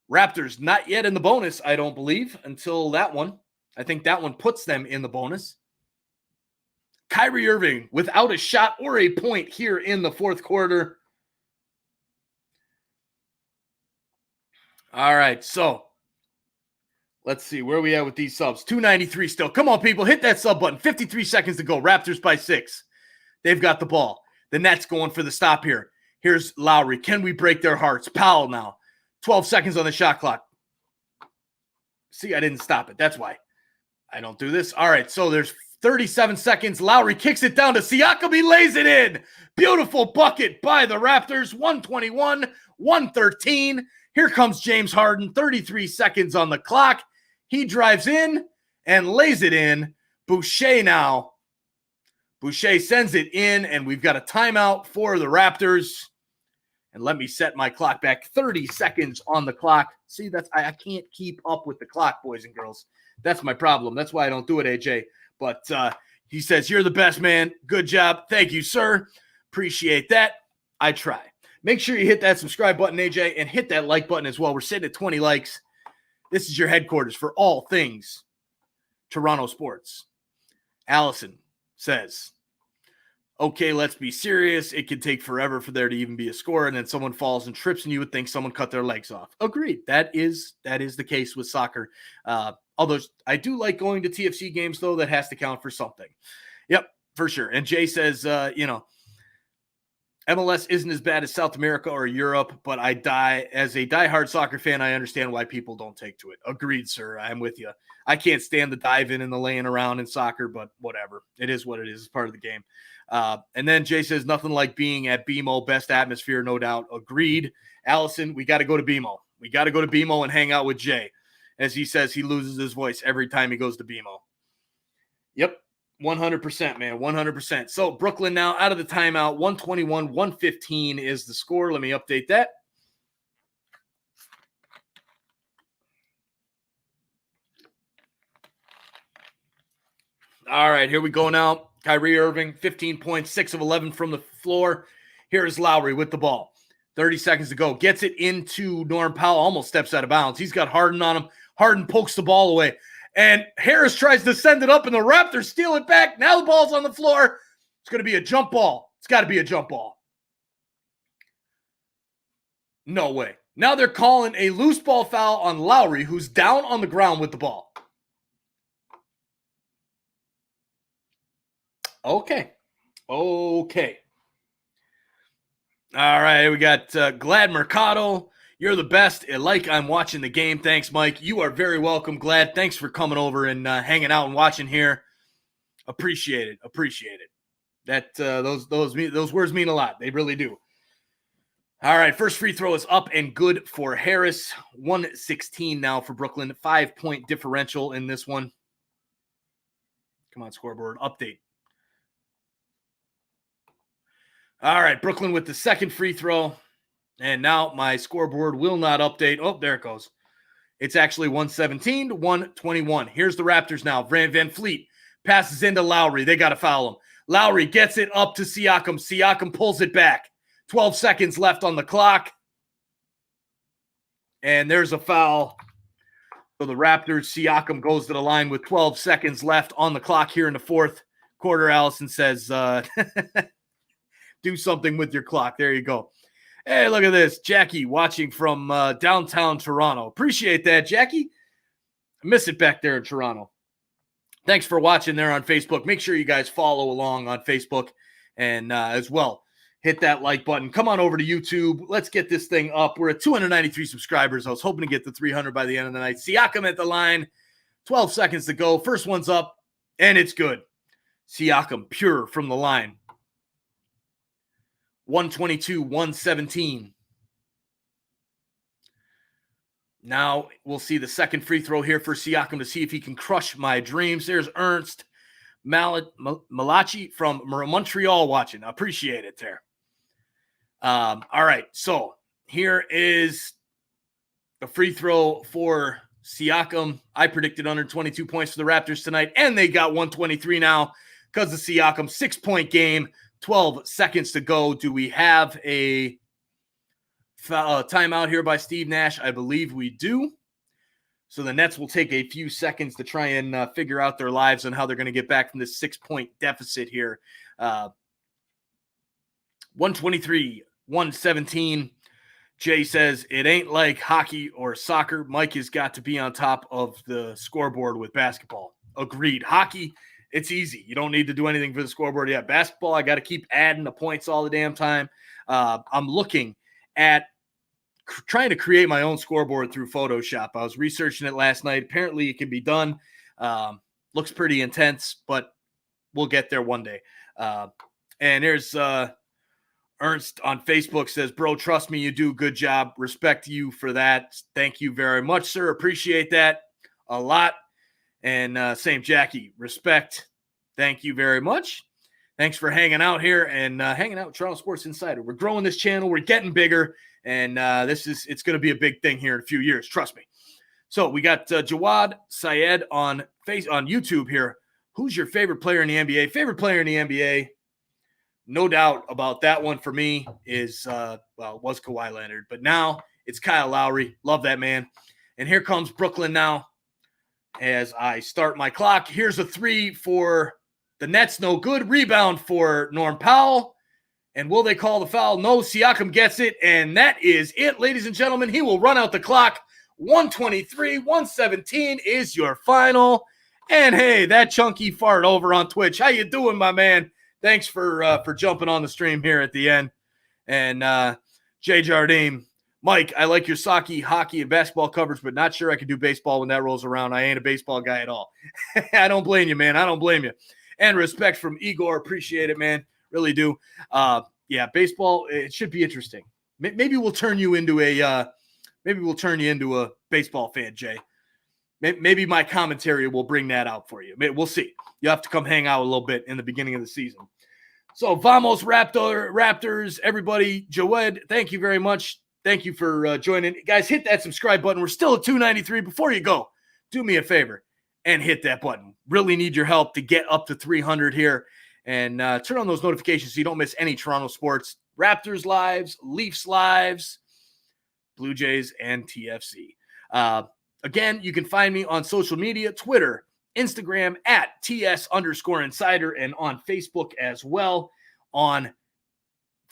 Raptors not yet in the bonus, I don't believe, until that one. I think that one puts them in the bonus. Kyrie Irving without a shot or a point here in the fourth quarter. All right, so let's see where we at with these subs. 293 still. Come on, people. Hit that sub button. 53 seconds to go. Raptors by 6. They've got the ball. The Nets going for the stop here. Here's Lowry. Can we break their hearts? Powell now. 12 seconds on the shot clock. See, I didn't stop it. That's why I don't do this. All right, so there's 37 seconds. Lowry kicks it down to Siakam. He lays it in. Beautiful bucket by the Raptors. 121, 113. Here comes James Harden. 33 seconds on the clock. He drives in and lays it in. Boucher now. Boucher sends it in, and we've got a timeout for the Raptors. And let me set my clock back. 30 seconds on the clock. See, I can't keep up with the clock, boys and girls. That's my problem. That's why I don't do it, AJ. But he says, you're the best, man. Good job. Thank you, sir. Appreciate that. I try. Make sure you hit that subscribe button, AJ, and hit that like button as well. We're sitting at 20 likes. This is your headquarters for all things Toronto sports. Allison says, okay, let's be serious. It can take forever for there to even be a score, and then someone falls and trips, and you would think someone cut their legs off. Agreed. That is the case with soccer. Although I do like going to TFC games, though. That has to count for something. Yep, for sure. And Jay says, MLS isn't as bad as South America or Europe, but as a diehard soccer fan, I understand why people don't take to it. Agreed, sir. I'm with you. I can't stand the diving and the laying around in soccer, but whatever. It is what it is. It's part of the game. And then Jay says, nothing like being at BMO. Best atmosphere, no doubt. Agreed. Allison, we got to go to BMO. We got to go to BMO and hang out with Jay. As he says, he loses his voice every time he goes to BMO. Yep. 100%, man. 100%. So Brooklyn now out of the timeout. 121, 115 is the score. Let me update that. All right, here we go now. Kyrie Irving, 15 points, 6 of 11 from the floor. Here's Lowry with the ball. 30 seconds to go. Gets it into Norm Powell. Almost steps out of bounds. He's got Harden on him. Harden pokes the ball away. And Harris tries to send it up, and the Raptors steal it back. Now the ball's on the floor. It's going to be a jump ball. It's got to be a jump ball. No way. Now they're calling a loose ball foul on Lowry, who's down on the ground with the ball. Okay. All right, we got Glad Mercado. You're the best. Like I'm watching the game. Thanks, Mike. You are very welcome, Glad. Thanks for coming over and hanging out and watching here. Appreciate it. That those words mean a lot. They really do. All right, first free throw is up and good for Harris. 116 now for Brooklyn. 5-point differential in this one. Come on, scoreboard update. All right, Brooklyn with the second free throw. And now my scoreboard will not update. Oh, there it goes. It's actually 117 to 121. Here's the Raptors now. Van Vliet passes into Lowry. They got to foul him. Lowry gets it up to Siakam. Siakam pulls it back. 12 seconds left on the clock. And there's a foul. So the Raptors, Siakam goes to the line with 12 seconds left on the clock here in the fourth quarter. Allison says, do something with your clock. There you go. Hey, look at this. Jackie watching from downtown Toronto. Appreciate that, Jackie. I miss it back there in Toronto. Thanks for watching there on Facebook. Make sure you guys follow along on Facebook and as well. hit that like button. Come on over to YouTube. Let's get this thing up. We're at 293 subscribers. I was hoping to get to 300 by the end of the night. Siakam at the line. 12 seconds to go. First one's up, and it's good. Siakam, pure from the line. 122, 117. Now we'll see the second free throw here for Siakam to see if he can crush my dreams. There's Ernst Malachi from Montreal watching. I appreciate it there. All right, so here is a free throw for Siakam. I predicted under 22 points for the Raptors tonight, and they got 123 now because of Siakam. 6-point game, 12 seconds to go. Do we have a timeout here by Steve Nash? I believe we do. So the Nets will take a few seconds to try and figure out their lives on how they're going to get back from this 6-point deficit here. 123, 117. Jay says, it ain't like hockey or soccer. Mike has got to be on top of the scoreboard with basketball. Agreed. Hockey, it's easy. You don't need to do anything for the scoreboard. Yeah, basketball, I got to keep adding the points all the damn time. I'm looking at trying to create my own scoreboard through Photoshop. I was researching it last night. Apparently it can be done. Looks pretty intense, but we'll get there one day. And here's Ernst on Facebook says, bro, trust me, you do a good job. Respect you for that. Thank you very much, sir. Appreciate that a lot. And same Jackie, respect. Thank you very much. Thanks for hanging out here and hanging out with Toronto Sports Insider. We're growing this channel. We're getting bigger. And it's going to be a big thing here in a few years. Trust me. So we got Jawad Syed on YouTube here. Who's your favorite player in the NBA? Favorite player in the NBA? No doubt about that one for me is, it was Kawhi Leonard, but now it's Kyle Lowry. Love that man. And here comes Brooklyn now as I start my clock. Here's a three for the Nets. No good. Rebound for Norm Powell. And will they call the foul? No, Siakam gets it. And that is it, ladies and gentlemen. He will run out the clock. 123, 117 is your final. And hey, that chunky fart over on Twitch. How you doing, my man? Thanks for jumping on the stream here at the end. And Jay Jardine, Mike, I like your hockey, and basketball coverage, but not sure I can do baseball when that rolls around. I ain't a baseball guy at all. I don't blame you, man. I don't blame you. And respect from Igor. Appreciate it, man. Really do. Yeah, baseball, it should be interesting. Maybe we'll turn you into a baseball fan, Jay. Maybe my commentary will bring that out for you. We'll see. You have to come hang out a little bit in the beginning of the season. So, vamos Raptors, everybody. Joed, thank you very much. Thank you for joining. Guys, hit that subscribe button. We're still at 293. Before you go, do me a favor and hit that button. Really need your help to get up to 300 here. And turn on those notifications so you don't miss any Toronto sports. Raptors lives, Leafs lives, Blue Jays, and TFC. Again, you can find me on social media, Twitter, Instagram at TS_insider, and on Facebook as well. On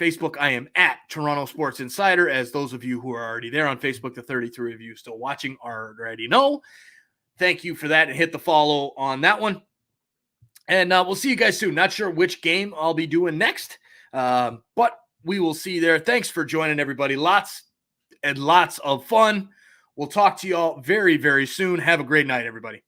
Facebook, I am at Toronto Sports Insider, as those of you who are already there on Facebook, the 33 of you still watching already know. Thank you for that, and hit the follow on that one. And we'll see you guys soon. Not sure which game I'll be doing next, but we will see you there. Thanks for joining, everybody. Lots and lots of fun. We'll talk to you all very, very soon. Have a great night, everybody.